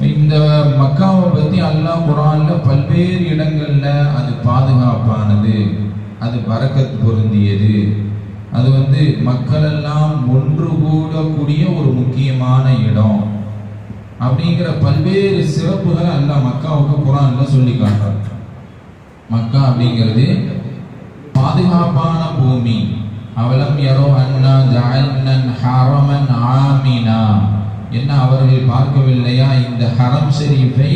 இந்த மக்காவை பற்றி அல்லாஹ் குர்ஆன்ல பல்வேறு இடங்கள்ல அது பாதுகாப்பானது, அது பரக்கத் பொருந்தியது, அது மக்கள் எல்லாம் ஒன்று கூடக்கூடிய ஒரு முக்கியமான இடம் அப்படிங்கிற பல்வேறு சிறப்புகளை அல்லாஹ் மக்காவுக்கு குர்ஆன்ல சொல்லி காட்டுறார். மக்கா அப்படிங்கிறது பாதுகாப்பான பூமி. அவலம் யரோ அன்னா ஜஅல்னன் ஹரமன் ஆமினா, என்ன அவர்கள் பார்க்கவில்லையா இந்த ஹரம் ஷரீஃபை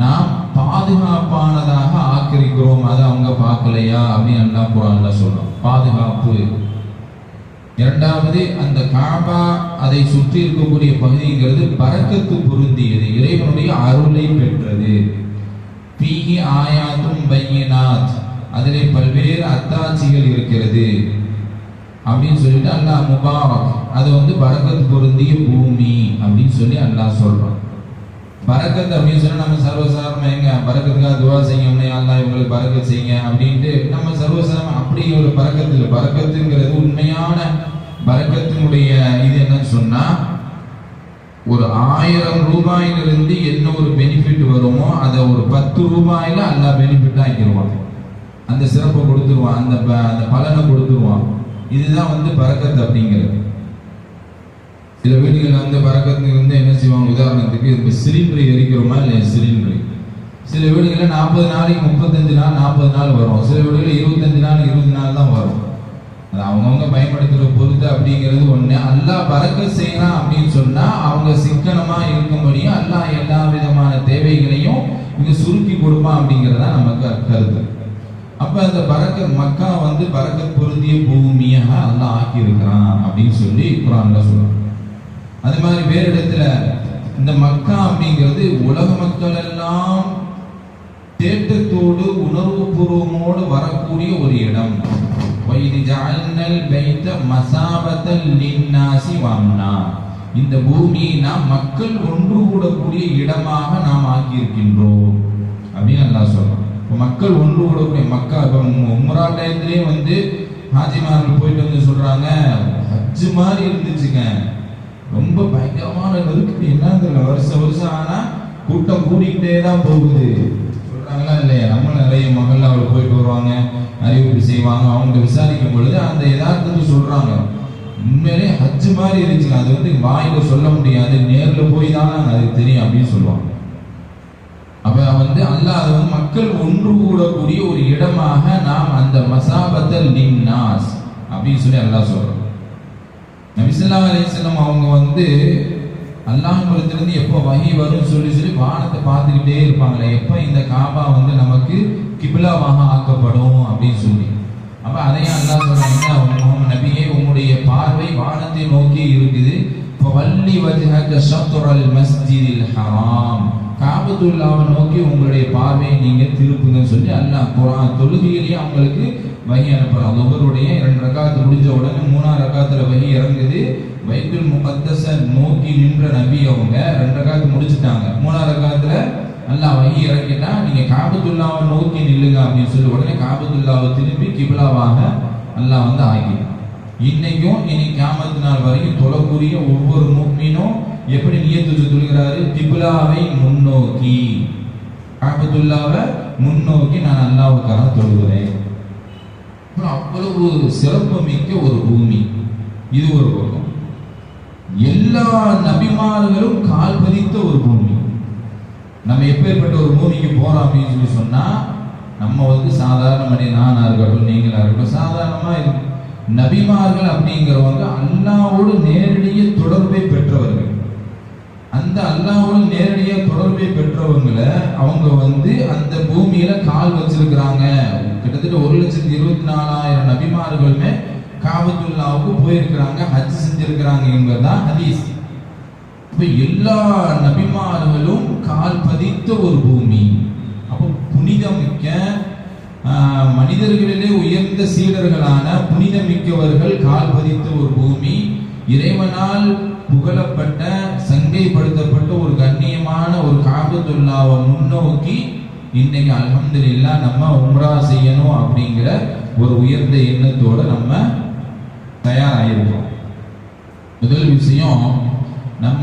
நாம் பாதுகாப்பானதாக ஆக்கிருக்கிறோம், அதை அவங்க பார்க்கலையா அப்படின்னு அல்லாஹ் குர்ஆன்ல சொல்றோம். பாதுகாப்பு. இரண்டாவது, அந்த காபா அதை சுற்றி இருக்கக்கூடிய பகுதிங்கிறது பரக்கத்து பொருந்தியது, இறைவனுடைய அருளை பெற்றது. ஃபீஹி ஆயாத்தும் பையினாத், அதிலே பல்வேறு அத்தாட்சிகள் இருக்கிறது அப்படின்னு சொல்லிட்டு அல்லாஹ் முபாரக், அது பரக்கத்து பொருந்திய பூமி அப்படின்னு சொல்லி அல்லாஹ் சொல்றான். பரக்கத் அப்படின்னு சொன்னா நம்ம சர்வசாதாரணமா எங்க பரக்கத்துக்காக துவா செய்யணும், அல்லாஹ் இவங்களுக்கு பரக்கத் செய்யுங்க அப்படின்ட்டு நம்ம சர்வசாதாரணம் அப்படி ஒரு பரக்கத்து இல்லை. பரக்கத்துங்கிறது உண்மையான பரக்கத்தினுடைய இது என்னன்னு சொன்னா, ஒரு 1000 ரூபாயிலிருந்து என்ன ஒரு பெனிஃபிட் வருமோ அதை ஒரு 10 ரூபாயில அல்லாஹ் பெனிஃபிட் ஆக்கிடுவான், அந்த சிறப்பை கொடுத்துருவான், அந்த பலனை கொடுத்துருவான். இதுதான் பரக்கத் அப்படிங்கிறது. சில வீடுகளில் பரக்கத்து என்ன செய்வாங்க, உதாரணத்துக்கு சிலிண்டரை எரிக்கிறோமா இல்லையா, சிலிண்டரு சில வீடுகளில் 40 நாளைக்கு 35 நாள் 40 நாள் வரும், சில வீடுகளில் 25 நாள் 20 நாள் தான் வரும். அது அவங்கவுங்க பயன்படுத்துகிற பொறுத்து அப்படிங்கிறது ஒன்று. அல்லாஹ் பரக்கத் செய்யலாம் அப்படின்னு சொன்னா அவங்க சிக்கனமா இருக்கும்படியும் அல்லாஹ் எல்லா விதமான தேவைகளையும் இங்க சுருக்கி கொடுப்பான் அப்படிங்கிறதா நமக்கு கருத்து. அப்ப அந்த பரக்கத் மக்கா பரக்கத் பொருந்திய பூமியாக அல்லாஹ் ஆக்கி இருக்கிறான் அப்படின்னு சொல்லி குர்ஆன்ல சொல்றான். அது மாதிரி வேறு இடத்துல இந்த மக்கா அப்படிங்கிறது உலக மக்கள் எல்லாம் தேட்டத்தோடு உணர்வு பூர்வமோடு வரக்கூடிய ஒரு இடம். வைதி ஜஅல்னல் பைத மஸாபத்தல் லின்னாஸி வஅம்னா, இந்த பூமியை நாம் மக்கள் ஒன்று கூடக்கூடிய இடமாக நாம் ஆக்கி இருக்கின்றோம் அப்படின்னு அல்லாஹ் சொல்றான். மக்கள் ஒன்று கூடக்கூடிய மக்கா உம்ரா டயத்திலே ஹாஜிமார்கள் போயிட்டு சொல்றாங்க, ஹஜ் மாதிரி இருந்துச்சுங்க, ரொம்ப பயங்கரமான நெருக்கடி, என்னன்னு வருஷம் ஆனா கூட்டம் கூடிக்கிட்டே தான் போகுது சொல்றாங்களா இல்லையா. நம்ம நிறைய மகள் அவள் போயிட்டு வருவாங்க, அறிவிப்பு செய்வாங்க, அவங்க விசாரிக்கும் பொழுது அந்த யதார்த்தத்தை சொல்றாங்க, உண்மையிலே ஹஜ் மாதிரி இருந்துச்சுங்க, அது வாயில சொல்ல முடியாது, நேர்ல போய் தான் அது தெரியும் அப்படின்னு சொல்லுவாங்க. அப்ப அல்லாஹ் அது மக்கள் ஒன்று கூடக்கூடிய ஒரு இடமாக நாம் அந்த மஸாபத்தல் லின்னாஸ் அப்படின்னு சொல்லி அல்லாஹ் சொல்றோம். நபி ஸல்லல்லாஹு அலைஹி வஸல்லம் அவங்க அல்லாஹ்விடத்திலிருந்து எப்போ வஹி வரும்னு சொல்லி வானத்தை பார்த்துக்கிட்டே இருப்பாங்களே, எப்போ இந்த காபா நமக்கு கிப்லாவாக ஆக்கப்படும் அப்படின்னு சொல்லி. அப்ப அதையும் அல்லாஹ் சொல்றாங்க, நபியே உங்களுடைய பார்வை வானத்தை நோக்கி இருக்குது, ஃபவல்லி வஜ்ஹக ஷத்ரல் மஸ்ஜிதில் ஹராம், காபத்துல்லாவை நோக்கி உங்களுடைய பார்வையை நீங்க திருப்புங்கன்னு சொல்லி அல்லாஹ் குர்ஆன் தொழுகையிலேயே அவங்களுக்கு வஹி அனுப்புறான். லுஹருடைய 2 ரக்காத் முடிஞ்ச உடனே 3ஆம் ரக்காத்துல வஹி இறங்குது. பைத்துல் முகத்தஸ நோக்கி நின்ற நபி அவங்க 2 ரக்காத் முடிச்சிட்டாங்க. 3ஆம் ரக்காத்துல அல்லாஹ் வஹி இறக்கிட்டா நீங்க காபத்துல்லாவை நோக்கி நில்லுங்க அப்படின்னு சொல்லி உடனே காபத்துல்லாவை திருப்பி கிப்லாவாக அல்லாஹ் ஆக்கிட்டான். இன்னைக்கும் இனி கியாமத் நாள் வரைக்கும் தொழக்கூடிய ஒவ்வொரு முஃமினும் எப்படி நியத்து வச்சு தொழுகிறாரு, கிப்லாவை முன்னோக்கி, காபத்துல்லாவை முன்னோக்கி நான் அல்லாஹ்வுக்காக தொழுகிறேன். அவ்வளவு சிறப்பு மிக்க ஒரு பூமி இது. ஒரு பக்கம் எல்லா நபிமார்களும் கால் பதித்த ஒரு பூமி. நம்ம எப்பேற்பட்ட ஒரு பூமிக்கு போறோம் அப்படின்னு சொல்லி சொன்னா, நம்ம சாதாரண மனிதன், நானா இருக்கட்டும் நீங்களா இருக்கட்டும், சாதாரணமா இருக்கு. நபிமார்கள் அப்படிங்கிறவங்க அல்லாஹ்வோடு நேரடிய தொடர்பை பெற்றவர்கள். அந்த அல்லாஹ்வோடு நேரடிய தொடர்பை பெற்றவங்களை அவங்க அந்த பூமியில கால் வச்சிருக்கிறாங்க. கிட்டத்தட்ட 1,24,000 நபிமார்களுமே காபத்துல்லாவுக்கு போயிருக்கிறாங்க, ஹஜ் செஞ்சிருக்கிறாங்க என்பதுதான் ஹதீஸ். இப்ப எல்லா நபிமார்களும் கால் பதித்த ஒரு பூமி. அப்போ புனிதமிக்க மனிதர்களிலே உயர்ந்த சீடர்களான புனிதமிக்கவர்கள் கால் பதித்த ஒரு பூமி. இறைவனால் புகழப்பட்ட சங்கைப்படுத்தப்பட்ட ஒரு கண்ணியமான ஒரு காபத்துல்லாவை முன்னோக்கி இன்னைக்கு அல்ஹம்துலில்லாஹ் நம்ம உம்ரா செய்யணும் அப்படிங்கிற ஒரு உயர்ந்த எண்ணத்தோட நம்ம தயாராகிருக்கோம். முதல் விஷயம், நம்ம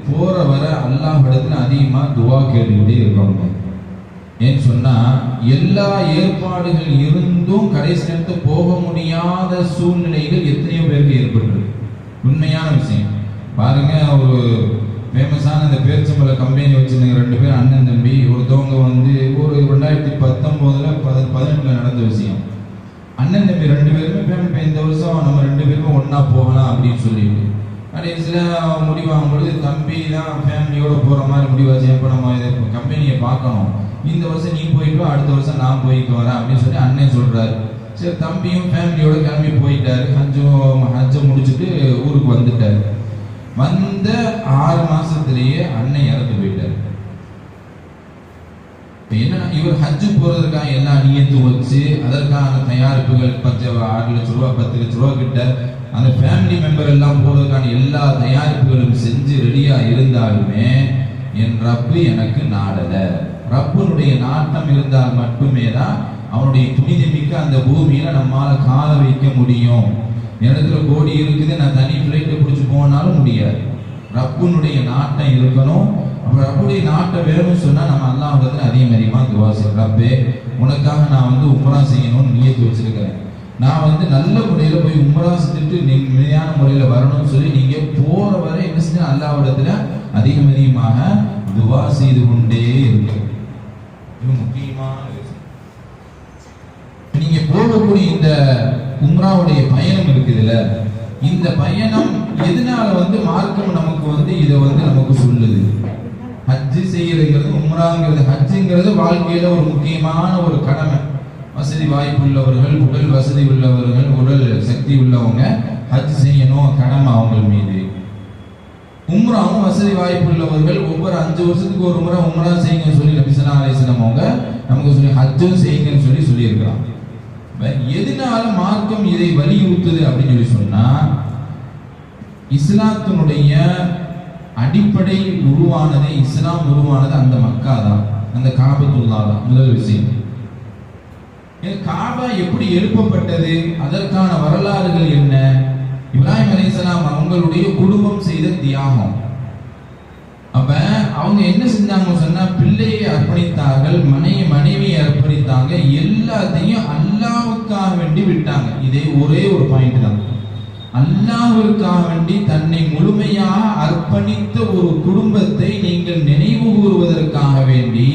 போற வர அல்லாஹ்விடத்துல அதிகமா துவா கேட்டுக்கிட்டே இருக்கணும். ஏன்னு சொன்னா எல்லா ஏற்பாடுகள் இருந்தும் கடைசி நேரத்தை போக முடியாத சூழ்நிலைகள் எத்தனையோ பேருக்கு ஏற்பட்டு உண்மையான விஷயம். பாருங்க, ஒரு ஃபேமஸான இந்த பேர்ச்சம்பள கம்பெனி வச்சிருந்த 2 பேர் அண்ணன் தம்பி. ஒருத்தவங்க வந்து ஒரு 2019 18 நடந்த விஷயம். அண்ணன் தம்பி 2 பேருமே இந்த வருஷம் நம்ம 2 பேருமே ஒன்னா போகலாம் அப்படின்னு சொல்லிட்டு கடைசியில் முடிவாகும் பொழுது தம்பி தான் ஃபேமிலியோட போகிற மாதிரி முடிவாச்சு. எப்போ நம்ம இதை கம்பெனியை பார்க்கணும், இந்த வருஷம் நீ போயிட்டு வா, அடுத்த வருஷம் நான் போயிட்டு வரேன் அப்படின்னு சொல்லி அண்ணன் சொல்கிறாரு. சரி, தம்பியும் ஃபேமிலியோட கிளம்பி போயிட்டாரு. ஹஜ்ஜை முடிச்சுட்டு ஊருக்கு வந்துட்டாரு. வந்த 6 மாசத்திலேயே அண்ணன் இறந்து போயிட்டாரு. என்னன்னா, இவர் ஹஜ்ஜு போறதுக்காக எல்லாம் நியத்து வச்சு அதற்கான தயாரிப்புகள் 6 லட்சம் ரூபா 10 லட்சம் ரூபா கிட்ட அந்த ஃபேமிலி மெம்பர் எல்லாம் போறதுக்கான எல்லா தயாரிப்புகளும் செஞ்சு ரெடியா இருந்தாலுமே என் ரப்பு எனக்கு நாடல. ரப்புனுடைய நாட்டம் இருந்தால் மட்டுமே தான் அவனுடைய புனிதமிக்க அந்த பூமியில நம்மால கால வைக்க முடியும். இடத்துல கோடி இருக்குது, நான் தனி பிளைட்டை பிடிச்சி போனாலும் முடியாது. ரப்புனுடைய நாட்டம் இருக்கணும். அப்ப ரப்புடைய நாட்டம் வேணும்னு சொன்னா நம்ம அல்லாஹ்விடத்துல அதிகமா துவா செய்யணும். ரப்பே, உனக்காக நான் வந்து உம்ரா செய்யணும்னு நியத்து வச்சிருக்கிறேன். நான் வந்து நல்ல முறையில போய் உம்ரா செஞ்சுட்டு நிம்மதியான முறையில வரணும்னு சொல்லி நீங்க போற வரை என்ன செஞ்ச அல்லாஹ்விடத்துல அதிகமாக துவா செய்து கொண்டே இருக்கு. இது முக்கியமான விஷயம். நீங்க போகக்கூடிய இந்த உம்ராவுடைய பயணம் இருக்குதுல்ல, இந்த பயணம் எதனால வந்து மார்க்கம் நமக்கு வந்து இதை வந்து நமக்கு சொல்லுது. ஹஜ்ஜு செய்யறதுங்கிறது, உம்ராங்கிறது, ஹஜ்ஜுங்கிறது வாழ்க்கையில ஒரு முக்கியமான ஒரு கடமை. வசதி வாய்ப்பு உள்ளவர்கள், உடல் வசதி உள்ளவர்கள், உடல் சக்தி உள்ளவங்க ஹஜ் செய்யணும், கடமை அவங்க மீது. உம்ராவும் வசதி வாய்ப்பு உள்ளவர்கள் ஒவ்வொரு 5 வருஷத்துக்கு ஒரு முறை உம்ரா செய்யுங்கன்னு சொல்லி நபி ஸல்லல்லாஹு அலைஹி வஸல்லம் அவங்க நமக்கு சொல்லி ஹஜ்ஜும் செய்யுங்கன்னு சொல்லி சொல்லியிருக்கிறாங்க. எதனால மார்க்கம் இதை வலியுறுத்துது அப்படின்னு சொல்லி சொன்னா, இஸ்லாத்தினுடைய அடிப்படை உருவானது, இஸ்லாம் உருவானது அந்த மக்கா தான், அந்த காபத்துல்லா தான். முதல் விஷயம், காபா எப்படி எழுப்பப்பட்டது, அதற்கான வரலாறுகள் என்ன? இப்ராஹிம் அலைஹிஸ்ஸலாம் அவங்களுடைய குடும்பம் செய்த தியாகம். அப்ப அவங்க என்ன செஞ்சாங்க சொன்னா, பிள்ளையை அர்ப்பணித்தார்கள், மனைவியை அர்ப்பணித்தாங்க, எல்லாத்தையும் அல்லாஹ்வுக்காக வேண்டி விட்டாங்க. இதே ஒரே ஒரு பாயிண்ட் தான். அல்லாஹ்வுக்காக வேண்டி தன்னை முழுமையாக அர்ப்பணித்த ஒரு குடும்பத்தை நீங்கள் நினைவு கூறுவதற்காக வேண்டி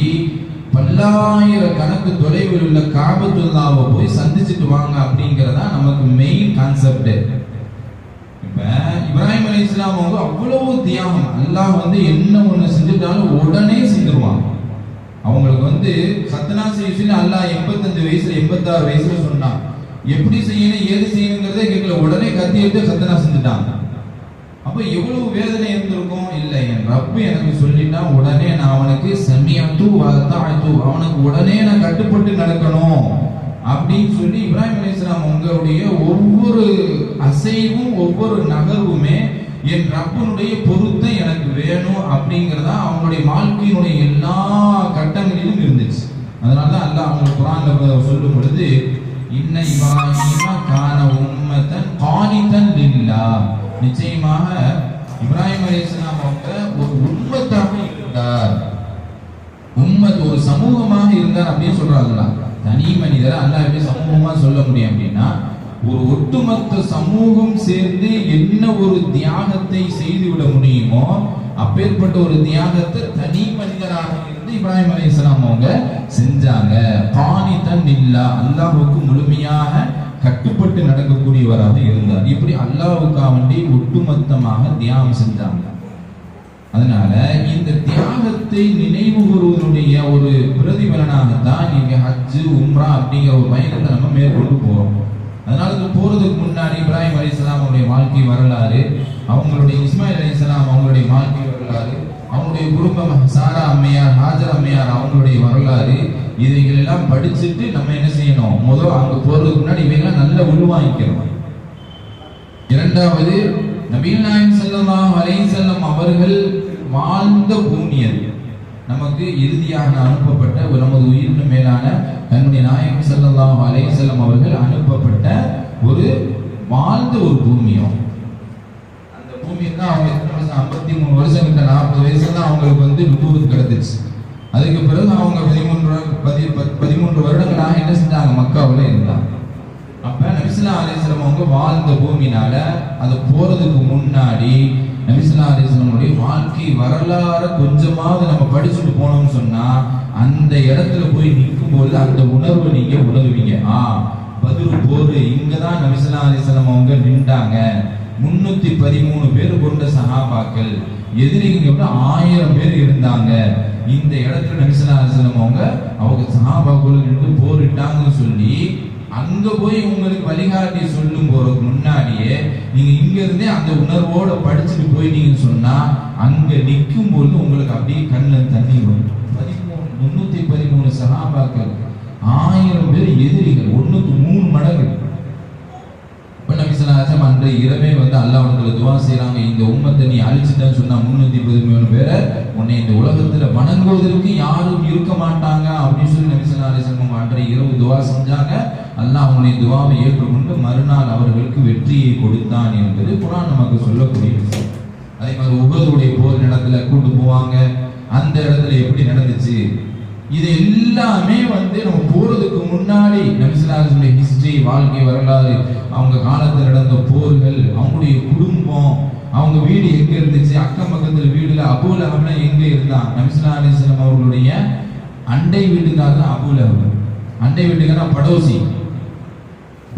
பல்லாயிரக்கணக்கு தொலைவில் உள்ள காபத்துல்லாவை போய் சந்திச்சுட்டு வாங்க அப்படிங்கிறதா நமக்கு மெயின் கான்செப்ட். இப்ப இப்ராஹிம் அலைஹிஸ்ஸலாம் அவங்க அவ்வளவு தியாகம். அல்லாஹ் வந்து என்ன ஒண்ணு செஞ்சுட்டாலும் உடனே செஞ்சிருவாங்க. அவங்களுக்கு வந்து சத்தனா செய்ய அல்லாஹ் 85 வயசுல 86 வயசுல சொன்னான். எப்படி செய்யணும் ஏது செய்யணுங்கிறதே கேட்கல, உடனே கத்தி எடுத்து சத்தனா செஞ்சுட்டாங்க. அப்ப எவ்வளவு வேதனை இருந்திருக்கும். இல்ல, என் ரப்பு எனக்கு சொல்லிட்டா உடனே நான் அவனுக்கு சமியத்து வதஅது, அவனுக்கு உடனே நான் கட்டுப்பட்டு நடக்கணும் அப்படின்னு சொல்லி இப்ராஹிம் அலைஹிஸ்ஸலாம் உங்களுடைய ஒவ்வொரு அசைவும் ஒவ்வொரு நகர்வுமே என் ரப்பனுடைய பொருத்தம் எனக்கு வேணும் அப்படிங்கிறதா அவங்களுடைய வாழ்க்கையினுடைய எல்லா கட்டங்களிலும் இருந்துச்சு. அதனாலதான் அல்லாஹ் அவங்க குர்ஆன்ல சொல்லும் பொழுது, இன்ன இப்ராஹீம கான உம்மத்தன் கானிதன் லில்லாஹ், நிச்சயமாக இப்ராஹிம் அலைஹிஸ்ஸலாம் அவங்க ஒரு உம்மத்தாக இருந்தார். உம்மத் ஒரு சமூகமாக இருந்தார் அப்படின்னு சொல்றாங்க. தனி மனிதரை அல்லாஹ் எப்படி சமூகமா சொல்ல முடியும் அப்படின்னா, ஒரு ஒட்டுமொத்த சமூகம் சேர்ந்து என்ன ஒரு தியாகத்தை செய்து விட முடியுமோ அப்பேற்பட்ட ஒரு தியாகத்தை தனி மனிதராக இருந்து இப்ராஹிம் அலைஹிஸ்ஸலாம் அவங்க செஞ்சாங்க. கானிதன் லில்லாஹ், அல்லாஹ்வுக்கு முழுமையாக கட்டுப்பட்டு நடக்கக்கூடியவராக இருந்தார். இப்படி அல்லாஹ்வுக்காக வேண்டி ஒட்டுமொத்தமாக தியாகம் செஞ்சாங்க. அதனால இந்த தியாகத்தை நினைவு கூறுவதனுடைய ஒரு பிரதிபலனாகத்தான் நீங்க ஹஜ்ஜு உம்ரா அப்படிங்கிற ஒரு பயணத்தை நம்ம மேற்கொண்டு போறோம். அதனால போறதுக்கு முன்னாடி இப்ராஹிம் அலைஹிஸ்ஸலாம் அவங்களுடைய வாழ்க்கை வரலாறு, அவங்களுடைய இஸ்மாயில் அலைஹிஸ்ஸலாம் அவங்களுடைய வாழ்க்கை வரலாறு, அவங்களுடைய குடும்பம் சாரா அம்மையார், ஹாஜர் அம்மையார் அவங்களுடைய வரலாறு, இதைகள் எல்லாம் படிச்சுட்டு நம்ம என்ன செய்யணும், முதல் அங்க போறதுக்கு முன்னாடி இவைகளாம் நல்ல உள்வாங்கிக்கணும். இரண்டாவது, நபிகள் நாயகம் ஸல்லல்லாஹு அலைஹி வஸல்லம் அவர்கள் வாழ்ந்த பூமி அது. நமக்கு இறுதியாக அனுப்பப்பட்ட நமது உயிரினு மேலான தன்னுடைய நாயகம் ஸல்லல்லாஹு அலைஹி வஸல்லம் அவர்கள் அனுப்பப்பட்ட ஒரு வாழ்ந்த ஒரு பூமியும். அந்த பூமியை தான் அவங்க 53 வருஷம் கிட்ட 40 வயசுல தான் அவங்க வந்து நுபுவத் கிடைச்சிச்சு. அதுக்கு பிறகு அவங்க 13 வருடங்களாக என்ன செஞ்சாங்க, மக்காவில் இருந்தாங்க. அப்ப நபி ஸல்லல்லாஹு அலைஹி வஸல்லம் அவங்க வாழ்ந்த பூமினால அது போறதுக்கு முன்னாடி நபி ஸல்லல்லாஹு அலைஹி வஸல்லமுடைய வாழ்க்கை வரலாறு கொஞ்சமாவது நம்ம படிச்சுட்டு போனோம்னு சொன்னா அந்த இடத்துல போய் நிற்கும் போது அந்த உணர்வை நீங்க உணர்வீங்க. பத்ர் போர் இங்கதான் நபி ஸல்லல்லாஹு அலைஹி வஸல்லம் அவங்க நின்றாங்க. 313 பேர் கொண்ட சஹாபாக்கள், எதிரிங்க 1000 பேர் இருந்தாங்க. இந்த இடத்துல நபி ஸல்லல்லாஹு அலைஹி வஸல்லம் அவங்க சஹாபாக்கள் நின்று போரிட்டாங்கன்னு சொல்லி அங்க போய் உங்களுக்கு வழிகாட்டி சொல்லும் போறதுக்கு முன்னாடியே நீங்க இங்க இருந்தே அந்த உணர்வோட படிச்சுட்டு போயிட்டீங்கன்னு சொன்னா அங்க நிற்கும் போது உங்களுக்கு அப்படியே கண்ணுல தண்ணி வரும். 313 சஹாபாக்கள், 1000 பேர் எதிரிகள், 1க்கு 3 மடங்கு. நபி ஸல்லல்லாஹு அலைஹி வஸல்லம் அன்றைய இரவே வந்து அல்லாஹ்விடத்துல துஆ செய்றாங்க, இந்த உம்மத்தை நீ அழிச்சிட்டேன்னு சொன்னா 313 பேரை உன்னை இந்த உலகத்துல வணங்குவதற்கு யாரும் இருக்க மாட்டாங்க அப்படின்னு சொல்லி நபி ஸல்லல்லாஹு அலைஹி வஸல்லம் அன்றைய இரவு துஆ செஞ்சாங்க. அல்லாஹ் அவங்களுடைய துஆவை ஏற்றுக்கொண்டு மறுநாள் அவர்களுக்கு வெற்றியை கொடுத்தான் என்பது குர்ஆன் நமக்கு சொல்லக்கூடிய விஷயம். அதே மாதிரி உஹதுடைய போர் இடத்துல கூட்டு போவாங்க, அந்த இடத்துல எப்படி நடந்துச்சு, இது எல்லாமே வந்து நம்ம போறதுக்கு முன்னாடி நபி ஸல்லல்லாஹு அலைஹி வஸல்லம் ஹிஸ்டரி, வாழ்க்கை வரலாறு, அவங்க காலத்தில் நடந்த போர்கள், அவங்களுடைய குடும்பம், அவங்க வீடு எங்க இருந்துச்சு, அக்கம் பக்கத்துல வீடுல அபூ லஹப்னா எங்க இருந்தான். நபி ஸல்லல்லாஹு அலைஹி வஸல்லம் அவர்களுடைய அண்டை வீட்டுக்காரன் அபூ லஹப், அண்டை வீட்டுக்காரன் படோசி,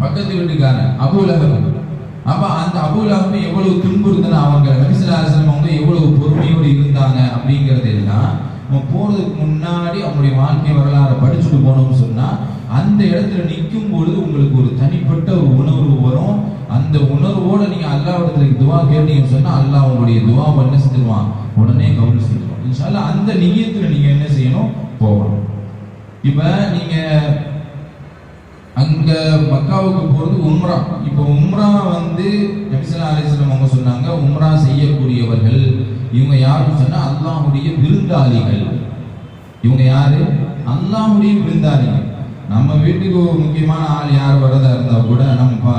பக்கத்து வீட்டுக்காரன் அபூ லஹப். அப்ப அந்த அபூ லஹப் எவ்வளவு துன்புறுத்தினா அவங்க, நபி ஸல்லல்லாஹு அலைஹி வஸல்லம் அவங்க எவ்வளவு பொறுமையோடு இருந்தாங்க அப்படிங்கிறது எல்லாம் போறதுக்கு முன்னாடி அவங்களுடைய வாழ்க்கை வரலாறு படிச்சுட்டு போனோம்னு சொன்னா அந்த இடத்துல நிற்கும் பொழுது உங்களுக்கு ஒரு தனிப்பட்ட ஒரு உணர்வு வரும். அந்த உணர்வோட நீங்க அல்லாஹ்விடத்துல துஆ கேட்டீங்கன்னு சொன்னா அல்லாஹ் உங்களுடைய துஆவை என்ன செஞ்சிருவான், உடனே கபூல் செஞ்சிருவான். இன்ஷா அல்லாஹ் அந்த நியத்துல நீங்க என்ன செய்யணும், போகணும். இப்ப நீங்க அங்க மக்காவுக்கு போறது உம்ரா. இப்ப உம்ரா வந்து நபி ஸல்லல்லாஹு அலைஹி வஸல்லம் அவங்க சொன்னாங்க, உம்ரா செய்யக்கூடியவர்கள் இவங்க யாருன்னு சொன்னா அல்லாஹ்வுடைய விருந்தாளிகள். இவங்க யாரு, அல்லாஹ்வுடைய விருந்தாளிகள். நம்ம வீட்டுக்கு ஒரு முக்கியமான ஆள் யார் வரதா இருந்தா கூட, நம்ம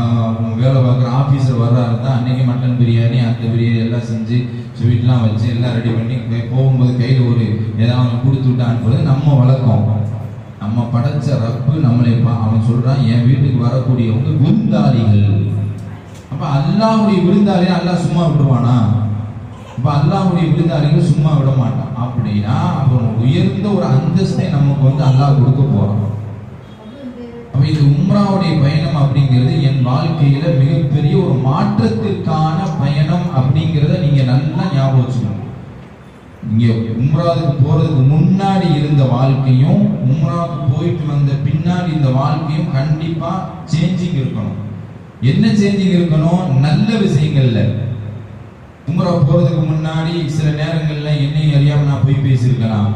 வேலை பார்க்குற ஆபீஸர் வர்றா இருந்தா அன்னைக்கு மட்டன் பிரியாணி, அந்த பிரியாணி எல்லாம் செஞ்சு ஸ்வீட்லாம் வச்சு எல்லாம் ரெடி பண்ணி போகும்போது கையில் ஒரு ஏதாவது கொடுத்து விட்டு அனுப்புறது நம்ம வழக்கம். நம்ம படைச்ச ரப்பு நம்மளை அவன் சொல்றான், என் வீட்டுக்கு வரக்கூடியவங்க விருந்தாளிகள். அப்ப அல்லாஹ்வுடைய விருந்தாளியை அல்லாஹ் சும்மா விடுவானா? அப்ப அல்லாஹ்வுடைய விருந்தாளிகள் சும்மா விட மாட்டான். அப்படின்னா அப்போ உயர்ந்த ஒரு அந்தஸ்தை நமக்கு வந்து அல்லாஹ் கொடுக்க போறான். அப்ப இந்த உம்ராவுடைய பயணம் அப்படிங்கிறது என் வாழ்க்கையில மிகப்பெரிய ஒரு மாற்றத்திற்கான பயணம் அப்படிங்கிறத நீங்க நல்லா ஞாபகம் வச்சுக்கணும். இங்க உம்ராவுக்கு போறதுக்கு முன்னாடி இருந்த வாழ்க்கையும் உம்ராவுக்கு போயிட்டு வந்த பின்னாடி இந்த வாழ்க்கையும் கண்டிப்பா சேஞ்சிங் இருக்கணும். என்ன சேஞ்சிங் இருக்கணும்? நல்ல விஷயங்கள்ல. உம்ரா போறதுக்கு முன்னாடி சில நேரங்கள்ல என்னை அறியாம நான் போய் பேசியிருக்கலாம்,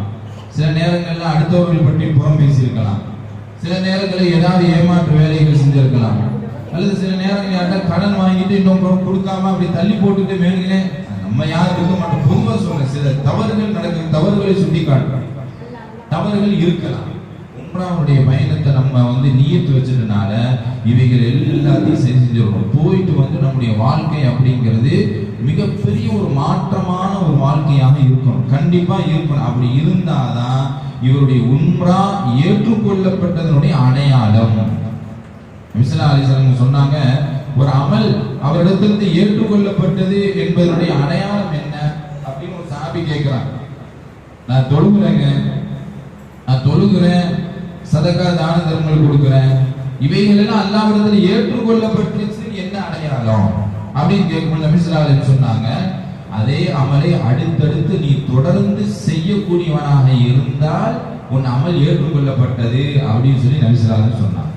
சில நேரங்கள்ல அடுத்தவர்கள் பற்றி புறம் பேசியிருக்கலாம், சில நேரங்களில் ஏதாவது ஏமாற்று வேலைகள் செஞ்சிருக்கலாம், அல்லது சில நேரங்கள் யார்ட்ட கடன் வாங்கிட்டு இன்னும் கொடுக்காம அப்படி தள்ளி போட்டுட்டு மேலுங்களே நம்ம யாரும் இருக்க மாட்டோம். பொதுவாக சொல்றேன், சில தவறுகள் நடக்கிற தவறுகளை சுட்டி காட்டுறோம், தவறுகள் இருக்கலாம். உம்ராவுடைய பயணத்தை நம்ம வந்து நியத்து வச்சதுனால இவைகள் எல்லாத்தையும் செஞ்சிடணும். போயிட்டு வந்து நம்முடைய வாழ்க்கை அப்படிங்கிறது மிகப்பெரிய ஒரு மாற்றமான ஒரு வாழ்க்கையாக இருக்கணும், கண்டிப்பா இருக்கணும். அப்படி இருந்தாதான் இவருடைய உம்ரா ஏற்றுக்கொள்ளப்பட்டதனுடைய அடையாளம். நபி ஸல்லல்லாஹு அலைஹி வஸல்லம் சொன்னாங்க, ஒரு அமல் அவரிடத்திலிருந்து ஏற்றுக்கொள்ளப்பட்டது என்பதனுடைய அடையாளம் என்ன அப்படின்னு ஒரு சஹாபி கேட்கிறாங்க. நான் தொழுகிறேன், சதகா தான தர்மங்கள் கொடுக்கிறேன், இவைகள் எல்லாம் அல்லாஹ்விடத்தில் ஏற்றுக்கொள்ளப்பட்டுச்சு, என்ன அடையாளம் அப்படின்னு கேட்கும்போது நபி ஸல்லல்லாஹு அலைஹி வஸல்லம் சொன்னாங்க, அதே அமலை அடுத்தடுத்து நீ தொடர்ந்து செய்யக்கூடியவனாக இருந்தால் உன் அமல் ஏற்றுக்கொள்ளப்பட்டது அப்படின்னு சொல்லி நபி ஸல்லல்லாஹு அலைஹி வஸல்லம் சொன்னாங்க.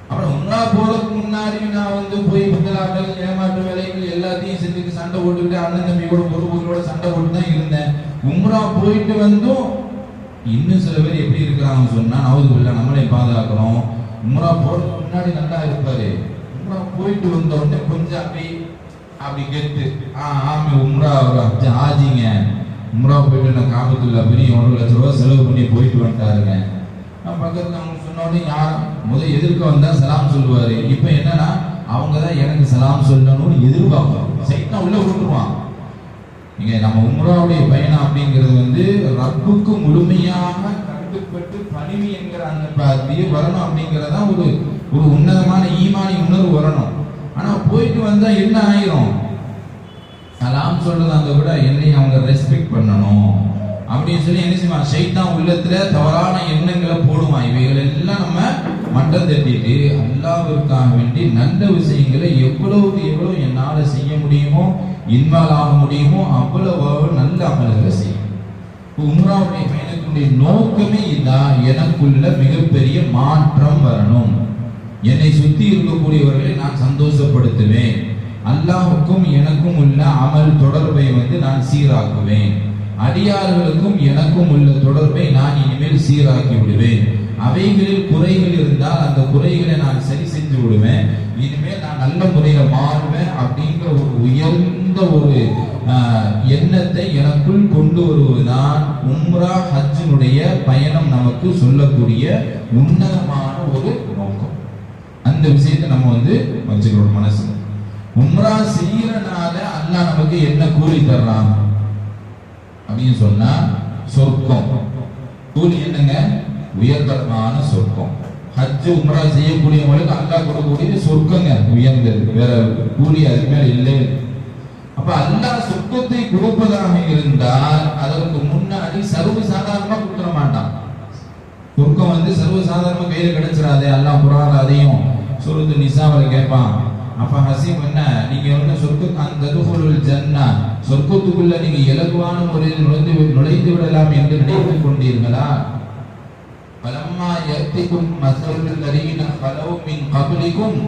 அப்புறம் உம்ரா போறதுக்கு முன்னாடி நான் வந்து போய் புத்தலாட்டல், ஏமாற்று வேலைகள் எல்லாத்தையும் செஞ்சுட்டு சண்டை போட்டுக்கிட்டு அண்ணன் தம்பியோட பொறுப்புகளோட சண்டை போட்டு தான் இருந்தேன். உம்ரா போயிட்டு வந்தும் இன்னும் சில பேர் எப்படி இருக்கிறாங்க சொன்னா, நவுதுபில்லா நம்மளை பாதுகாக்கணும். உம்ரா போறதுக்கு முன்னாடி நல்லா இருப்பாரு, உம்ரா போயிட்டு வந்த உடனே கொஞ்சம் அப்படி கேட்டு ஆமே உம்ரா ஆஜிங்க, உம்ரா போயிட்டு நான் காபத்துல்லா பெரிய 1 லட்சம் ரூபாய் செலவு பண்ணி போயிட்டு வந்துட்டாருங்க. நான் பக்கத்துல அவங்க சொன்ன உடனே யார் முதல் எதிர்க்க வந்தா சலாம் சொல்லுவாரு. இப்ப என்னன்னா அவங்க தான் எனக்கு சலாம் சொல்லணும்னு எதிர்பார்ப்பாங்க. சைத்தான் உள்ள விட்டுருவான். நீங்க நம்ம உம்ராவுடைய பயணம் அப்படிங்கிறது வந்து ரப்புக்கு முழுமையாக கட்டுப்பட்டு பணிவு என்கிற அந்த வரணும் அப்படிங்கிறதா ஒரு ஒரு உன்னதமான ஈமானி உணர்வு வரணும். ஆனா போயிட்டு வந்தா என்ன ஆயிரும், சலாம் சொல்றது அந்த விட என்னை அவங்க ரெஸ்பெக்ட் பண்ணணும் அப்படின்னு சொல்லி என்ன செய்வான், ஷைத்தான் உள்ளத்துல தவறான எண்ணங்களை போடுவான். இவைகள் எல்லாம் நம்ம மட்டம் தட்டிட்டு அல்லாஹ்விற்காக வேண்டி நல்ல விஷயங்களை எவ்வளவுக்கு எவ்வளவு என்னால செய்ய முடியுமோ, இன்வால்வ் ஆக முடியுமோ அவ்வளவு நல்ல அமல்களை செய்யும். உம்ராவுடைய பயணத்தினுடைய நோக்கமே இதான், எனக்குள்ள மிகப்பெரிய மாற்றம் வரணும், என்னை சுத்தி இருக்கக்கூடியவர்களை நான் சந்தோஷப்படுத்துவேன், அல்லாஹுக்கும் எனக்கும் உள்ள அமல் தொடர்பை வந்து நான் சீராக்குவேன், அடியார்களுக்கும் எனக்கும் உள்ள தொடர்பை நான் இனிமேல் சீராக்கி விடுவேன், அவைகளில் குறைகள் இருந்தால் அந்த குறைகளை நான் சரி செஞ்சு விடுவேன், இனிமேல் நான் நல்ல முறையில மாறுவேன் அப்படிங்கிற ஒரு உயர்ந்த ஒரு எண்ணத்தை எனக்குள் கொண்டு வருவதுதான் உம்ரா ஹஜ்ஜினுடைய பயணம் நமக்கு சொல்லக்கூடிய உன்னதமான ஒரு நோக்கம். அந்த விஷயத்தை நம்ம வந்து வச்சுக்கிறோம் மனசு. உம்ரா செய்யறனால அல்லாஹ் நமக்கு என்ன கூலி தர்றான் அப்படின்னு சொன்னா சொர்க்கம். கூலி என்னங்க, உயர்தரமான சொர்க்கம். ஹஜ் உம்ரா செய்யக்கூடியவங்களுக்கு அல்லாஹ் கொடுக்கக்கூடியது சொர்க்கங்க, உயர்ந்தது, வேற கூலி அதுக்கு மேல இல்லை. அப்ப அல்லாஹ் சொர்க்கத்தை கொடுப்பதாக இருந்தால் அதற்கு முன்னாடி சர்வ சாதாரணமா கொடுத்துட மாட்டான். சொர்க்கம் வந்து சர்வ சாதாரணமா கையில கிடைச்சிடாதே. அல்லாஹ் குர்ஆன்ல அதையும் சூரத்து நிசாவில் கேட்பான். அப்ப ஹசீப் என்ன, நீங்க வந்து சொர்க்கத்துக்குள் ஜன்னா, சொர்க்கத்துக்குள்ள நீங்க இலகுவான முறையில் நுழைந்து விடலாம் என்று நினைத்துக் கொண்டீர்களா? பலம்மா யத்திக்கும் மஸலுல் லதீன ஃபலௌ மின் கப்லிக்கும்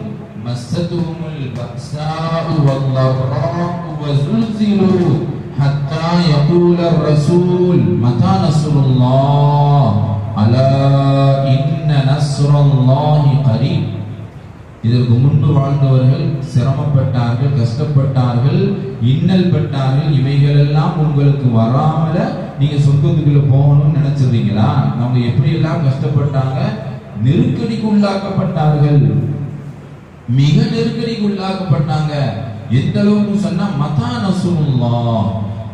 மஸ்ஸதுஹுமுல் பக்ஸாஉ வல்-ضراء வஸுல்ஸிலு ஹத்தா யகூலர் ரசூல் மதா நஸ்ருல்லாஹ் அலா இன்ன நஸ்ருல்லாஹி கரீப். இதற்கு முன்பு வாழ்ந்தவர்கள் சிரமப்பட்டார்கள், கஷ்டப்பட்டார்கள், இன்னல் பட்டார்கள். இவைகளெல்லாம் உங்களுக்கு வராமல நீங்க சொர்க்கத்துக்குள்ள போகணும்னு நினைச்சிருந்தீங்களா? அவங்க எப்படி எல்லாம் கஷ்டப்பட்டாங்க, நெருக்கடிக்கு உள்ளாக்கப்பட்டார்கள், மிக நெருக்கடிக்கு உள்ளாக்கப்பட்டாங்க. எந்த அளவுக்கு சொன்னா மதா நஸ்ருல்லாஹ்,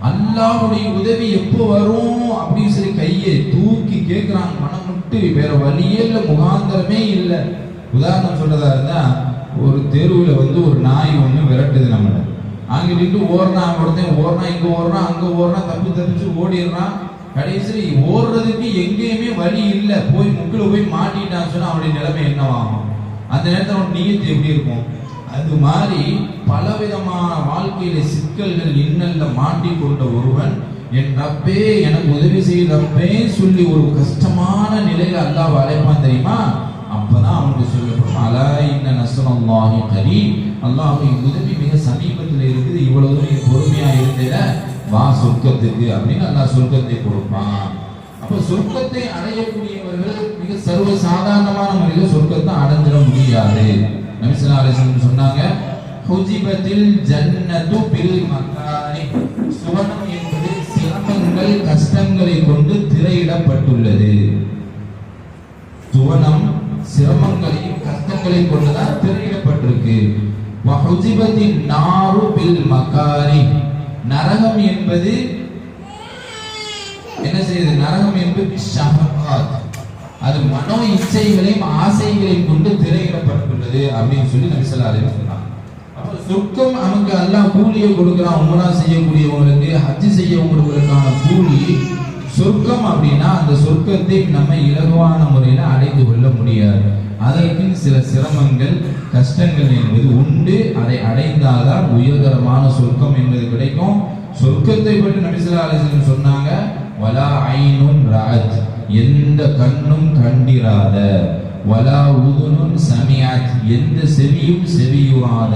அல்லாஹ்வுடைய உதவி எப்போ வரும் அப்படின்னு சொல்லி கையை தூக்கி கேட்கிறாங்க, மனம் விட்டு. வேற வழியே இல்லை, முகாந்தரமே இல்லை. உதாரணம் சொல்றதா இருந்தா, ஒரு தெருவுல வந்து ஒரு நாய் ஒண்ணு விரட்டுது நம்மள. அங்கிட்டு ஓடுறான், ஒருத்தன் ஓடுறான், இங்க ஓடுறான், அங்க ஓடுறான், தப்பிச்சு ஓடிடுறான். கடைசியில் ஓடுறதுக்கு எங்கேயுமே வழி இல்லை, போய் முக்கில் போய் மாட்டிட்டான்னு சொன்னா அவனுடைய நிலைமை என்னவாகும்? அந்த நேரத்தில் அவன் நீயத்து எப்படி இருக்கும்? அது மாதிரி பலவிதமான வாழ்க்கையில சிக்கல்கள் இன்னல்ல மாட்டிக்கொண்ட ஒருவன், என் ரப்பே எனக்கு உதவி செய்ய ரப்பே சொல்லி ஒரு கஷ்டமான நிலையில அல்லாஹ் அழைப்பான் தெரியுமா? அப்பதான் அவனுக்கு சொல்லப்படும் அலா இன்ன நஸ்ருல்லாஹி கரீப், அல்லாஹ்வுடைய உதவி மிக சமீபத்தில் இருக்குது, இவ்வளவு நீ பொறுமையா இருந்தேல வா சொர்க்கத்துக்கு அப்படின்னு அல்லாஹ் சொர்க்கத்தை கொடுப்பான். அப்ப சொர்க்கத்தை அடையக்கூடியவர்கள் மிக சர்வ சாதாரணமான முறையில் சொர்க்கத்தை அடைஞ்சிட முடியாது. நபி ஸல்லல்லாஹு அலைஹி வஸல்லம் சொன்னாங்க, ஹுஜிபத்தில் ஜன்னத்து பில் மக்காரி, சுவனம் என்பது சிரமங்கள் கஷ்டங்களை கொண்டு திரையிடப்பட்டுள்ளது. சுவனம் சிரமங்களையும் கஷ்டங்களையும் கொண்டுதான் திரையிடப்பட்டிருக்கு. வஹுஜிபத்தின் நாரு பில் மக்காரி, நரகம் என்பது என்ன செய்யுது? நரகம் என்பது ஷஹவாத், அது மனோ இச்சைகளையும் ஆசைகளையும் கொண்டு திரையிடப்பட்டுள்ளது அப்படின்னு சொல்லி நபி ஸல்லல்லாஹு அலைஹி வஸல்லம் சொன்னாங்க. அப்ப சொர்க்கம் நமக்கு அல்லாஹ் கூலியை கொடுக்கிறான். உம்ரா செய்யக்கூடியவங்களுக்கு, ஹஜ் செய்யக்கூடியவங்களுக்கான கூலி சொர்க்கம். அப்படின்னா அந்த சொர்க்கத்தை நம்ம இலகுவான முறையில அடைந்து கொள்ள முடியாது. அதற்கு சில சிரமங்கள் கஷ்டங்கள் என்பது உண்டு. அதை அடைந்தால்தான் உயர்தரமான சொர்க்கம் என்பது கிடைக்கும். சொர்க்கத்தை பற்றி நபி ஸல்லல்லாஹு அலைஹி வஸல்லம் சொன்னாங்க, வலா ஐனுன் ரஅத், எந்த கண்ணும் கண்டிராத, வலா உதுனுன் சமிஅத், எந்த செவியும் செவியுறாத,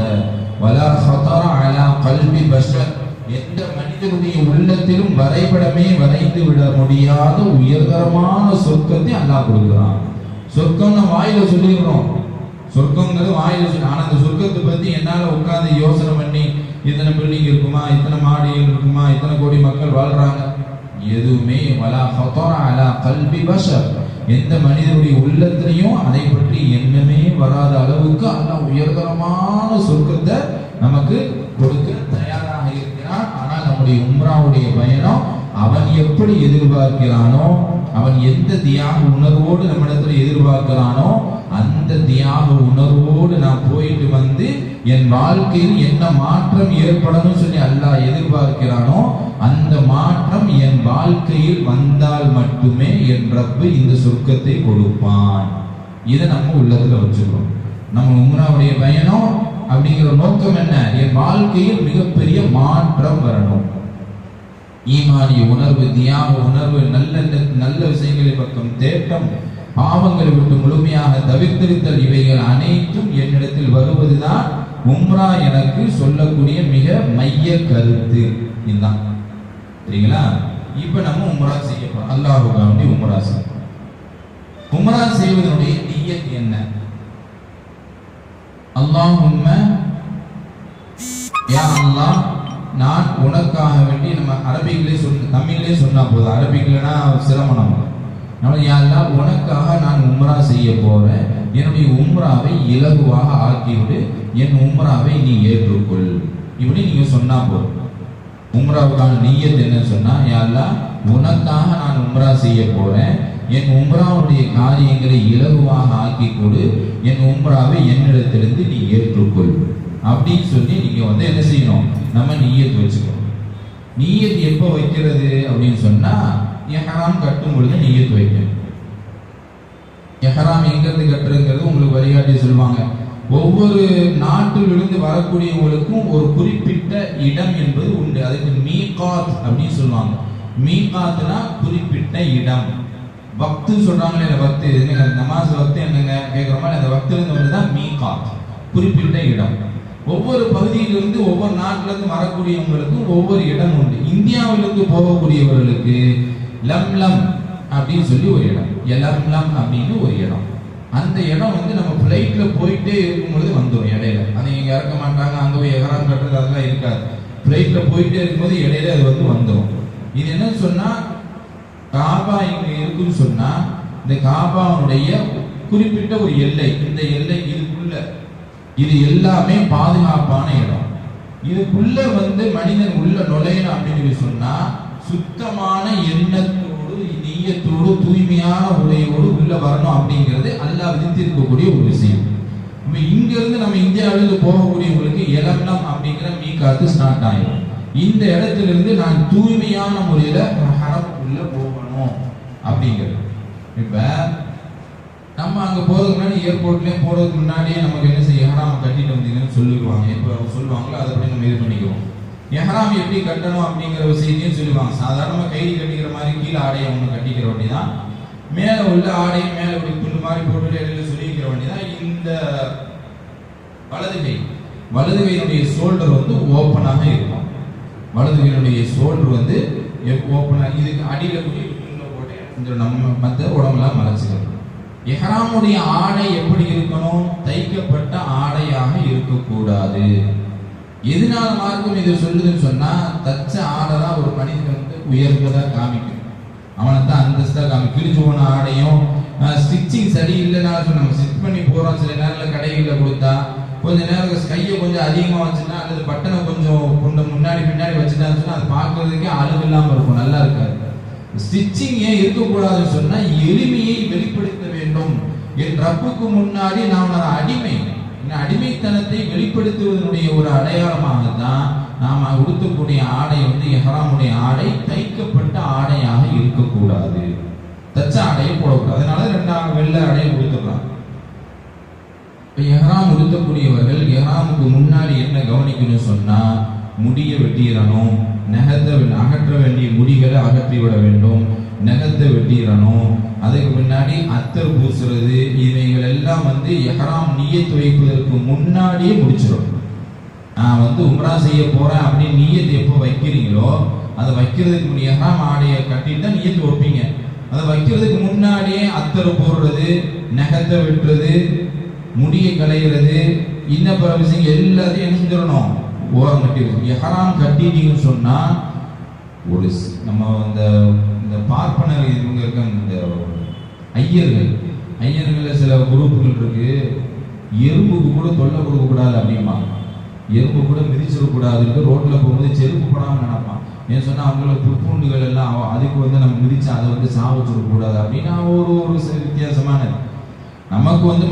வலா ஹதர அலா கல்பி பஷர், எந்த மனிதனுடைய உள்ளத்திலும் வரைபடமே வரைந்து விட முடியாத உயர்தரமான சொர்க்கத்தை அல்லாஹ் கொடுக்கிறான். சொர்க்கம் நம்ம வாயில சொல்லிடுறோம், சொர்க்கங்கிறது வாயில சொல்லி, ஆனா அந்த சொர்க்கத்தை பத்தி என்னால உட்கார்ந்து யோசனை பண்ணி இத்தனை பில்டிங் இருக்குமா, இத்தனை மாடிகள் இருக்குமா, இத்தனை கோடி மக்கள் வாழ்றாங்க, எதுவுமே வலா ஹதர அலா கல்பி பஷர், எந்த மனிதனுடைய உள்ளத்திலையும் அதை பற்றி எண்ணமே வராத அளவுக்கு அல்லாஹ் உயர்தரமான சொர்க்கத்தை நமக்கு கொடுக்க தயாராக இருக்கிறான். ஆனால் நம்முடைய நம்முடைய உம்ராவுடைய பயணம் அவன் எப்படி எதிர்பார்க்கிறானோ, அவன் எந்த தியாக உணர்வோடு நம்மிடத்துல எதிர்பார்க்கிறானோ அந்த தியாக உணர்வோடு நான் போயிட்டு வந்து என் வாழ்க்கையில் என்ன மாற்றம் ஏற்படணும் சொல்லி அல்லாஹ் எதிர்பார்க்கிறானோ அந்த மாற்றம் என் வாழ்க்கையில் வந்தால் மட்டுமே என் ரப்பு இந்த சொர்க்கத்தை கொடுப்பான். இதை நம்ம உள்ளத்துல வச்சுக்கிறோம். நம்ம உம்ராவுடைய பயணம் அப்படிங்கிற நோக்கம் என்ன? என் வாழ்க்கையில் மிகப்பெரிய மாற்றம் வரணும். ஈமானிய உணர்வு, தியாக உணர்வு, நல்ல விஷயங்களை பக்கம் தேட்டம், பாவங்களை விட்டு முழுமையாக தவிர்த்திருத்தல், இவைகள் அனைத்தும் என்னிடத்தில் வருவதுதான் உம்ரா எனக்கு சொல்லக்கூடிய மிக மைய கருத்து. இதுதான் சரிங்களா? இப்ப நம்ம உம்ரா செய்ய போறோம். அல்லாஹ்வுக்காக வேண்டி உம்ரா செய்யணும். உம்ரா செய்வதனுடைய நியத் என்ன? அல்லாஹும்ம யா அல்லாஹ், நான் உனக்காக வேண்டி, நம்ம அரபிக்கிலே தமிழ்லே சொன்னா போதும், அரபிக்லனா சிரமம். நம்ம யா அல்லாஹ் உனக்காக நான் உம்ரா செய்ய போறேன், என்னுடைய உம்ராவை இலகுவாக ஆக்கிவிடு, என் உம்ராவை நீ ஏற்றுக்கொள். இப்படி நீங்க சொன்னா போதும். உம்ராவுக்கான நியத் என்ன சொன்னா, யா அல்லாஹ் உனக்காக நான் உம்ரா செய்ய போறேன், என் உம்ராவுடைய காரியங்களை இலகுவாக ஆக்கி கொடு, என் உம்ராவை என்னிடத்திலிருந்து நீ ஏற்றுக்கொள் அப்படின்னு சொல்லி நீங்க வந்து என்ன செய்யணும்? நம்ம நியத் வச்சுக்கணும். நியத் எப்போ வைக்கிறது அப்படின்னு சொன்னா, இஹ்ராம் கட்டும் பொழுது நியத் வைக்கணும். இஹ்ராம் எங்கிருந்து கட்டுறதுங்கிறது உங்களுக்கு வழிகாட்டி சொல்லுவாங்க. ஒவ்வொரு நாட்டிலிருந்து வரக்கூடியவங்களுக்கும் ஒரு குறிப்பிட்ட இடம் என்பது உண்டு. அதுக்கு மீகாத் அப்படின்னு சொல்லுவாங்க. மீகாத்னா குறிப்பிட்ட இடம். வக்து சொல்றாங்களே, வக்து நமாஸ் வக்து என்னங்க கேட்குறோமா, அந்த வக்துலேருந்து வந்துதான் மீகாத், குறிப்பிட்ட இடம். ஒவ்வொரு பகுதியிலிருந்து ஒவ்வொரு நாட்டிலிருந்து வரக்கூடியவங்களுக்கும் ஒவ்வொரு இடம் உண்டு. இந்தியாவிலிருந்து போகக்கூடியவர்களுக்கு லம்லம் அப்படின்னு சொல்லி ஒரு இடம், எலம்லம் அப்படின்னு ஒரு இடம். அந்த இடம் வந்து நம்ம ஃப்ளைட்ல போயிட்டே இருக்கும்பொழுது வந்துடும் இடையில. அதை இங்கே இறக்க மாட்டாங்க, அங்கே போய் எகராம் கட்டுறது அதெல்லாம் இருக்காது. ஃப்ளைட்ல போயிட்டே இருக்கும்போது இடையில அது வந்து வந்துடும். இது என்னன்னு சொன்னா, காபா இங்க இருக்குன்னு சொன்னா இந்த காபாவுடைய குறிப்பிட்ட ஒரு எல்லை, இந்த எல்லை இதுக்குள்ள, இது எல்லாமே பாதுகாப்பான இடம். இதுக்குள்ள வந்து மனிதன் உள்ள நுழையணும் அப்படின்னு சொன்னா சுத்தமான எண்ணத்தோடு, நீயத்தோடு, தூய்மையான உடையோடு உள்ள வரணும் அப்படிங்கிறது அல்லாஹ் விதித்திருக்கக்கூடிய ஒரு விஷயம். நம்ம இங்க இருந்து நம்ம இந்தியாவிலிருந்து போகக்கூடியவங்களுக்கு எலம்லம் அப்படிங்கிற மீகாத்து ஸ்டார்ட் ஆயிடும். இந்த இடத்துல இருந்து நான் தூய்மையான முறையில ஹரமுக்குள்ள போகணும் அப்படிங்கிறது. இப்ப நம்ம அங்க போறதுக்கு முன்னாடி, ஏர்போர்ட்லயே போறதுக்கு முன்னாடியே நமக்கு என்ன செய்ய, எஹ்ராம் கட்டிட்டு வந்தீங்கன்னு சொல்லிடுவாங்க. எப்ப சொல்லுவாங்களோ அதை நம்ம இது பண்ணிக்குவோம். எஹ்ராம் எப்படி கட்டணும் அப்படிங்கிற விஷயத்தையும் சொல்லுவாங்க. சாதாரணமா கைதி கட்டிக்கிற மாதிரி கீழே ஆடையை ஒன்று கட்டிக்கிற வேண்டிதான், மேல உள்ள ஆடையை மேல இப்படி துண்டு மாதிரி போட்டு இடையில சொல்லிக்கிற வேண்டிதான். இந்த வலது கையினுடைய ஷோல்டர் வந்து ஓப்பனாக இருக்கும். வலது கையினுடைய ஷோல்டர் வந்து ஓப்பனாக, இதுக்கு அடியில போட்டு நம்ம மற்ற உடம்புலாம் மறைச்சிக்கணும். இஹ்ராமுடைய ஆடை எப்படி இருக்கணும்? தைக்கப்பட்ட ஆடையாக இருக்கக்கூடாது. எதனால மார்க்கம் இதை சொல்லுதுன்னு சொன்னா, தச்ச ஆடை தான் ஒரு மனிதன் வந்து உயர்ந்ததா காமிக்கும், அவனை தான் அந்தஸ்தா காமிக்கும். கிழிச்சு போன ஆடையும் ஸ்டிச்சிங் சரி இல்லைன்னா நம்ம ஸ்டிச் பண்ணி போறோம், சில நேரத்தில் கடைகளில் கொடுத்தா கொஞ்ச நேரம் கையை கொஞ்சம் அதிகமாக வச்சுன்னா, அல்லது பட்டனை கொஞ்சம் முன்னாடி பின்னாடி வச்சுட்டான்னு சொன்னா அது பார்க்கறதுக்கே அழகு இல்லாமல் இருக்கும், நல்லா இருக்காது. ஸ்டிச்சிங் ஏன் இருக்கக்கூடாதுன்னு சொன்னா, எளிமையை வெளிப்படுத்த வேண்டும். என் ரப்புக்கு முன்னாடி நான் அடிமை, அடிமைத்தனத்தை வெளிப்படுத்துவதனுடைய ஒரு அடையாளமாக தான் நாம உடுத்தக்கூடிய ஆடை வந்து இஹ்ராமுடைய ஆடை தைக்கப்பட்ட ஆடையாக இருக்கக்கூடாது, தச்ச ஆடையை போடக்கூடாது. அதனால ரெண்டாவது வெள்ளை ஆடையை உடுத்துக்கலாம். இஹ்ராம் உடுத்தக்கூடியவர்கள் இஹ்ராமுக்கு முன்னாடி என்ன கவனிக்கணும்னு சொன்னா, முடியை வெட்டிடணும், நகத்தை அகற்ற வேண்டிய முடிகளை அகற்றிவிட வேண்டும், நகத்தை வெட்டிடணும். அதுக்கு முன்னாடி அத்தர் பூசுறது, இவைகள் எல்லாம் வந்து இஹ்ராம் நியத் வைப்பதற்கு முன்னாடியே முடிச்சிடும். நான் வந்து உம்ரா செய்ய போறேன் அப்படின்னு நியத் எப்போ வைக்கிறீங்களோ, அதை வைக்கிறதுக்கு முன்னாடி இஹ்ராம் ஆடையை கட்டிட்டு தான் நியத் வைப்பீங்க. அதை வைக்கிறதுக்கு முன்னாடியே அத்தர் போடுறது, நகத்தை வெட்டுறது, முடியை களைகிறது, இன்னும் பிற விஷயங்கள் எல்லாத்தையும் என்ன செஞ்சிடணும், ஓரம் கட்டிடும். இஹ்ராம் கட்டிட்டீங்கன்னு சொன்னா, ஒரு நம்ம இந்த பார்ப்பனர் இவங்க இருக்க, இந்த ஐயர்கள் சில குரூப்புகள் இருக்கு, எறும்புக்கு கூட தொல்லை கொடுக்க கூடாது அப்படிம்பாங்க. எறும்பு கூட மிதிச்சிடக்கூடாதுன்னு ரோட்ல போகும்போது செருப்பு போடாம நினைப்பான். ஏன்னு சொன்னா அவங்களுக்கு புற்பூண்டுகள் எல்லாம் அதுக்கு வந்து நம்ம மிதிச்சு அதை வந்து சாவச்சுடக்கூடாது அப்படின்னா ஒரு வித்தியாசமான நமக்கு வந்து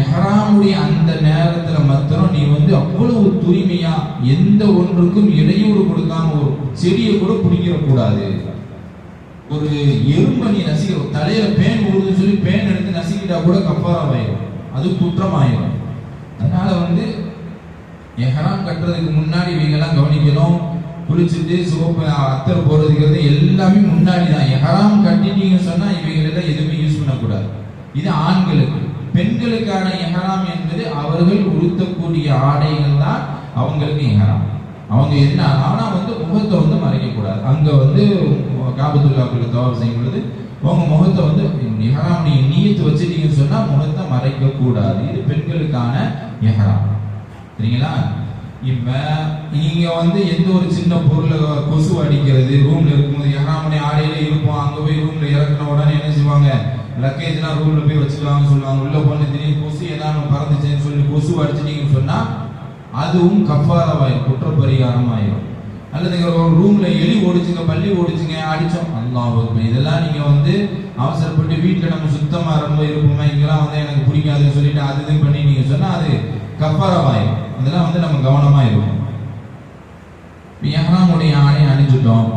எஹ்ராமுடைய அந்த நேரத்துல மாத்திரம் நீ வந்து அவ்வளவு தூய்மையா எந்த ஒன்றுக்கும் இடையூறு கொடுக்காம ஒரு செடியை கூட பிடிக்கக்கூடாது. ஒரு எறும்பை நீ நசிக்க தலையில பேன் ஊடுன்னு சொல்லி பேன் எடுத்து நசிக்கிட்டா கூட கஃபாராவாயிரும், அது குற்றமாயிரும். அதனால வந்து எஹ்ராம் கட்டுறதுக்கு முன்னாடி இவங்கெல்லாம் கவனிக்கணும். குளிச்சுட்டு சோப்பு அத்தர் போடுறதுங்கிறது எல்லாமே முன்னாடி தான். எஹ்ராம் கட்டிட்டீங்கன்னு சொன்னா இவைகளெல்லாம் எதுவுமே யூஸ் பண்ணக்கூடாது. இது ஆண்களுக்கு. பெண்களுக்கான எஹ்ராம் என்பது அவர்கள் உடுத்தக்கூடிய ஆடைகள் தான் அவங்களுக்கு எஹ்ராம். அவங்க என்ன ஆனா வந்து முகத்தை வந்து மறைக்க கூடாது. அங்க வந்து காபத்துல்லாஹ்வுக்குள்ள தவாஃப் செய்யும் பொழுது உங்க முகத்தை வந்து எஹ்ராம் நீங்க நியத்து வச்சிட்டீங்கன்னு சொன்னா முகத்தை மறைக்க கூடாது. இது பெண்களுக்கான எஹ்ராம். சரிங்களா? இப்ப நீங்க வந்து எந்த ஒரு சின்ன பொருளை கொசு அடிக்கிறது ரூம்ல இருக்கும்போது எஹ்ராமுடைய ஆடையில இருப்போம், அங்க போய் ரூம்ல இறக்குன உடனே என்ன செய்வாங்க, லக்கேஜ்லாம் ரூம்ல போய் வச்சுக்குவாங்க சொல்லுவாங்க. உள்ள போன திடீர்னு கொசு ஏதாவது பறந்துச்சுன்னு சொல்லி கொசு அடிச்சிட்டீங்கன்னு சொன்னா அதுவும் கஃபாராவாயிரும், குற்றப்பரிகாரம் ஆயிரும். அல்லது ஒரு ரூம்ல எலி ஓடிச்சுங்க, பள்ளி ஓடிச்சுங்க, அடிச்சோம், அல்லாஹ் இதெல்லாம் நீங்க வந்து அவசரப்பட்டு வீட்டுல நம்ம சுத்தமா ரொம்ப இருப்போமே, இங்கெல்லாம் வந்து எனக்கு பிடிக்காதுன்னு சொல்லிட்டு அது இது பண்ணி நீங்க சொன்னா அது கஃபாராவாயிரும். இதெல்லாம் வந்து நம்ம கவனமா இருக்கும். எஹ்ராமுடைய ஆடை அணிஞ்சுட்டோம்,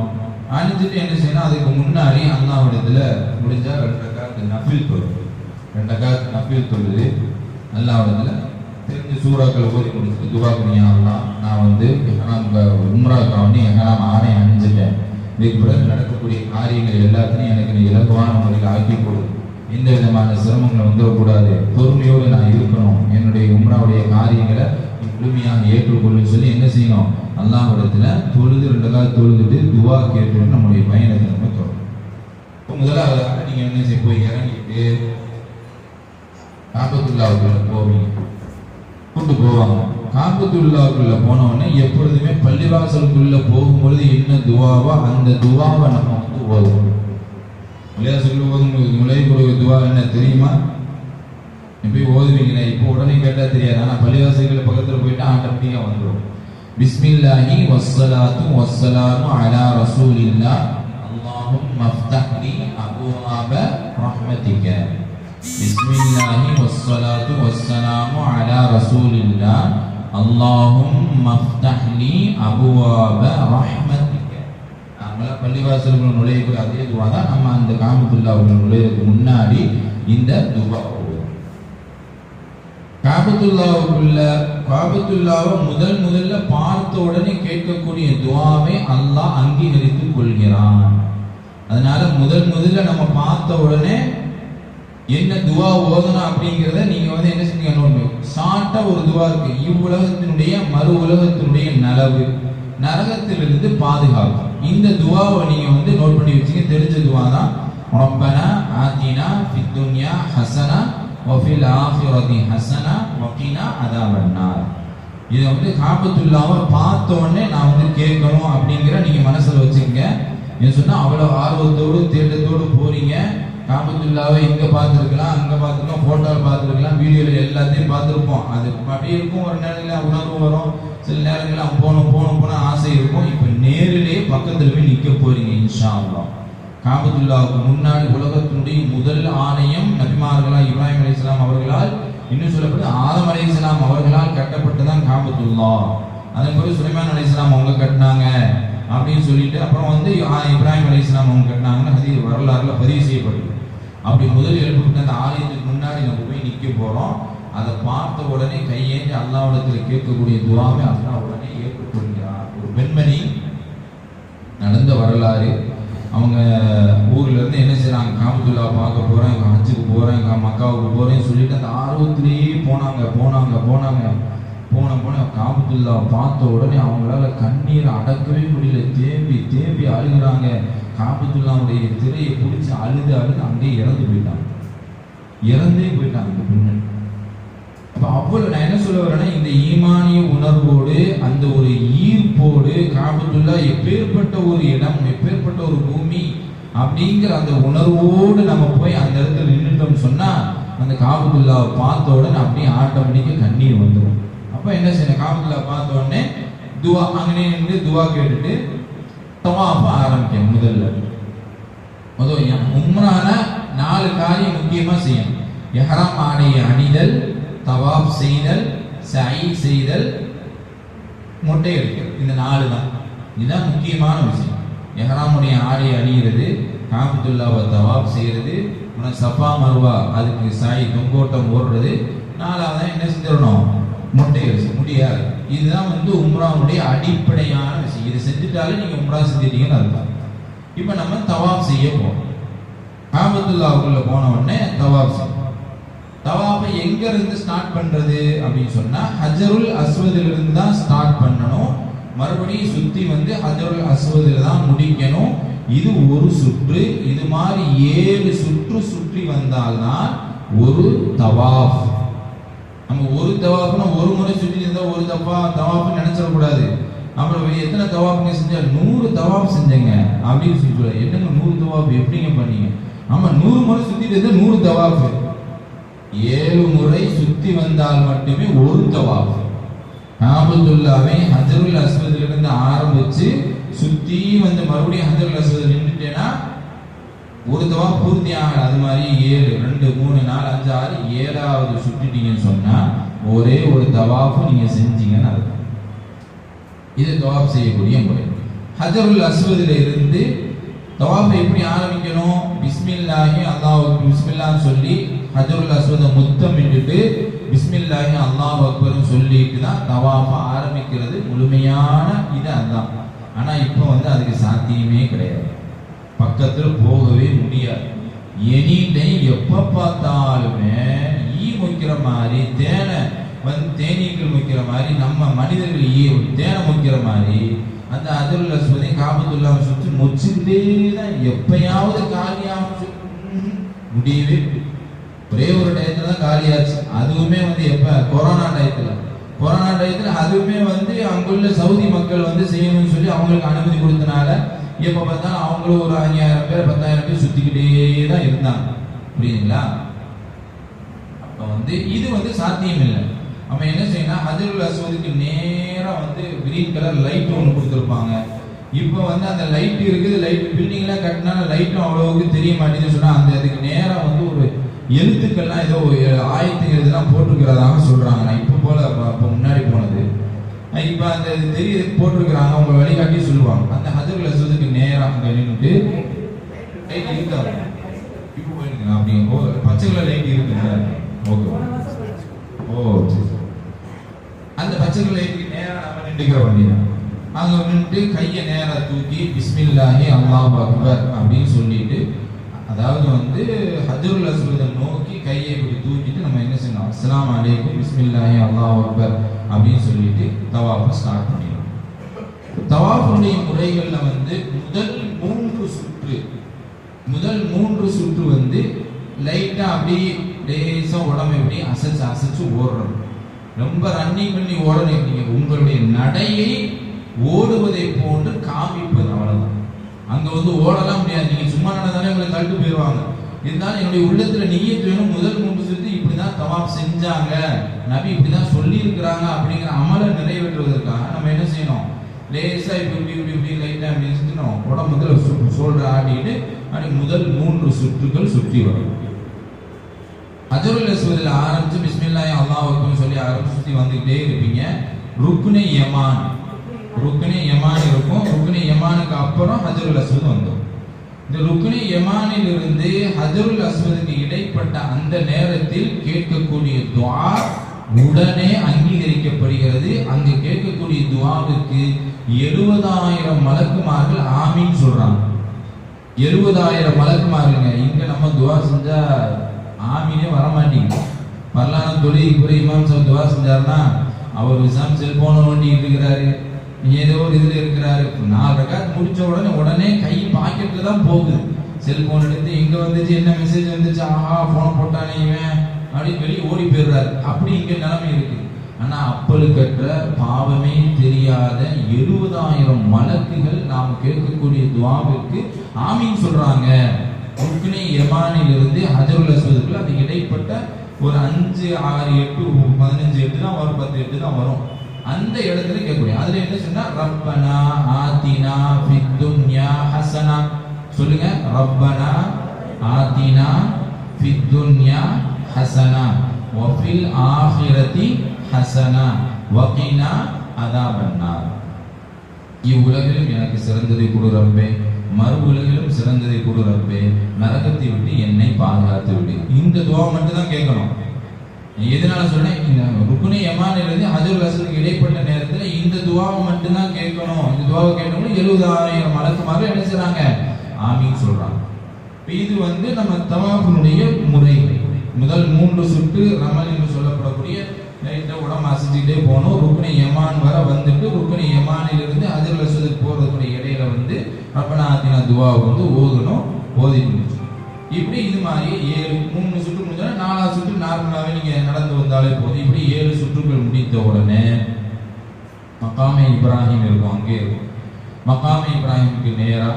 அணிஞ்சிட்டு என்ன செய்யணும், அதுக்கு முன்னாடி அல்லாஹ்விடத்துல முடிஞ்சா 2 ரக்காத் நஃபில் தொழுது, 2 ரக்காத் நஃபில் தொழுது அல்லாஹ்விடத்துல தெரிஞ்ச சூறாக்களை ஓதி முடிச்சுட்டு துவா பண்ணி, அல்லாஹ் நான் வந்து உம்ராவுக்கு வந்து எஹ்ராம் ஆடை அணிஞ்சிட்டேன், இதுக்கு பிறகு நடக்கக்கூடிய காரியங்கள் எல்லாத்தையும் எனக்கு நீ இலகுவான முறையில் ஆக்கி கொடு, எந்த விதமான சிரமங்களை வந்துடக்கூடாது, பொறுமையோடு நான் இருக்கணும், என்னுடைய உம்ராவுடைய காரியங்களை முழுமையாக ஏற்றுக்கொள்ளுன்னு சொல்லி என்ன செய்யணும், அல்லாஹ்விடத்துல தொழுது 2 ரக்காத் தொழுதுட்டு துவா கேட்டுட்டு நம்முடைய பயணத்தை நம்ம தொடரும். முதலாவதாக நீங்க என்ன செய்ய போய் இறங்கிட்டு காபத்துல்லாஹ்வுக்குள்ள போவீங்க, கொண்டு போவாங்க. காபத்துல்லாஹ்வுக்குள்ள போன உடனே எப்பொழுதுமே பள்ளிவாசலுக்குள்ள போகும்பொழுது என்ன துவாவோ அந்த துவாவை நம்ம வந்து ஓதுவோம். பள்ளிவாசலுக்குள்ள போகும்போது நுழைவுடைய துவா என்ன தெரியுமா? போய் ஓதுவீங்களே, இப்போ உடனே கேட்டா தெரியாது, ஆனா பள்ளிவாசல்கள் பக்கத்துல போயிட்டு ஆட்டோமேட்டிக்கா வந்துடும். பிஸ்மில்லாஹி வஸ்ஸலாத்து வஸ்ஸலாமு அலா ரசூலில்லாஹ் அல்லாஹும்ம ஃப்தஹ் லி அபுவாப ரஹ்மதிக. பிஸ்மில்லாஹி வஸ்ஸலாத்து வஸ்ஸலாமு அலா ரசூலில்லாஹ் அல்லாஹும்ம ஃப்தஹ் லி அபுவாப ரஹ்மதிக. நம்மள பள்ளிவாசல்கள் நுழையக்கூடிய அதே துவா தான் நம்ம அந்த காபத்துல்லாஹ்வுக்குள்ள நுழையறதுக்கு முன்னாடி இந்த துவா. காபத்துல்லாவை முதல்ல பார்த்த உடனே கேட்கக்கூடிய துவாவை அல்லாஹ் அங்கீகரித்துக் கொள்கிறான். அதனால முதல்ல நம்ம பார்த்த உடனே என்ன துவா ஓதணும் அப்படிங்கிறத நீங்க வந்து என்ன செஞ்சீங்க, ஷார்ட்டா ஒரு துவா இருக்கு. இவ்வுலகத்தினுடைய மறு உலகத்தினுடைய நலவு, நரகத்திலிருந்து பாதுகாக்கும். இந்த துவாவை நீங்க வந்து நோட் பண்ணி வச்சுக்க. தெரிஞ்ச துவா தான் ரப்பனா ஆதினா ஃபித் துன்யா ஹஸனா வஃபில் ஆখিরাতি ஹஸனா வகினா அதாபன்னார். இதை வந்து காபத்துல்லாவை பார்த்த உடனே நான் வந்து கேட்கணும் அப்படிங்கிற நீங்க மனசுல வச்சுக்கங்க. என்ன சொன்னா அவ்வளவு ஆர்வத்தோடு தேட்டத்தோடு போறீங்க. காபத்துல்லாவை இங்க பார்த்துருக்கலாம், அங்க பார்த்துருக்கலாம், போட்டோவில் பார்த்துருக்கலாம், வீடியோல எல்லாத்தையும் பார்த்துருப்போம். அது அப்படியே இருக்கும். ஒரு நேரங்களில் உணர்வு வரும், சில நேரங்களில் போன ஆசை இருக்கும். இப்ப நேரிலேயே பக்கத்துல போய் நிக்க போறீங்க இன்ஷா அல்லாஹ். காபத்துல்லாவுக்கு முன்னாடி உலகத்தினுடைய முதல் ஆலயம் நபிமார்களால் இப்ராஹிம் அலைஹிஸ்ஸலாம் அவர்களால், இன்னும் சொல்லப்பட்டு ஆதம் அலைஹிஸ்ஸலாம் அவர்களால் கட்டப்பட்டதான் காபத்துல்லாஹ். அதன் பிறகு சுலைமான் அலைஹிஸ்ஸலாம் அவங்க கட்டினாங்க அப்படின்னு சொல்லிட்டு அப்புறம் வந்து இப்ராஹிம் அலைஹிஸ்ஸலாம் அவங்க கட்டினாங்கன்னு ஹதீஸ் வரலாறுல பதிவு செய்யப்படுது. அப்படி முதல் எழுப்பப்பட்ட அந்த ஆலயத்துக்கு முன்னாடி நம்ம போய் நிற்க போறோம். அதை பார்த்த உடனே கையேந்தி அல்லாஹ்விடத்துல கேட்கக்கூடிய துவாவை அல்லாஹ் உடனே ஏற்றுக்கொள்கிறார். ஒரு பெண்மணி நடந்த வரலாறு. அவங்க ஊர்ல இருந்து என்ன செய்யறாங்க, காபத்துல்லா பார்க்க போறேன், ஹஜ்ஜுக்கு போறேன், மக்காவுக்கு போறேன்னு சொல்லிட்டு அந்த ஆர்வத்திலேயே போனாங்க. போன காபத்துல்லா பார்த்த உடனே அவங்களால கண்ணீரை அடக்கவே முடியல. தேம்பி அழுகிறாங்க. காபத்துல்லாவுடைய திரையை பிடிச்சி அழுது அங்கேயே இறந்தே போயிட்டாங்க இந்த பெண்மணி. அப்ப அவ்வளவு நான் என்ன சொல்ல வரேன்னா, இந்த ஈமானிய உணர்வோடு அந்த ஒரு ஈர்ப்போடு காபத்துல்லா எப்பேற்பட்ட ஒரு இடம், எப்பேற்பட்ட ஒரு பூமி அப்படிங்கிற அந்த உணர்வோடு நம்ம போய் அந்த இடத்துல நின்றுட்டோம்னு சொன்னா அந்த காபத்துல்லாவை பார்த்த உடனே அப்படியே ஆட்டோமேட்டிக்கா கண்ணீர் வந்துடும். அப்ப என்ன செய்யணும், காபத்துல்லா பார்த்த உடனே துவா அங்கனே நின்று துவா கேட்டுட்டு தவாஃப ஆரம்பிக்கணும். முதல்ல உம்ரான 4 காரியம் முக்கியமா செய்யணும். இஹ்ராம் ஆடையை அணிதல், தவாஃப் செய்தல், சை செய்தல், மொட்டை அடிக்கிறது. இந்த 4 தான். இதுதான் முக்கியமான விஷயம். இஹ்ராமுடைய ஆடையை அணிகிறது, காபத்துல்லாவை தவாஃப் செய்யறது, சஃபா மர்வா அதுக்கு சை தொங்கோட்டம் ஓடுறது, 4வது என்ன செஞ்சிடணும், மொட்டை அடிச்சு முடியாது. இதுதான் உம்ராவுடைய அடிப்படையான விஷயம். இதை செஞ்சுட்டாலே நீங்க உம்ரா செஞ்சிட்டீங்கன்னு அர்த்தம். இப்ப நம்ம தவாஃப் செய்ய போறோம். காபத்துல்லாவுக்குள்ள போன உடனே தவாஃப் செய்யணும். தவாஃபை எங்க இருந்து ஸ்டார்ட் பண்றது அப்படின்னு சொன்னா ஹஜருல் அஸ்வதில் இருந்து தான் ஸ்டார்ட் பண்ணணும். மறுபடியும் சுத்தி ஹஜருல் அஸ்வதில் தான் முடிக்கணும். இது ஒரு சுற்று. இது மாதிரி 7 சுற்று சுற்றி வந்தால்தான் ஒரு தவாஃப். நம்ம ஒரு தவாஃப்னா ஒரு முறை சுற்றி இருந்தா ஒரு தவாஃப் நினைச்சிடக்கூடாது. அப்புறம் எத்தனை தவாஃப் செஞ்சா 100 தவாஃப் செஞ்சேங்க அப்படின்னு சொல்லி, என்னங்க 100 தவாஃப் எப்படிங்க பண்ணீங்க? ஆமா, 100 முறை சுத்திட்டு இருந்தா 100 தவாஃப். 7 முறை சுத்தி வந்தால் மட்டுமே ஒரு தவாஃப். காபத்துல்லாவை ஹஜருல் அஸ்வதில் இருந்து ஆரம்பிச்சு சுத்தி மறுபடியும் ஹஜருல் அஸ்வதில் நின்றுட்டேன்னா ஒரு தவாஃப் பூர்த்தி ஆகல. அது மாதிரி 7 2 3 4 5 6 7வது சுத்திட்டீங்கன்னு சொன்னா ஒரே ஒரு தவாஃப் நீங்க செஞ்சீங்கன்னு அர்த்தம். இது தவாஃப் செய்யக்கூடிய முறை. ஹஜருல் அஸ்வதில் இருந்து தவாஃபை எப்படி ஆரம்பிக்கணும்? பிஸ்மில்லாஹி அல்லாஹ் பிஸ்மில்லாஹ் சொல்லி ஹஜருல் அஸ்வதை முத்தமிட்டுட்டு பிஸ்மில்லாஹி அல்லாஹ் அக்பர் சொல்லிட்டு தான் தவாஃப ஆரம்பிக்கிறது. முழுமையான இது அதுதான். ஆனா இப்போ அதுக்கு சாத்தியமே கிடையாது. பக்கத்துல போகவே முடியாது. எனி டைம் எப்ப பார்த்தாலுமே ஈ மொய்க்கிற மாதிரி தேனீக்கள் மொய்க்கிற மாதிரி நம்ம மனிதர்கள் தேனை மொய்க்கிற மாதிரி அந்த ஹஜருல் அஸ்வதை காபத்துல்லாவை சுற்றி மொச்சுக்கிட்டே தான். எப்பயாவது காலியாகும் முடியவே ஒரே ஒரு டயத்துல தான் காலியாச்சு. அதுவுமே எப்ப கொரோனா டயத்துல அதுவுமே அங்குள்ள சவுதி மக்கள் செய்யணும்னு சொல்லி அவங்களுக்கு அனுமதி கொடுத்தனால எப்ப பார்த்தாலும் அவங்களும் ஒரு 5000 பேர் 10,000 பேர் சுத்திக்கிட்டே தான் இருந்தாங்க. புரியுதுங்களா? அப்ப இது சாத்தியம் இல்லை. நம்ம என்ன செய்யணும், ஹஜருல் அஸ்வதுக்கு நேரா கிரீன் கலர் லைட் ஒன்று கொடுத்துருப்பாங்க. இப்போ அந்த லைட் இருக்குது. லைட் பில்டிங்லாம் கட்டினால லைட்டும் அவ்வளவுக்கு தெரிய மாட்டேங்குதுன்னு சொன்னா அதுக்கு நேரம் ஒரு எழுத்துக்கள்லாம் ஏதோ ஆயத்துக்கு இதெல்லாம் போட்டிருக்கிறதாக சொல்றாங்க. நான் இப்போ போல முன்னாடி போனது இப்ப அந்த தெரிய போட்டிருக்கிறாங்க. அவங்க வழிகாட்டி சொல்லுவாங்க. அந்த ஹஜருல் அஸ்வதுக்கு நேரம் அங்க நின்றுட்டு லைட் இருக்காது. இப்போ போயிருக்கேன் அப்படிங்க பச்சை கலர் லைட் இருக்குங்க. ஓகே, ஓ அந்த பச்சை கலர் லைட்டுக்கு நேரம் நம்ம நின்றுக்கிற வேண்டியதான். அங்க நின்று கையை நேரா தூக்கி பிஸ்மில்லாஹி அல்லாஹ் அக்பர் அப்படின்னு சொல்லிட்டு, அதாவது ஹஜருல் அஸ்வதை நோக்கி கையை இப்படி தூக்கிட்டு நம்ம என்ன செய்யணும், அஸ்ஸலாமு அலைக்கும் பிஸ்மில்லாஹி அல்லாஹ் அக்பர் அப்படின்னு சொல்லிட்டு தவாஃபை ஸ்டார்ட் பண்ணிடலாம். தவாஃபுடைய முறைகள்ல முதல் மூன்று சுற்று லைட்டா அப்படி லேசா உடம்பு எப்படி அசைச்சு ஓடுறது. ரொம்ப ரன்னிங் பண்ணி ஓடணும். நீங்க உங்களுடைய நடையை ஓடுவதை போன்று காமிப்பது, அவ்வளவுதான். அங்க ஓடலாம் முடியாது. நீங்க சும்மா நடந்தாலே உங்களை தள்ளிட்டு போயிடுவாங்க. இருந்தாலும் என்னுடைய உள்ளத்துல நியத் வேணும். முதல் 3 சுற்று இப்படிதான் தவாஃப் செஞ்சாங்க, நபி இப்படிதான் சொல்லி இருக்கிறாங்க அப்படிங்கிற அமலை நிறைவேற்றுவதற்காக நம்ம என்ன செய்யணும், லேசா இப்படி லைட்டா அப்படி செஞ்சுக்கணும். உடம்புல சோல்டர் ஆடிட்டு அப்படி முதல் 3 சுற்றுகள் சுற்றி வரும். ஹஜருல் அஸ்வதில் ஆரம்பிச்சு பிஸ்மில்லாஹி அல்லாஹ் அக்பர் சொல்லி ஆரம்பிச்சு சுற்றி வந்துகிட்டே இருப்பீங்க. ருக்னே யமான் இருக்கும். ருக்னே யமானுக்கு அப்புறம் ஹஜருல் அஸ்வத் வந்துடும். இந்த ருக்னே யமானில் இருந்து ஹஜருல் அஸ்வதுக்கு இடைப்பட்ட அந்த நேரத்தில் கேட்கக்கூடிய துஆ உடனே அங்கீகரிக்கப்படுகிறது. அங்கு கேட்கக்கூடிய துஆவுக்கு 70,000 மலக்குமார்கள் ஆமீன் சொல்றாங்க. 70,000 மலக்குமாருங்க. இங்க நம்ம துஆ செஞ்சா ஆமீனே வரமாட்டீங்க. பரலான தொழிலுக்கு போய் இமாம் சார் துஆ செஞ்சாருன்னா அவர் விசாம் செல்போனை ஓட்டிட்டு இருக்கிறாரு, ஏதோ ஒரு இதுல இருக்கிறாரு. 4 ரக்காத் முடிச்ச உடனே கை பாக்கெட்ல தான் போகுது. செல்போன் எடுத்து எங்க வந்துச்சு, என்ன மெசேஜ் வந்துச்சு, ஆஹா போன் போட்டானே இவன் அப்படின்னு வெளியே ஓடி போயிடுறாரு. அப்படி இங்க நிலைமை இருக்கு. ஆனா அப்பலுக்கற்ற பாவமே தெரியாத 70,000 மலக்குகள் நாம் கேட்கக்கூடிய துஆவிற்கு ஆமீன் சொல்றாங்க. ருக்னே யமானில் இருந்து ஹஜருல் அஸ்வதுக்குள்ள அது இடைப்பட்ட ஒரு 5 6 8 15 8 தான் வரும், 10 8 தான் வரும். அந்த இடத்துல கேட்கக்கூடிய. அதுல என்ன சொன்னா ரப்பனா ஆத்தினா ஃபித் துன்யா ஹஸனா. சொல்லுங்க, ரப்பனா ஆத்தினா ஃபித் துன்யா ஹஸனா வ ஃபில் ஆখিরাতি ஹஸனா வ கினா அஸாபன்னார். இவ்வுலகிலும் எனக்கு சிறந்ததை கொடு ரப்பே, மறு உலகிலும் சிறந்ததை கொடு ரப்பே, நரகத்தை விட்டு என்னை பாதுகாத்து விடு. இந்த துவா மட்டும் தான் கேட்கணும். எதனால சொன்னேன், இந்த ருக்னே யமானிலிருந்து ஹஜ்ருல் அஸ்வதுக்கு இடைப்பட்ட நேரத்தில் இந்த துவாவை மட்டும்தான் கேட்கணும். இந்த துவாவை கேட்டவங்க 70,000 மலக்குமார்கள் என்ன செய்றாங்க, ஆமீன் சொல்றாங்க. இது நம்ம தவாஃபினுடைய முறை. முதல் 3 சுற்று ரமல் என்று சொல்லப்படக்கூடிய உடம்பு அசைஞ்சுக்கிட்டே போகணும். ருக்னே யமான் வர வந்துட்டு ருக்னே யமானிலிருந்து ஹஜ்ருல் அஸ்வதுக்கு போறதுக்குரிய இடையில ரப்பனா ஆத்தினா துவாவை ஓதணும். ஓதிட்டு இப்படி இது மாதிரி 3 சுற்று முடிஞ்சா 4ஆவது சுற்று நார்மலாவே நீங்க நடந்து வந்தாலே போதும். இப்படி 7 சுற்றுகள் முடித்த உடனே மக்காமே இப்ராஹிம் இருக்கும், அங்கே இருக்கும். மக்காமே இப்ராஹிமுக்கு நேரா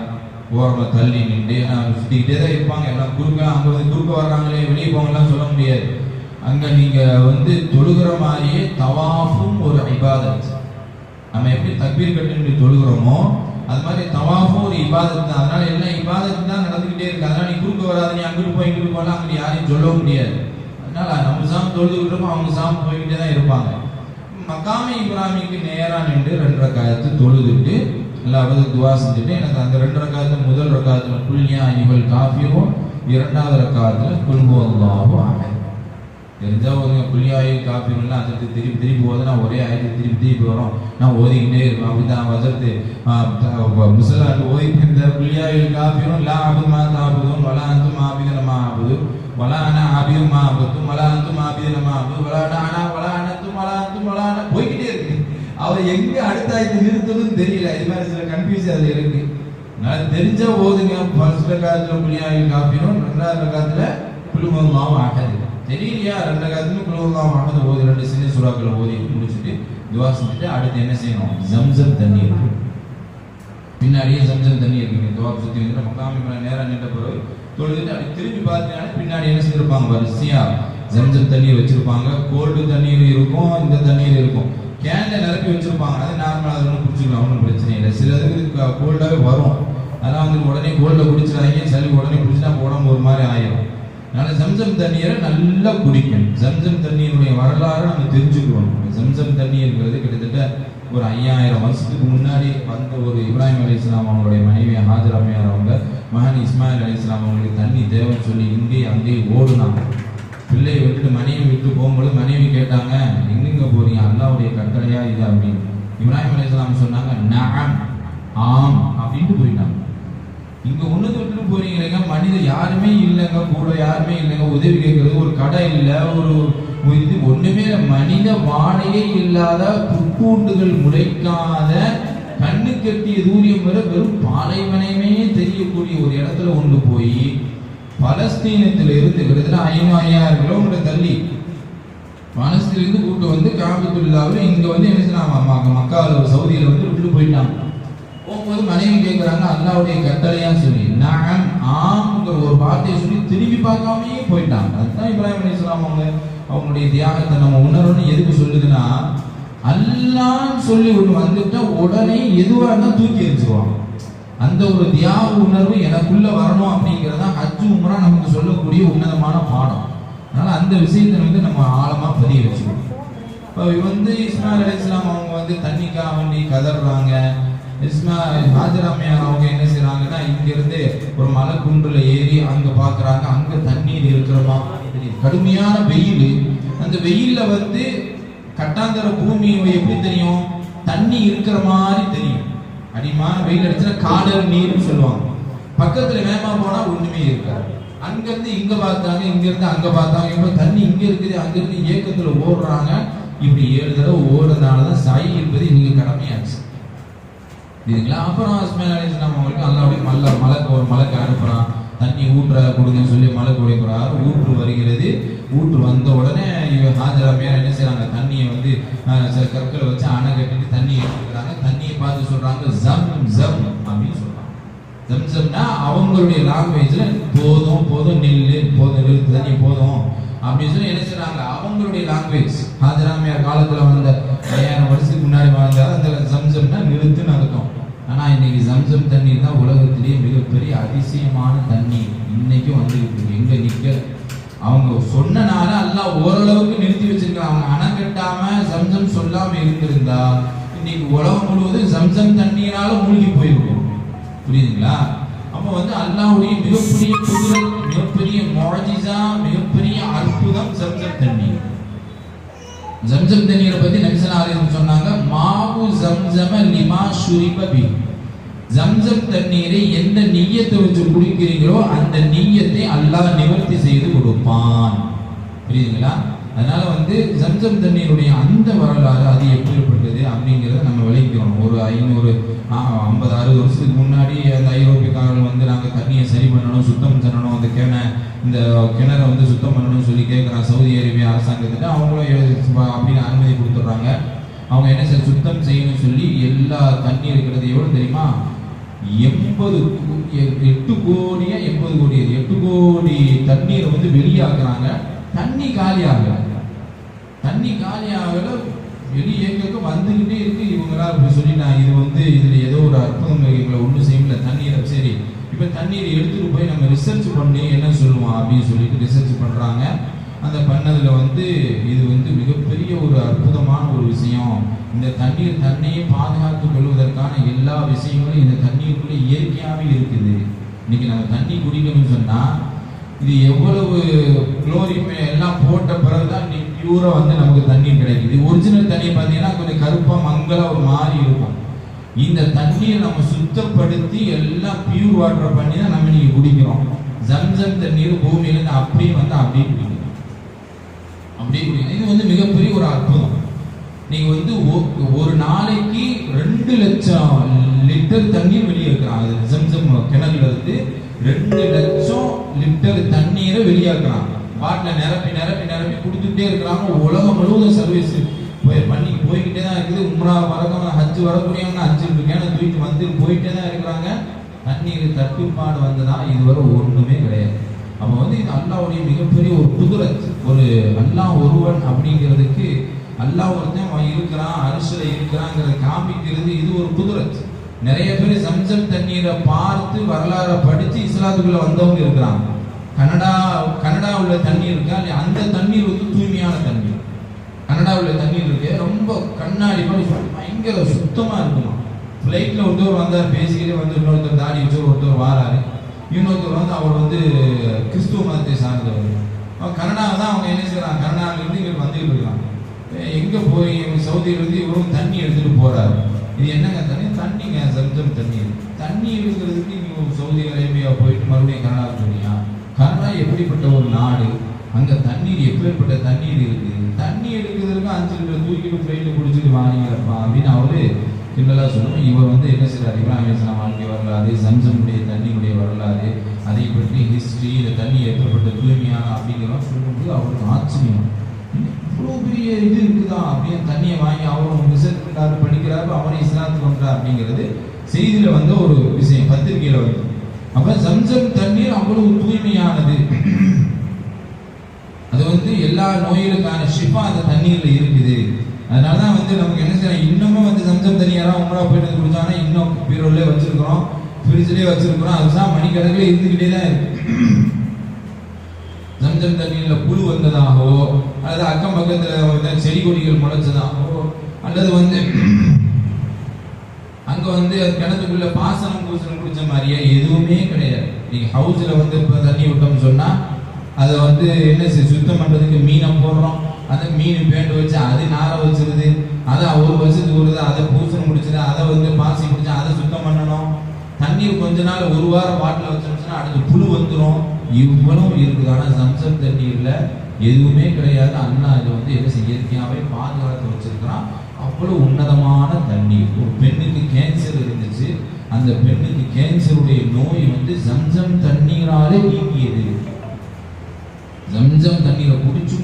ஓரமா தள்ளி நின்று சுத்திக்கிட்டே தான் இருப்பாங்க. எல்லாம் குறுக்க அங்க குறுக்க வர்றாங்களே வெளியே போங்கலாம் சொல்ல முடியாது. அங்க நீங்க தொழுகிற மாதிரியே தவாஃபும் ஒரு இபாதத். நம்ம எப்படி தக்பீர் கட்டி தொழுகிறோமோ அது மாதிரி தவாஃபும் ஒரு இபாதத் தான். அதனால எல்லாம் இபாதத் தான் நடந்துகிட்டே இருக்கு. அதனால நீ குறுக்க வராது, நீ அங்கிட்டு போய் இங்கிட்டு போகலாம், அங்கிட்டு யாரையும் சொல்ல முடியாது. அதனால நம்ம சாமி தொழுதுகிட்டு இருக்கோம், அவங்க சாமி போய்கிட்டே தான் இருப்பாங்க. மக்காமே இப்ராஹிமுக்கு நேரா நின்று 2 ரக்காயத்து தொழுதுட்டு எல்லாவது துவா செஞ்சுட்டு எனக்கு அந்த 2 ரக்காயத்துல முதல் ரக்காயத்துல குல்யா இவள் காஃபிரும், 2வது ரக்காயத்துல குல் ஹுவல்லாஹு அஹத். தெரிஞ்சா ஓதுங்க. குல்யாயி காஃபிருலாம் அதுக்கு திருப்பி ஓதுனா ஒரே ஆயத்து திருப்பி வரும். நான் ஓதிக்கிட்டே இருக்கேன். அப்படிதான் வசத்து முசலாட்டு ஓதிட்டு இருந்த குல்யாயி காஃபிரும் லா அபுது மா தாபுதும் வலா அந்தும் ஆபிதுன மா அபுது வலா அனா ஆபிது மா அபுதும் வலா அந்தும் ஆபிதுன மா அபுது வலா அனா வலா அனத்தும் வலா அந்தும் வலா அனா போய்கிட்டே இருக்கு. அவர் எங்க அடுத்த ஆயத்து நிறுத்தணும்னு தெரியல. இது மாதிரி சில கன்ஃபியூஸ் அதுல இருக்கு. அதனால தெரிஞ்சா ஓதுங்க. ஃபர்ஸ்ட் ரக்காத்துல குல்யாயி காஃபிரும், 2வது ரக்காத்துல குல் ஹுவல்லாஹு அஹத். தெரியலையா 2 ரக்காத்துல குல் ஹுவல்லாஹு அஹத் ஓதி 2 சின்ன சூறாக்களை ஓதி முடிச்சுட்டு துவா செஞ்சுட்டு அடுத்து என்ன செய்யணும், ஜம்சம் தண்ணி இருக்கு. பின்னாடியே ஜம்சம் தண்ணி இருக்கு. துவா சுத்தி மக்காமே நேரா நின்ற பிறகு தொழுதுட்டு அப்படி திரும்பி பார்த்தீங்கன்னா பின்னாடி என்ன செஞ்சிருப்பாங்க, வரிசையா ஜம்சம் தண்ணீர் வச்சிருப்பாங்க. கோல்டு தண்ணீர் இருக்கும், இந்த தண்ணீர் இருக்கும். கேன்ல நிரப்பி வச்சிருப்பாங்க. அது நார்மலா அது ஒன்றும் குடிச்சுக்கலாம், ஒன்றும் பிரச்சனை இல்லை. சிலருக்கு கோல்டாவே வரும். அதெல்லாம் உடனே கோல்ட குடிச்சிடாதீங்க. சளி உடனே குடிச்சுனா உடம்பு ஒரு மாதிரி ஆயிரும். அதனால ஜம்சம் தண்ணீரை நல்லா குடிக்கணும். ஜம்சம் தண்ணீருடைய வரலாறு நம்ம தெரிஞ்சுக்கணும். ஜம்சம் தண்ணீர்ங்கிறது கிட்டத்தட்ட ஒரு 5000 வருஷத்துக்கு முன்னாடி வந்த ஒரு இப்ராஹிம் அலைஹிஸ்ஸலாம் அவங்களுடைய மனைவி ஹாஜர் அம்மையார் அவங்க மகன் இஸ்மாயில் அலைஹிஸ்ஸலாம் அவங்களுக்கு தண்ணி தேவைன்னு சொல்லி இங்கே அங்கே ஓடுனாங்க. பிள்ளையை விட்டுட்டு மனைவி விட்டு போகும்போது மனைவி கேட்டாங்க, எங்கெங்க போறீங்க, அல்லாவுடைய கட்டளையா இது அப்படின்னு. இப்ராஹிம் அலைஹிஸ்ஸலாம் சொன்னாங்க, நஅம், ஆம் அப்படின்ட்டு போயிட்டாங்க. இங்க ஒண்ணு விட்டுட்டு போறீங்க, மனித யாருமே இல்லைங்க, கூட யாருமே இல்லைங்க, உதவி கேட்கறது ஒரு கடை இல்லை, ஒரு இது ஒண்ணுமே மனித வாழையே இல்லாத புற்பூண்டுகள் முளைக்காத கண்ணு கட்டிய தூரியம் வர வெறும் பாலைவனமே தெரியக்கூடிய ஒரு இடத்துல கொண்டு போய் பலஸ்தீனத்தில் இருந்து கிட்டத்தட்ட 5000 கிலோமீட்டர் தள்ளி பலஸ்தீனிலிருந்து கூட்டு காபத்துல்லாவில் இங்க என்ன செய்யலாம், மக்காவில் சவுதியில விட்டுட்டு போயிட்டாங்க. போகும்போது மனைவி கேட்கிறாங்க, அல்லாவுடைய கட்டளையா சொல்லி நான் ஆம்ங்கிற ஒரு வார்த்தையை சொல்லி திரும்பி பார்க்காமயே போயிட்டாங்க. அதுதான் இப்ராஹிம் அலைஹிஸ்ஸலாம் அவங்களுடைய தியாகத்தை நம்ம உணரணும். எதுக்கு சொல்லுதுன்னா, அல்லான்னு சொல்லி ஒன்று வந்துட்டா உடனே எதுவா இருந்தா தூக்கி எரிஞ்சிருவாங்க. அந்த ஒரு தியாக உணர்வு எனக்குள்ள வரணும் அப்படிங்கிறதா ஹஜ் உம்ரா நமக்கு சொல்லக்கூடிய உன்னதமான பாடம். அதனால அந்த விஷயத்தை நம்ம ஆழமா பதிய வச்சுக்கணும். இப்போ இஸ்மாயில் அலைஹிஸ்ஸலாம் அவங்க தண்ணிக்காக வேண்டி கதறாங்க. ஹாஜர் அம்மையார் அவங்க என்ன செய்யறாங்கன்னா, இங்க இருந்து ஒரு மலை குன்றுல ஏறி அங்க பாக்குறாங்க, அங்க தண்ணீர் இருக்கிறமா. கடுமையான வெயில். அந்த வெயில்ல கட்டாந்தர பூமி எப்படி தெரியும், தண்ணி இருக்கிற மாதிரி தெரியும். அடிமான வெயில் அடிச்சுன்னா காடல் நீர்னு சொல்லுவாங்க. பக்கத்துல வேகமா போனா ஒண்ணுமே இருக்காது. அங்க இருந்து இங்க பார்த்தாங்க, இங்க இருந்து அங்க பார்த்தாங்க. இப்ப தண்ணி இங்க இருக்குது, அங்க இருந்து ஏக்கத்துல ஓடுறாங்க. இப்படி 7 தடவை ஓடுறதுனாலதான் சாய் என்பது இவங்க கடமையாச்சு. இதுங்களா. அப்புறம் இஸ்மாயில் அலைஹிஸ்ஸலாம் அவங்களுக்கு அல்லாவுடைய மலைக்கு ஒரு மலைக்கு அனுப்புறான். தண்ணி ஊற்ற கொடுங்கன்னு சொல்லி மலை கொடுக்கிறார். ஊற்று வருகிறது. ஊற்று வந்த உடனே ஹாஜர் அம்மையார் என்ன செய்யறாங்க, தண்ணியை சில கற்களை வச்சு அணை கட்டிட்டு தண்ணி எடுத்துக்கிறாங்க. தண்ணியை பார்த்து சொல்றாங்க, ஜம் ஜம் அப்படின்னு சொல்றாங்க. ஜம்சம்னா அவங்களுடைய லாங்குவேஜ்ல போதும் போதும் நில்லு, போதும் நிறுத்து, தண்ணி போதும் அப்படின்னு சொல்லி என்ன செய்றாங்க, அவங்களுடைய லாங்குவேஜ். ஹாஜராமியார் காலத்துல வந்த 5000 வருஷத்துக்கு முன்னாடி வாழ்ந்த அந்த ஜம்சம்னா நிறுத்துன்னு அர்த்தம். ஆனா இன்னைக்கு ஜம்சம் தண்ணீர் தான் உலகத்திலேயே மிகப்பெரிய அதிசயமான தண்ணீர் இன்னைக்கும் வந்துருக்கு. எங்க நிக்க அவங்க சொன்னனால அல்லாஹ் ஓரளவுக்கு நிறுத்தி வச்சிருக்காங்க. அவங்க அணை கட்டாம ஜம்சம் சொல்லாம இருந்திருந்தா இன்னைக்கு உலகம் முழுவதும் ஜம்சம் தண்ணீரால மூழ்கி போயிருக்கும். புரியுதுங்களா? அப்ப வந்து அல்லாஹ்வுடைய மிகப்பெரிய குதிரத், மிகப்பெரிய முஅஜிஸா, மிகப்பெரிய அற்புதம் ஜம்சம் தண்ணீர். ஜம்சம் தண்ணீரை பத்தி நபி ஸல்லல்லாஹு அலைஹி வஸல்லம் சொன்னாங்க, மாவு ஜம்சம லிமா ஷுரிப பி. ஜம்சம் தண்ணீரை எந்த நிய்யத்தை வச்சு குடிக்கிறீங்களோ அந்த நிய்யத்தை அல்லாஹ் நிவர்த்தி செய்து கொடுப்பான். புரியுதுங்களா? அதனால வந்து ஜம்சம் தண்ணீருடைய அந்த வரலாறு அது எப்படிப்பட்டது அப்படிங்கிறத நம்ம விளக்கிறோம். ஒரு 550-60 வருஷத்துக்கு முன்னாடி அந்த ஐரோப்பியக்காரர்கள் வந்து நாங்கள் தண்ணியை சரி பண்ணணும், சுத்தம் பண்ணணும், அந்த இந்த கிணறை வந்து சுத்தம் பண்ணணும்னு சொல்லி கேட்குறாங்க சவுதி அரேபியா அரசாங்கத்திட்ட. அவங்களும் அப்படின்னு அனுமதி கொடுத்துட்றாங்க. அவங்க என்ன செய்ய சுத்தம் செய்யணும்னு சொல்லி எல்லா தண்ணி இருக்கிறது எவ்வளோ தெரியுமா, 8 கோடி தண்ணீரை வந்து வெளியாக்குறாங்க. தண்ணி காலி ஆகல, வெளியேக்க வந்துகிட்டே இருக்கு. இவங்களா இப்படி சொல்லிட்டாங்க, இது வந்து இதுல ஏதோ ஒரு அற்புதம் எங்களை ஒன்றும் செய்யல தண்ணீரை. சரி, இப்ப தண்ணீரை எடுத்துட்டு போய் நம்ம ரிசர்ச் பண்ணி என்ன சொல்லுவோம் அப்படின்னு சொல்லிட்டு ரிசர்ச் பண்றாங்க. அந்த பண்ணதுல வந்து இது வந்து மிகப்பெரிய ஒரு அற்புதமான ஒரு விஷயம். இந்த தண்ணீர் தன்னையே பாதுகாத்துக் கொள்வதற்கான எல்லா விஷயங்களும் இந்த தண்ணீருக்குள்ள இயற்கையாகவே இருக்குது. இன்னைக்கு நம்ம தண்ணி குடிக்கணும்னு சொன்னா இது எவ்வளவு குளோரின் எல்லாம் போட்ட பிறகுதான் பியூரா வந்து நமக்கு தண்ணீர் கிடைக்குது. ஒரிஜினல் தண்ணி பார்த்தீங்கன்னா கொஞ்சம் கருப்பா மங்களா ஒரு மாதிரி இருக்கும். இந்த தண்ணியை நம்ம சுத்தப்படுத்தி எல்லாம் பியூர் வாட்டர் பண்ணி தான் நம்ம இன்னைக்கு குடிக்கிறோம். ஜம்சம் தண்ணீர் பூமியிலிருந்து அப்படியே வந்து அப்படியே குடிக்கணும். இது வந்து மிகப்பெரிய ஒரு அற்புதம். நீங்க வந்து ஒரு நாளைக்கு 2 லட்சம் லிட்டர் தண்ணீர் வெளியேற்கிறாங்க. ஜம்சம் கிணறுல இருந்து 2 லட்சம் லிட்டர் தண்ணீரை வெளியாக்குறாங்க. பாட்டில நிரப்பி கொடுத்துட்டே இருக்கிறாங்க. உலகம் முழுவதும் சர்வீஸ் போய்கிட்டே தான் இருக்குது. உம்ரா வரவங்க, ஹஜ் வரக்கூடியவங்க 5 கேன தூக்கிட்டு வந்து போயிட்டே தான் இருக்கிறாங்க. தண்ணீர் தட்டுப்பாடு வந்ததா இதுவரை ஒண்ணுமே கிடையாது. அப்ப வந்து இது அல்லாஹ்வுடைய மிகப்பெரிய ஒரு குதிரத். ஒரு அல்லாஹ் ஒருவன் அப்படிங்கிறதுக்கு அல்லாஹ் ஒருத்தன் இருக்கிறான், அரிசில இருக்கிறாங்கிறத காமிக்கிறது இது ஒரு குதிரத். நிறைய பேர் ஜம்சம் தண்ணீரை பார்த்து வரலாறை படித்து இஸ்லாத்துக்குள்ள வந்தவங்க இருக்கிறாங்க. கனடாவில் தண்ணீர் இருக்கா, அந்த தண்ணீர் வந்து தூய்மையான தண்ணீர். கனடாவில் தண்ணீர் இருக்கு, ரொம்ப கண்ணாடி பயங்கர சுத்தமா இருக்குமா. ஃப்ளைட்ல ஒருத்தர் வந்தார், பேசிக்கிட்டே வந்து இன்னொருத்தர் தாடி வச்சு ஒருத்தர் வாராரு. இன்னொருத்தர் வந்து அவர் வந்து கிறிஸ்துவ மதத்தை சார்ந்தவர். கனடாவை தான் அவங்க என்ன செய்யறாங்க, கனடாவிலிருந்து இங்க வந்துகிட்டு இருக்காங்க. எங்க போய் சவுதியிலிருந்து இவரும் தண்ணி எடுத்துட்டு போறாரு. இது என்னங்க தண்ணிங்க, ஜம்சம் தண்ணீர். தண்ணி எடுக்கிறதுக்கு நீங்க சவுதி அரேபியா போயிட்டு மறுபடியும் கனடாவுக்கு சொன்னீங்க. கனடா எப்படிப்பட்ட ஒரு நாடு, அங்க தண்ணீர் எப்பேற்பட்ட தண்ணீர் இருக்கு. தண்ணி எடுக்கிறதுக்கு 5 லிட்டர் தூக்கிட்டு ஃப்ளைட்ல குடிச்சிட்டு வாங்கிக்கிறப்பா அப்படின்னு அவரு கிண்டலா சொல்லுவோம். இவர் வந்து என்ன செய்யறாரு, இப்ராஹிம் அலைஹிஸ்ஸலாம் வாழ்க்கை வரலாறு, ஜம்சமுடைய தண்ணியுடைய வரலாறு, அதை பற்றி ஹிஸ்டரி, இந்த தண்ணி எப்பேற்பட்ட தூய்மையான அப்படிங்கிறோம் சொல்லும்போது அவருக்கு ஆச்சரியம். இவ்வளோ பெரிய இது இருக்குதா அப்படின்னு தண்ணியை வாங்கி அவரும் ரிசர்ச் பண்ணாரு, படிக்கிறாரு, அவரும் இஸ்லாத்துக்கு வந்தார் அப்படிங்கிறது செய்தியில வந்து ஒரு விஷயம் பத்திரிகையில வந்து. அப்ப ஜம்சம் தண்ணீர் அவ்வளவு தூய்மையானது. அது வந்து எல்லா நோய்களுக்கான ஷிஃபா அந்த தண்ணீர்ல இருக்குது. அதனாலதான் வந்து நமக்கு என்ன செய்யணும், இன்னமும் வந்து ஜம்சம் தண்ணீரா உங்களா போயிட்டு குடிச்சாங்கன்னா இன்னும் பீரோலே வச்சிருக்கிறோம், ஃப்ரிட்ஜ்லயே வச்சிருக்கிறோம். அதுதான் மணிக்கணக்கில் இருந்துகிட்டே தான் இருக்கு. ஜம்சம் தண்ணீர்ல புழு வந்ததாகவோ அல்லது அக்கம் பக்கத்துல செடி கொடிகள் முளைச்சதாகவோ அல்லது வந்து அங்க வந்து கிணத்துக்குள்ள பாசனம் பூசனம் குடிச்ச மாதிரியே எதுவுமே கிடையாது. நீங்க ஹவுஸ்ல வந்து இப்ப தண்ணி விட்டோம்னு சொன்னா அதை வந்து என்ன சுத்தம் பண்றதுக்கு மீனை போடுறோம். அந்த மீன் பேண்டு வச்சு அது நார வச்சிருது, அதை 1 வருஷத்துக்கு வருது, அதை பூசணம் முடிச்சது, அதை வந்து பாசி பிடிச்சா அதை சுத்தம் பண்ணணும். தண்ணீர் கொஞ்ச நாள் 1 வாரம் பாட்டில் வச்சோம்னா அடுத்து புழு வந்துடும். இவ்வளவு இருக்குது. ஆனா ஜம்சம் தண்ணீர்ல எதுவுமே கிடையாது. அண்ணா இதை வந்து என்ன இயற்கையாவே பாதுகாத்து வச்சிருக்கிறான். அவ்வளவு உன்னதமான தண்ணீர். ஒரு பெண்ணுக்கு கேன்சர் இருந்துச்சு, அந்த பெண்ணுக்கு கேன்சருடைய நோய் வந்து ஜம்சம் தண்ணீராலே நீங்கியது. ஜம்சம் தண்ணீரை குடிச்சு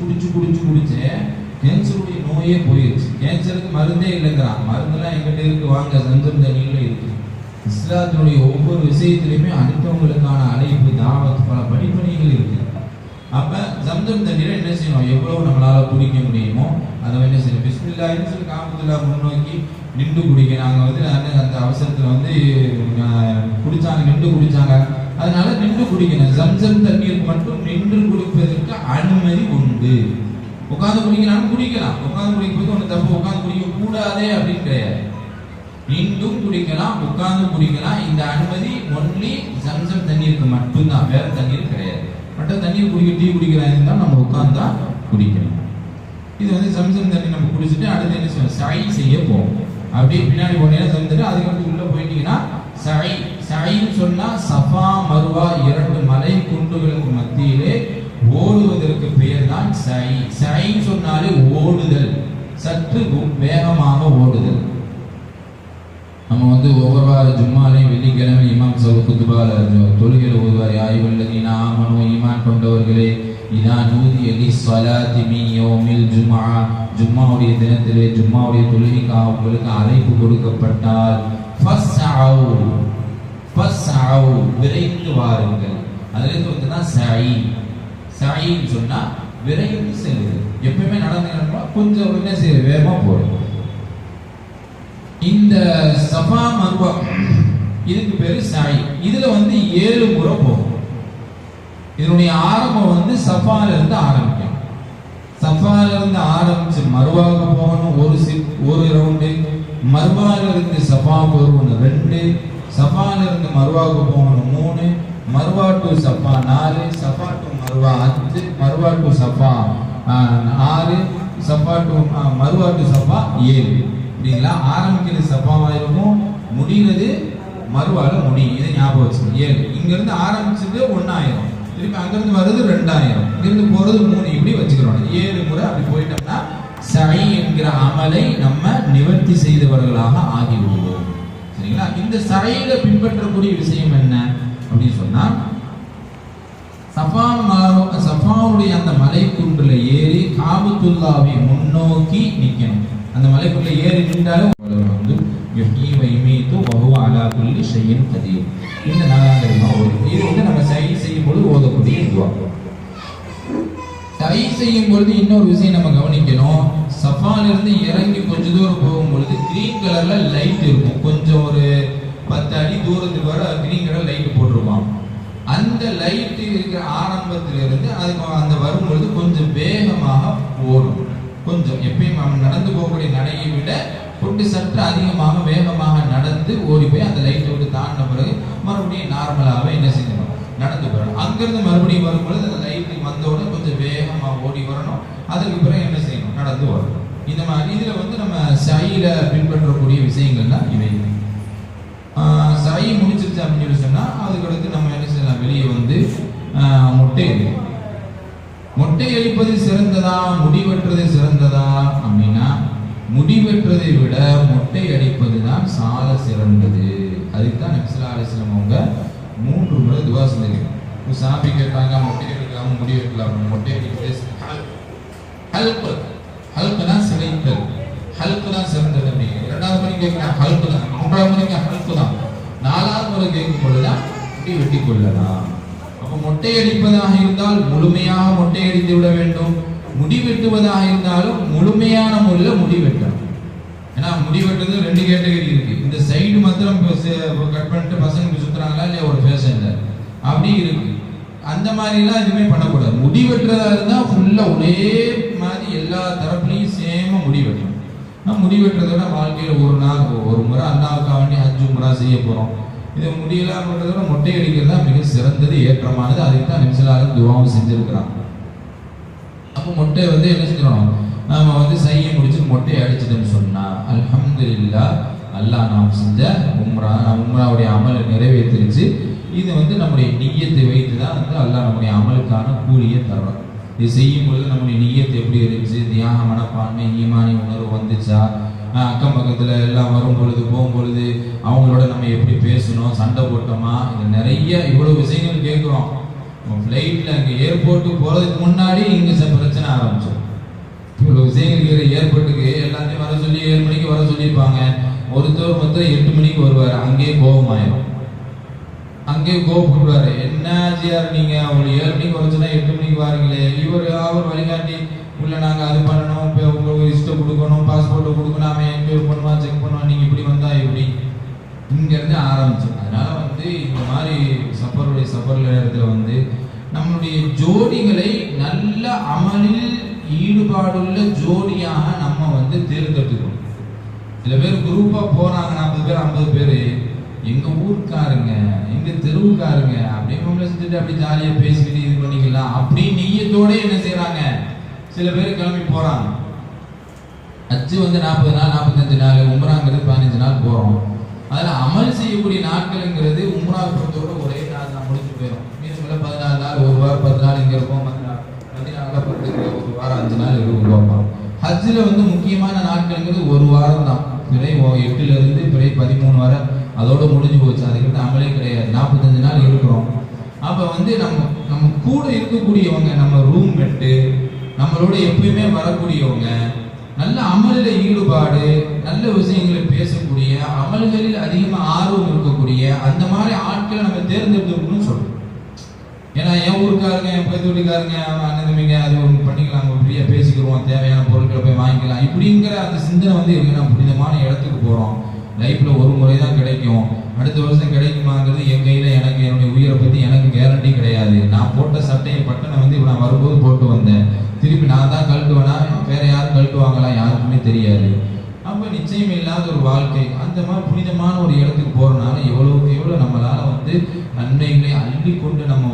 கேன்சருடைய நோயே போயிருச்சு. கேன்சருக்கு மருந்தே இல்லைங்கிறான். மருந்தெல்லாம் எங்கிட்ட இருக்கு, வாங்க ஜம்சம் தண்ணீர்ல இருக்கு. இஸ்லாத்தினுடைய ஒவ்வொரு விஷயத்திலுமே அடுத்தவங்களுக்கான அழைப்பு, தாவத், பல படிப்பணிகள் இருக்கு. அப்ப ஜம்ஜம் தண்ணீரை என்ன செய்யணும், எவ்வளவு நம்மளால குடிக்க முடியுமோ அதை என்ன செய்யணும், பிஸ்மில்லாஹ்னு சொல்லி காபத்துல்லா முன்னோக்கி நின்று குடிக்க. நாங்கள் வந்து அந்த அவசரத்தில் வந்து குடிச்சாங்க, நின்று குடிச்சாங்க. அதனால நின்று குடிக்கணும். ஜம்ஜம் தண்ணீருக்கு மட்டும் நின்று குடிப்பதற்கு அனுமதி உண்டு. உட்காந்து குடிக்கலாம், குடிக்கலாம். உட்காந்து குடிப்பது ஒன்று தப்பு, உட்காந்து குடிக்க கூடாதே அப்படின்னு கிடையாது. நின்றும் குடிக்கலாம், உட்கார்ந்து குடிக்கலாம். இந்த அனுமதி ஒன்லி ஜம்சம் தண்ணீருக்கு மட்டும்தான், வேற தண்ணீர் கிடையாது. மற்ற தண்ணீர் குடிக்க, டீ குடிக்கிறாங்க நம்ம உட்கார்ந்தா குடிக்கணும். இது வந்து ஜம்சம் தண்ணி நம்ம குடிச்சிட்டு அடுத்து என்ன செய்யணும், சை செய்ய போவோம். அப்படியே பின்னாடி போனீங்கன்னா ஜம்சம், அதுக்கப்புறம் உள்ள போயிட்டீங்கன்னா சை. சைன்னு சொன்னா சஃபா மர்வா 2 மலை குன்றுகளுக்கு மத்தியிலே ஓடுவதற்கு பெயர் தான் சை. சை சொன்னாலே ஓடுதல், சற்று வேகமாக ஓடுதல். நம்ம வந்து ஒவ்வொரு வார ஜும்மாலையும் வெள்ளிக்கிழமை இமாம் சவு குத்துபால தொழுகையில் ஓதுவார், ஆய்வல்லதீன ஆமனு, ஈமான் கொண்டவர்களே, இதா நூதிய லிஸ்ஸலாத்தி மின் யௌமில் ஜும்ஆ, ஜும்மாவுடைய தினத்திலே ஜும்மாவுடைய தொழுகைக்காக உங்களுக்கு அழைப்பு கொடுக்கப்பட்டால் ஃபஸ்ஸஅவு, ஃபஸ்ஸஅவு விரைந்து வாருங்கள். அதிலிருந்து வந்து தான் சை. சைன்னு சொன்னா விரைந்து செல்லுது. எப்பயுமே நடந்தீங்கன்னா கொஞ்சம் என்ன செய்யுது, வேகமாக போகும். இந்த சஃபா மர்வா இதுக்கு பேரு சை. இதுல வந்து 7 முறை போகும். இதனுடைய ஆரம்பம் வந்து சஃபால இருந்து ஆரம்பிக்கும். சஃபால இருந்து ஆரம்பிச்சு மர்வாவுக்கு போகணும் ஒரு ரவுண்டு, மர்வால இருந்து சஃபாவுக்கு வருவணும் 2, சஃபால இருந்து மர்வாவுக்கு போகணும் 3, Marwa to Safa 4, Safa to Marwa 5, Marwa to Safa 6, Safa to Marwa to Safa 7. அப்படிங்களா? ஆரம்பிக்கிறது சஃபாவா இருக்கும், முடிகிறது மர்வால முடியும். இதை ஞாபகம் வச்சுக்கணும். 7 இங்க இருந்து ஆரம்பிச்சது 1000, திருப்பி அங்கிருந்து வர்றது 2000, இங்கிருந்து போறது 3, இப்படி வச்சுக்கிறோம். 7 முறை அப்படி போயிட்டோம்னா சை என்கிற அமலை நம்ம நிவர்த்தி செய்தவர்களாக ஆகிவிடுவோம். சரிங்களா? இந்த சையில பின்பற்றக்கூடிய விஷயம் என்ன அப்படின்னு சொன்னா, சஃபாவுடைய அந்த மலை குன்றுல ஏறி காபத்துல்லாவை முன்னோக்கி நிக்கணும். அந்த மலைக்குள்ள ஏறி நின்றாலும் வந்து யுஹ்யி வ யுமீது வ ஹுவ அலா குல்லி ஷைஇன் கதீர். இந்த 4 கலிமா ஓதும். இது வந்து நம்ம சை செய்யும் பொழுது ஓதக்கூடிய துஆ. சை செய்யும் பொழுது இன்னொரு விஷயம் நம்ம கவனிக்கணும். சஃபால இருந்து இறங்கி கொஞ்ச தூரம் போகும் பொழுது கிரீன் கலர்ல லைட் இருக்கும். கொஞ்சம் ஒரு 10 அடி தூரத்துக்கு வர கிரீன் கலர் லைட் போட்டிருப்பான். அந்த லைட் இருக்கிற ஆரம்பத்துல இருந்து அதுக்கு அந்த வரும்பொழுது கொஞ்சம் வேகமாக ஓடும். கொஞ்சம் எப்பயும் நம்ம நடந்து போகக்கூடிய நடையை விட கொஞ்சம் சற்று அதிகமாக வேகமாக நடந்து ஓடி போய் அந்த லைட்டை விட்டு தாண்டின பிறகு மறுபடியும் நார்மலாகவே என்ன செய்யணும், நடந்து போகணும். அங்கிருந்து மறுபடியும் வரும்பொழுது அந்த லைட்டு வந்தோடனே கொஞ்சம் வேகமாக ஓடி வரணும். அதுக்கு பிறகு என்ன செய்யணும், நடந்து வரணும். இந்த மாதிரி இதில் வந்து நம்ம சையில பின்பற்றக்கூடிய விஷயங்கள்லாம் இவை. சை முடிச்சிருச்சு அப்படின்னு சொல்லி சொன்னால் அதுக்கடுத்து நம்ம என்ன செய்யலாம், வெளியே வந்து மொட்டை அடிக்கும். மொட்டை அடிப்பது சிறந்ததா, முடிவெட்டுறது சிறந்ததா அப்படின்னா முடிவெட்டுறதை விட மொட்டை அடிப்பது தான் சால சிறந்தது. அதுக்கு தான் நபி ஸல்லல்லாஹு அலைஹி வஸல்லம் அவங்க 3 முறை துஆ செஞ்சிருக்காங்க. சாபி கேட்டாங்க, மொட்டை அடிக்கலாமா முடி வெட்டலாமா? மொட்டை அடிக்கிறது ஹல்க் தான் சிலைத்தல், ஹல்க் தான் சிறந்தது அப்படிங்க. 2வது முறை கேட்கலாம் ஹல்க் தான், 3வது முறைக்கு ஹல்க் தான், 4வது முறை கேட்கும் பொழுதுதான் முடி வெட்டி கொள்ளலாம். அப்போ மொட்டை அடிப்பதாக இருந்தால் முழுமையாக மொட்டை அடித்து விட வேண்டும். முடி வெட்டுவதாக இருந்தாலும் முழுமையான முறையில் முடி வெட்டணும். ஏன்னா முடி வெட்டுறது 2 கேட்டகரி இருக்கு. இந்த சைடு மாத்திரம் கட் பண்ணிட்டு பசங்க சுத்துறாங்களா இல்லையா, ஒரு ஃபேஷன்ல அப்படி இருக்கு. அந்த மாதிரிலாம் எதுவுமே பண்ணக்கூடாது. முடி வெட்டுறதா இருந்தா ஃபுல்லா ஒரே மாதிரி எல்லா தரப்புலையும் சேமா முடி வெட்டணும். நான் முடி வெட்டுறத விட வாழ்க்கையில் ஒரு முறை அல்லாஹ்வுக்காக வேண்டி ஹஜ் உம்ரா செய்ய போறோம். இதை முடியலாம் பண்றத விட மொட்டை அடிக்கிறது தான் மிக சிறந்தது, ஏற்றமானது. அதுக்கு தான் நபி ஸல்லல்லாஹு அலைஹி வஸல்லம் துஆவும் செஞ்சிருக்கிறாங்க. அப்போ மொட்டை வந்து என்ன செஞ்சிடணும், நாம வந்து சையை முடிச்சு மொட்டையை அடிச்சிட்டோம்னு சொன்னா அல்ஹம்துலில்லாஹ், அல்லாஹ் நாம் செஞ்ச உம்ராவுடைய அமலை நிறைவேற்றிருச்சு. இது வந்து நம்முடைய நிய்யத்தை வைத்து தான் வந்து அல்லாஹ் நம்முடைய அமலுக்கான கூலியை தர்றோம். இது செய்யும் பொழுது நம்முடைய நிய்யத்தை எப்படி இருந்துச்சு, தியாக மனப்பான்மை ஈமானி உணர்வு வந்துச்சா, அக்கம் பக்கத்தில் எல்லாம் வரும் பொழுது போகும் பொழுது அவங்களோட நம்ம எப்படி பேசணும், சண்டை போட்டோமா, இது நிறைய இவ்வளோ விஷயங்கள் கேட்குறோம். ஃப்ளைட்டில் அங்கே ஏர்போர்ட்டுக்கு போகிறதுக்கு முன்னாடி இங்கே பிரச்சனை ஆரம்பிச்சோம். இவ்வளோ விஷயங்கள் கேட்குற ஏர்போர்ட்டுக்கு எல்லாத்தையும் வர சொல்லி 7 மணிக்கு வர சொல்லியிருப்பாங்க. ஒருத்தர் மொத்தம் 8 மணிக்கு வருவார். அங்கேயே கோபமாயிரும், அங்கேயே கோபப்படுவார். என்னாச்சு ஹாஜியார் நீங்க ஒரு 7 மணிக்கு வரச்சுன்னா 8 மணிக்கு வாரீங்களே, அவர் வழிகாட்டி உள்ள நாங்க அது பண்ணணும், இப்போ உங்களுக்கு லிஸ்ட்டை கொடுக்கணும், பாஸ்போர்ட்டை கொடுக்கணும், அவன் என்கொயர் பண்ணுவான், செக் பண்ணுவான், நீங்க இப்படி வந்தா எப்படி, இங்க இருந்து ஆரம்பிச்சு. அதனால இந்த மாதிரி சஃபர் நேரத்துல நம்மளுடைய ஜோடிகளை நல்ல அமலில் ஈடுபாடுள்ள ஜோடியாக நம்ம தேர்ந்தெடுத்துக்கணும். சில பேர் குரூப்பா போறாங்க, 40 பேர் 50 பேர், எங்க ஊருக்காருங்க எங்க தெருவுக்காருங்க அப்படின்னு செஞ்சுட்டு அப்படி ஜாலியா பேசிக்கிட்டு இது பண்ணிக்கலாம் அப்படி நீயத்தோட என்ன செய்யறாங்க, சில பேர் கிளம்பி போறாங்க. அச்சு 40 நாள் 45 நாள், உம்ராங்கிறது 15 நாள் போறோம். அதுல அமல் செய்யக்கூடிய நாட்கள்ங்கிறது உம்ரா பொறுத்தோட ஒரே நாள் தான் முடிஞ்சு போயிடும். மீதமுள்ள 14 நாள், ஒரு வாரம் 10 நாள் இங்க இருப்போம், 1 வாரம் 5 நாள் இருக்கும். ஹஜ்ஜில் முக்கியமான நாட்கள்ங்கிறது ஒரு வாரம் தான், பிறை 8ல இருந்து பிறை 13 வரை, அதோட முடிஞ்சு போச்சு. அதுக்கிட்ட அமலே கிடையாது. 45 நாள் இருக்கிறோம். அப்ப நம்ம கூட இருக்கக்கூடியவங்க, நம்ம ரூம்மேட்டு, நம்மளோட எப்பயுமே வரக்கூடியவங்க, நல்ல அமலில் ஈடுபாடு, நல்ல விஷயங்களை பேசக்கூடிய, அமல்களில் அதிகமாக ஆர்வம் இருக்கக்கூடிய அந்த மாதிரி ஆட்களை நம்ம தேர்ந்தெடுக்கணும்னு சொல்றோம். ஏன்னா என் ஊருக்காருங்க, என் பக்கத்து வீட்டுக்காருங்க, அண்ணன் தம்பிங்க, அது பண்ணிக்கலாம், ஃப்ரீயா பேசிக்கிறோம், தேவையான பொருட்களை போய் வாங்கிக்கலாம், இப்படிங்கிற அந்த சிந்தனை இருக்கு. நம்ம புனிதமான இடத்துக்கு போறோம், லைஃப்ல ஒரு முறை தான் கிடைக்கும், அடுத்த வருஷம் கிடைக்குமாங்கிறது என் கையில, எனக்கு என்னுடைய உயிரை பத்தி எனக்கு கேரண்டி கிடையாது. நான் போட்ட சட்டையை பட்டனை நான் வரும்போது போட்டு வந்தேன், திருப்பி நான் தான் கழட்டுவேனா, வேற யாரும் கழட்டுவாங்களா, யாருக்குமே தெரியாது. அப்ப நிச்சயம் இல்லாத ஒரு வாழ்க்கை. அந்த மாதிரி புனிதமான ஒரு இடத்துக்கு போறதுனால எவ்வளவுக்கு எவ்வளவு நம்மளால நன்மைகளை அள்ளி கொண்டு நம்ம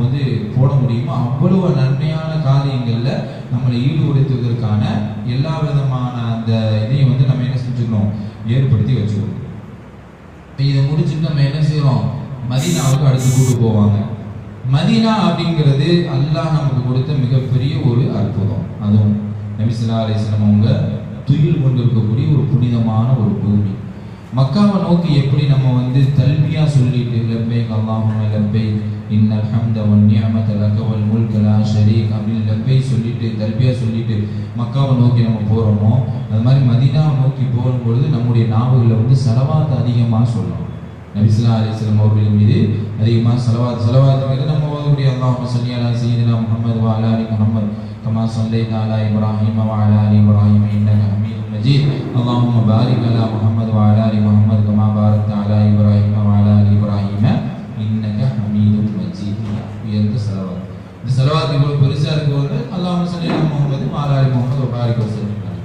போட முடியுமோ அவ்வளவு நன்மையான காரியங்கள்ல நம்மளை ஈடுபடுத்துவதற்கான எல்லா விதமான அந்த இதையும் நம்ம என்ன செஞ்சுக்கணும், ஏற்படுத்தி வச்சுக்கணும். இதை முடிச்சுட்டு நம்ம என்ன செய்யறோம், மதீனாவுக்கு அடுத்து கூட்டு போவாங்க. மதீனா அப்படிங்கிறது அல்லாஹ் நமக்கு கொடுத்த மிகப்பெரிய ஒரு அற்புதம். அதுவும் நபி ஸல்லல்லாஹு அலைஹி வஸல்லம் அவங்க துயில் கொண்டிருக்கக்கூடிய ஒரு புனிதமான ஒரு பூமி. மக்காவை நோக்கி எப்படி நம்ம தல்பியா சொல்லிட்டு லப்பைக் அல்லாஹும்ம லப்பைக் இன்னல் ஹம்த வன் நிஅமத லக வல் முல்க லா ஷரீக அப்படின்னு லப்பைக் சொல்லிட்டு தல்பியா சொல்லிட்டு மக்காவை நோக்கி நம்ம போறோமோ, அது மாதிரி மதீனாவை நோக்கி போகும்பொழுது நம்முடைய நாவுகளில் ஸலவாத் அதிகமாக சொல்லணும். நபி ஸல்லல்லாஹு அலைஹி வஸல்லம் அவர்கள் மீது அதிகமாக ஸலவாத் நம்ம ஓதக்கூடிய அல்லாஹும்ம ஸல்லி அலா சய்யிதினா முஹம்மது வ அலா ஆலி முஹம்மது கமா ஸல்லைத அலா இப்ராஹீம வ அலா ஆலி இப்ராஹீம இன்னக ஹமீதும் மஜீத். அல்லாஹும்ம பாரிக் அலா முஹம்மது வ அலா ஆலி முஹம்மது கமா பாரக்த அலா இப்ராஹீம வ அலா ஆலி இப்ராஹீம இன்னக ஹமீதும் மஜீத். இந்த ஸலவாத், இந்த ஸலவாத் இவ்வளவு பெருசா இருக்கும்போது அல்லாஹும்ம ஸல்லி அலா முஹம்மது வ அலா ஆலி முஹம்மது வ பாரிக் வஸல்லம்.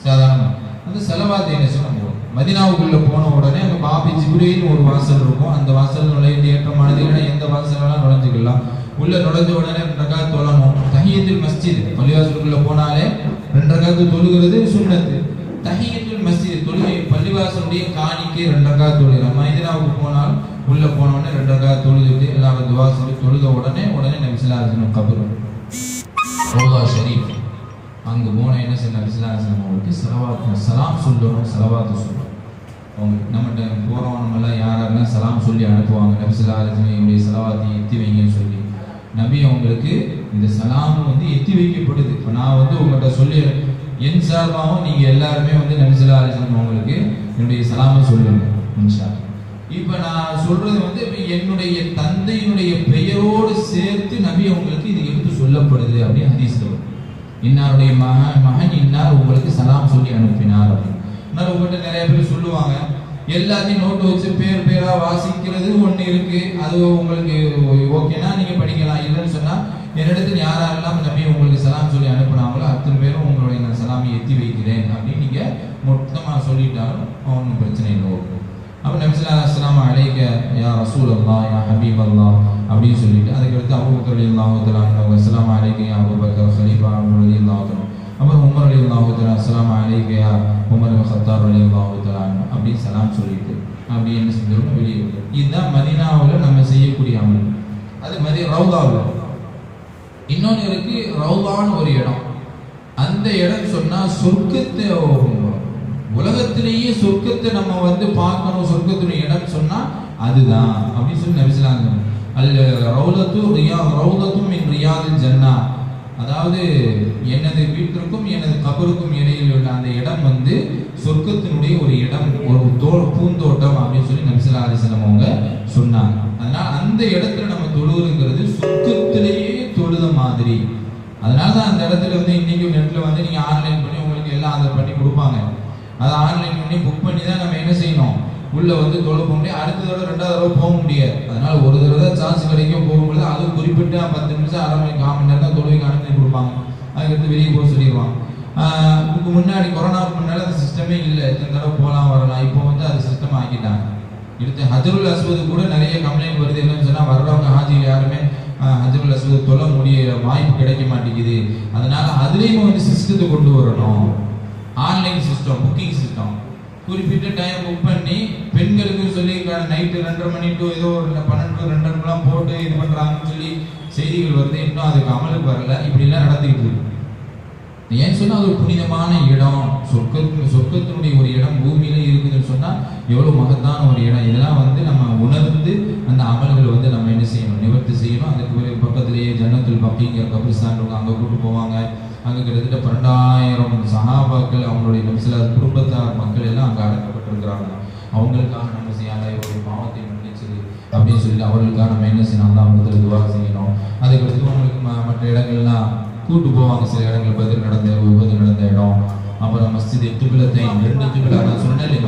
சாதாரண அந்த ஸலவாத் என்ன சொல்லுவோம், மதீனாவுக்குள்ள போன உடனே அங்க பாபி ஜிப்ரீல் ஒரு வாசல் இருக்கும். அந்த வாசல் நுழைந்து ஏற்றமானது இல்லைன்னா எந்த வாசலாம் நுழைஞ்சுக்கலாம். உள்ள நுழைஞ்ச உடனே 2 ரக்காத் தொழணும். தஹியத்துல் மஸ்ஜித், பள்ளிவாசலுக்குள்ள போனாலே 2 ரக்காத் தொழுகிறது சுன்னத்து. தஹியத்துல் மஸ்ஜித் தொழுகை, பள்ளிவாசலுடைய காணிக்கை 2 ரக்காத் தொழுகிறோம். மதீனாவுக்கு போனால் உள்ள போன உடனே 2 ரக்காத் தொழுதுட்டு எல்லாரும் துவா சொல்லி தொழுத உடனே நபி ஸல்லல்லாஹு அலைஹி வஸல்லம் கபர் ரௌலா ஷரீஃப் அங்கே போன என்ன செய்ய நபி ஸல்லல்லாஹு அலைஹி வஸல்லம் அவங்களுக்கு ஸலவாத் சலாம் சொல்லணும், ஸலவாத் சொல்லணும். அவங்க நம்மகிட்ட போகிறோம், நம்மளாம் யாரெல்லாம் சலாம் சொல்லி அனுப்புவாங்க, நபி ஸல்லல்லாஹு அலைஹி வஸல்லம் ஸலவாத்தை எத்தி வைங்கன்னு சொல்லி நபி அவங்களுக்கு இந்த சலாம் எத்தி வைக்கப்படுது. இப்போ நான் உங்கள்கிட்ட சொல்லி என் சார்பாகவும் நீங்கள் எல்லாருமே நபி ஸல்லல்லாஹு அலைஹி வஸல்லம் அவங்களுக்கு என்னுடைய சலாமை சொல்லுங்க இன்ஷா. இப்போ நான் சொல்றது இப்போ என்னுடைய தந்தையினுடைய பெயரோடு சேர்த்து நபி அவங்களுக்கு இது எடுத்து சொல்லப்படுது அப்படின்னு ஹதீஸ்ல வரும். இன்னாருடைய மகன் இன்னார் உங்களுக்கு சலாம் சொல்லி அனுப்பினார் அப்படின்னு உங்கள்கிட்ட நிறைய பேர் சொல்லுவாங்க. எல்லாத்தையும் நோட்டு வச்சு பேர் பேரா வாசிக்கிறது ஒன்று இருக்கு, அது உங்களுக்கு ஓகேனா நீங்க படிக்கலாம். இல்லைன்னு சொன்னா என்னிடத்தில் யாரெல்லாம் நபி உங்களுக்கு சலாம் சொல்லி அனுப்புனாங்களோ அத்தனை பேரும் உங்களுடைய நான் சலாமை எத்தி வைக்கிறேன் அப்படின்னு நீங்க மொத்தமா சொல்லிட்டாலும் ஒன்றும் பிரச்சனை இல்லை. அப்போ நபி ஸல்லல்லாஹு அலைஹி வஸல்லம் அலைக யா ரசூலல்லாஹ் யா ஹபீபல்லாஹ் அப்படின்னு சொல்லிட்டு அதுக்கடுத்து அபூபக்கர் ரலியல்லாஹு தஆலா அன்ஹு அஸ்ஸலாமு அலைக்கும் யா அபூபக்கர் கலீஃபா ரலியல்லாஹு தஆலா, அப்புறம் உமர் ரலியல்லாஹு தஆலா அஸ்ஸலாமு அலைக்கும் யா உமர் இப்னு கத்தாப் ரலியல்லாஹு தஆலா அப்படி சலாம் சொல்லிட்டு அப்படி என்ன செஞ்சிருக்கோம் வெளியே. இதுதான் மதீனாவில் நம்ம செய்யக்கூடிய அமல். அது மாதிரி ரவுதாவில் இன்னொன்று இருக்கு, ரவுதான்னு ஒரு இடம். அந்த இடம் சொன்னா சொர்க்கத்தை, உலகத்திலேயே சொர்க்கத்தை நம்ம பார்க்கணும், சொர்க்கத்துடைய இடம் சொன்னா அதுதான் அப்படின்னு சொல்லி நபி ஸல்லல்லாஹு அலைஹி வஸல்லம் ரௌதத்தும் மின் ரியாதில் ஜன்னா, அதாவது எனது வீட்டிற்கும் எனது கபருக்கும் இடையில் உள்ள அந்த இடம் சொர்க்கத்தினுடைய ஒரு இடம், ஒரு பூந்தோட்டம் அப்படின்னு சொல்லி நபி ஸல்லல்லாஹு அலைஹி வஸல்லம் அவங்க சொன்னாங்க. அதனால அந்த இடத்துல நம்ம தொழுகிறதுங்கிறது சொர்க்க தெரியும். அதனால தான் அந்த இடத்துல வந்து இன்னைக்கு நெட்டில் வந்து நீங்கள் ஆன்லைன் பண்ணி உங்களுக்கு எல்லாம் அதை பண்ணி கொடுப்பாங்க. அதை ஆன்லைன் பண்ணி புக் பண்ணி தான் நம்ம என்ன செய்யணும், உள்ளே வந்து தொலை போக முடியும். அடுத்த தடவை 2வது தடவை போக முடியாது. அதனால ஒரு தடவை தான் சான்ஸ் கிடைக்கும் போகும்பொழுது, அதுவும் குறிப்பிட்டு 10 நிமிஷம், அரை மணி, 1/4 மணி நேரம் தான் தொழுகைக்கு அனுமதி கொடுப்பாங்க. அதுக்கடுத்து வெளியே போக சொல்லிடுவாங்க. இதுக்கு முன்னாடி கொரோனாவுக்கு முன்னாடி அந்த சிஸ்டமே இல்லை, எத்தனை தடவை போகலாம் வரலாம். இப்போ வந்து அது சிஸ்டம் ஆக்கிட்டாங்க. அடுத்து ஹஜருல் அஸ்வது கூட நிறைய கம்ப்ளைண்ட் வருது. என்னன்னு சொன்னால், வர்றவங்க ஹாஜிகள் யாருமே ஹஜருல் அஸ்வது தொல்ல முடிய வாய்ப்பு கிடைக்க மாட்டேங்குது. அதனால அதுலேயும் வந்து சிஸ்டத்தை கொண்டு வரணும். ஆன்லைன் சிஸ்டம், புக்கிங் சிஸ்டம், குறிப்பிட்ட டைம் புக் பண்ணி பெண்களுக்கு சொல்லியிருக்காங்க. நைட்டு 2:30 மணி டு ஏதோ 12 to 2:30 போட்டு இது பண்ணுறாங்கன்னு சொல்லி செய்திகள் வருது. இன்னும் அதுக்கு அமலுக்கு வரல. இப்படிலாம் நடந்துக்கிட்டு இருக்கு. ஏன்னு சொன்னால் அது ஒரு புனிதமான இடம், சொர்க்கத்தினுடைய ஒரு இடம் பூமியில இருக்குதுன்னு சொன்னால் எவ்வளோ மகத்தான ஒரு இடம். இதெல்லாம் வந்து நம்ம உணர்ந்து அந்த அமல்களை வந்து நம்ம என்ன செய்யணும், நிவர்த்தி செய்யணும். அதுக்கு பக்கத்திலேயே ஜன்னத்துல் பக்கீங்கிற கபிரிஸ்தான் அங்கே கூட்டு போவாங்க. அங்கே கிட்டத்தட்ட 12,000 சஹாபாக்கள், அவங்களுடைய சில குடும்பத்தார் மக்கள் எல்லாம் அங்கே அடக்கப்பட்டிருக்கிறாங்க. அவங்களுக்காக நம்ம செய்யாத ஒரு பாவத்தை மன்னிச்சது அப்படின்னு சொல்லி அவர்களுக்காக நம்ம என்ன செய்யணும், தான் வந்து துவா செய்யணும். அதுக்கடுத்து அவங்களுக்கு மற்ற இடங்கள்லாம் கூட்டு போவாங்க. சில இடங்கள் பதில் நடந்த விபத்து நடந்த இடம். அப்புறம் மஸ்ஜித் கிப்லத்தை, 2 கிப்லா நான் சொன்னேன்.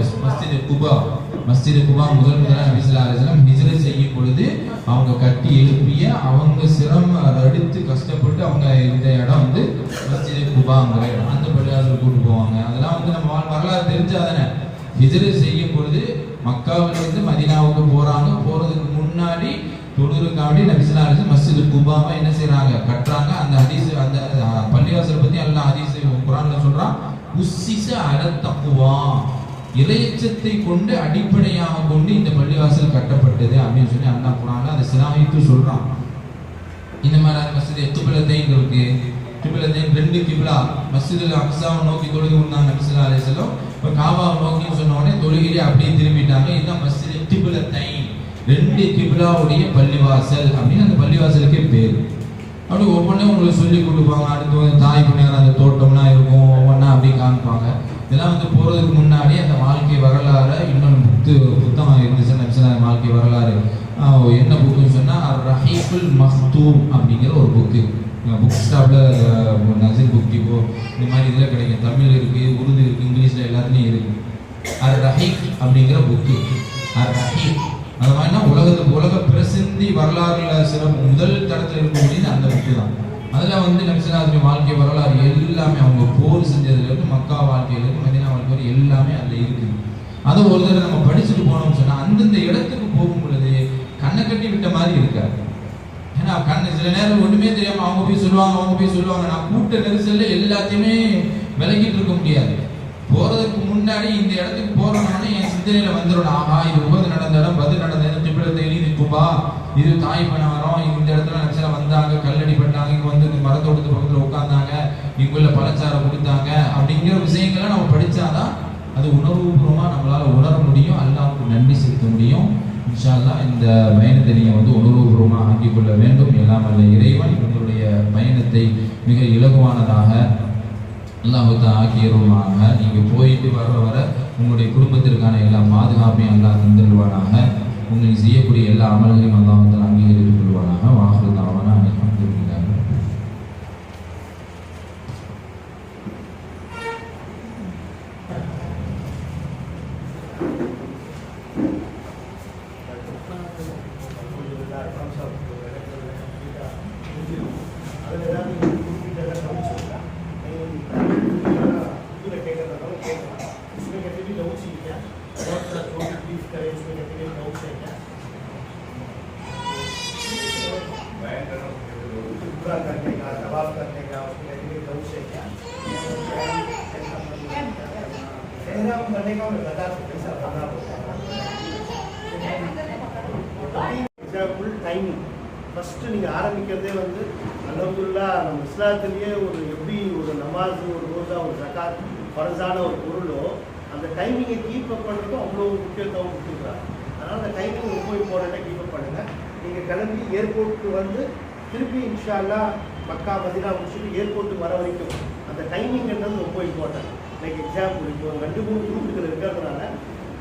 மஸ்ஜித் குபா முதலாக நபி ஸல்லல்லாஹு அலைஹி வஸல்லம் ஹிஜ்ரத் செய்யும் பொழுது அவங்க கட்டி எழுப்பிய, அவங்க சிரமம் எடுத்து கஷ்டப்பட்டு அவங்க இந்த இடம் வந்து மஸ்ஜித் குபாங்கிற இடம். அந்த பள்ளியாளர்கள் கூட்டு போவாங்க. அதெல்லாம் வந்து நம்ம வரலாறு தெரிஞ்சாதானே. ஹிஜ்ரத் செய்யும் பொழுது மக்காவிலிருந்து மதீனாவுக்கு போறாங்க. போறதுக்கு முன்னாடி தொழுதுக்காண்டி நபி ஸல்லல்லாஹு அலைஹி வஸல்லம் மஸ்ஜித் குபாவை என்ன செய்றாங்க, கட்டுறாங்க. அந்த ஹதீஸ், அந்த பள்ளிவாசல் பத்தி அல்லாஹ் ஹதீஸ் குர்ஆன்ல சொல்றான், உஸ்ஸிஸ அலா தக்வா, இறையச்சத்தை கொண்டு அடிப்படையாக கொண்டு இந்த பள்ளிவாசல் கட்டப்பட்டது அப்படின்னு சொல்லி அல்லாஹ் குர்ஆன்ல அதை சிலாஹித்து சொல்றான். இந்த மாதிரி மஸ்ஜித் கிப்லத்தைன் இருக்கு. கிப்லத்தைன் 2 கிப்லா. மஸ்ஜிதுல் அக்ஸாவை நோக்கி தொழுகை இருந்தாங்க நபி ஸல்லல்லாஹு அலைஹி வஸல்லம். இப்போ காபாவை நோக்கின்னு சொன்ன உடனே தொழுகையிலே அப்படியே திரும்பிட்டாங்க. இதுதான் மஸ்ஜித் கிப்லத்தைன், 2 கிப்லாவுடைய பள்ளிவாசல் அப்படின்னு அந்த பள்ளிவாசலுக்கே பேர். அப்படி ஒவ்வொன்றும் உங்களுக்கு சொல்லி கொடுப்பாங்க. அடுத்து வந்து தாய் பிள்ளைங்க அந்த தோட்டம்லாம் இருக்கும், ஒவ்வொன்றா அப்படி காமிப்பாங்க. இதெல்லாம் வந்து போகிறதுக்கு முன்னாடி அந்த வாழ்க்கை வரலாறு இன்னொன்று புத்தகம் இருந்துச்சு நபி ஸல்லல்லாஹு வாழ்க்கை வரலாறு. என்ன புக்குன்னு சொன்னால் அர்-ரஹீக்குல் மக்தூம் அப்படிங்கிற ஒரு புக்கு. புக் ஸ்டாப்பில் நசீர் புக் டிப்போ இந்த மாதிரி இதில் கிடைக்கும். தமிழ் இருக்குது, உருது இருக்குது, இங்கிலீஷில் எல்லாத்துலேயும் இருக்குது. அர்-ரஹீக் அப்படிங்கிற புக்கு. அர்-ரஹீக் அது மாதிரினா உலக பிரசித்தி வரலாறுல சிறப்பு முதல் தடத்தில் இருக்கக்கூடியது அந்த புக்கு தான். அதில் வந்து நபி ஸல்லல்லாஹு அலைஹி வாழ்க்கை வரலாறு எல்லாமே, அவங்க போர் செஞ்சதுலேருந்து மக்கா வாழ்க்கையிலேருந்து மதீனா வாழ்க்கை வரை எல்லாமே அதில் இருக்குது. அதை ஒரு தடவை நம்ம படிச்சுட்டு போனோம்னு சொன்னால் அந்தந்த இடத்துக்கு போகும் பொழுது கண்ணை கட்டி விட்ட மாதிரி இருக்காது. ஏன்னா சில நேரம் ஒன்றுமே தெரியாமல் அவங்க போய் சொல்லுவாங்க. நான் கூட்ட நெரிசலில் எல்லாத்தையுமே விலகிட்டு இருக்க முடியாது. போறதுக்கு முன்னாடி இந்த இடத்துக்கு போறோம்னா என் சிந்தனையில வந்துடும், ஆஹா இது உபது நடந்த இடம், பதில் நடந்த இடம், திப்பிலத்தை, இது குபா, இது தாய் பணவரம், இந்த இடத்துல நச்சல வந்தாங்க, கல்லடி பண்ணாங்க, இங்க வந்து இந்த மரத்தோட்டத்து பக்கத்துல உட்கார்ந்தாங்க, இங்குள்ள பழச்சாரம் கொடுத்தாங்க அப்படிங்கிற விஷயங்களை நம்ம படிச்சாதான் அது உணர்வுபூர்வமா நம்மளால உணர முடியும். அல்லாஹ்வுக்கு நன்றி செலுத்த முடியும். இன்ஷா அல்லாஹ் இந்த பயணத்தை நீங்க வந்து உணர்வுபூர்வமாக ஆக்கிக் கொள்ள வேண்டும். எல்லாம் அல்ல இறைவன் உங்களுடைய பயணத்தை மிக இலகுவானதாக அல்லாஹ் ஆக்கியருமாக. நீங்கள் போயிட்டு வர உங்களுடைய குடும்பத்திற்கான எல்லா பாதுகாப்பையும் அல்லாஹ் தந்துடுவானாக. உங்களுக்கு செய்யக்கூடிய எல்லா அமல்களையும் அல்லாஹ் அங்கீகரித்துக் கொள்வானாக. வாஹிரு தஅவானா அல்ஹம்துலில்லாஹ். டைமிங் ஃபஸ்ட்டு நீங்கள் ஆரம்பிக்கிறதே வந்து அல்ஹம்துலில்லாஹ் நம்ம இஸ்லாத்திலேயே ஒரு எப்படி ஒரு நமாஸ், ஒரு ரோசா, ஒரு ஜகாத் ஃபர்ஸான ஒரு பொருளோ அந்த டைமிங்கை கீப் அப் பண்ணுறதும் அவ்வளோ முக்கியத்துவம் கொடுத்துருக்குறாங்க. அதனால் அந்த டைமிங் ரொம்ப இம்பார்ட்டண்ட்டாக கீப் அப் பண்ணுங்கள். நீங்கள் கிளம்பி ஏர்போர்ட்டுக்கு வந்து திருப்பி இன்ஷா அல்லாஹ் மக்கா மதீனா முடிச்சுட்டு ஏர்போர்ட்டுக்கு வர வரைக்கும் அந்த டைமிங்ன்றது ரொம்ப இம்பார்ட்டன்ட். லைக் எக்ஸாம்பிள் இப்போ 2-3 குரூப்புகள் இருக்கிறதுனால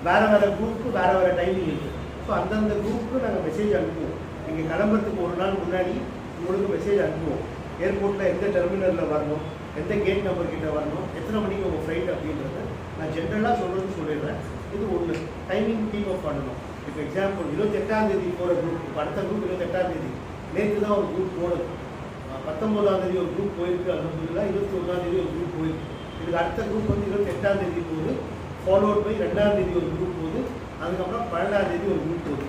வேறு குரூப்புக்கு வேறு டைமிங் இருக்குது. ஸோ அந்தந்த குரூப்புக்கு நாங்கள் மெசேஜ் அனுப்புவோம். நீங்கள் கிளம்புறதுக்கு ஒரு நாள் முன்னாடி உங்களுக்கு மெசேஜ் அனுப்புவோம். ஏர்போர்ட்டில் எந்த டெர்மினலில் வரணும், எந்த கேட் நம்பர் கிட்ட வரணும், எத்தனை மணிக்கு உங்கள் ஃப்ளைட் அப்படின்றத நான் ஜென்ரலாக சொல்லிடுறேன். இது ஒன்று டைமிங் கீப் அப் பண்ணணும். இப்போ எக்ஸாம்பிள் 28ஆம் தேதி போகிற குரூப், இப்போ அடுத்த குரூப் 28ஆம் தேதி, நேற்று தான் ஒரு குரூப் போடுது, 19ஆம் தேதி ஒரு குரூப் போயிருக்கு, அல்ஹம்துலில்லாஹ் 21ஆம் தேதி ஒரு குரூப் போயிருக்கு. இதுக்கு அடுத்த குரூப் வந்து 28ஆம் தேதி போகுது, ஃபாலோட் பை 2ஆம் தேதி ஒரு குரூப் போகுது, அதுக்கப்புறம் 12ஆம் தேதி ஒரு குரூப் போகுது.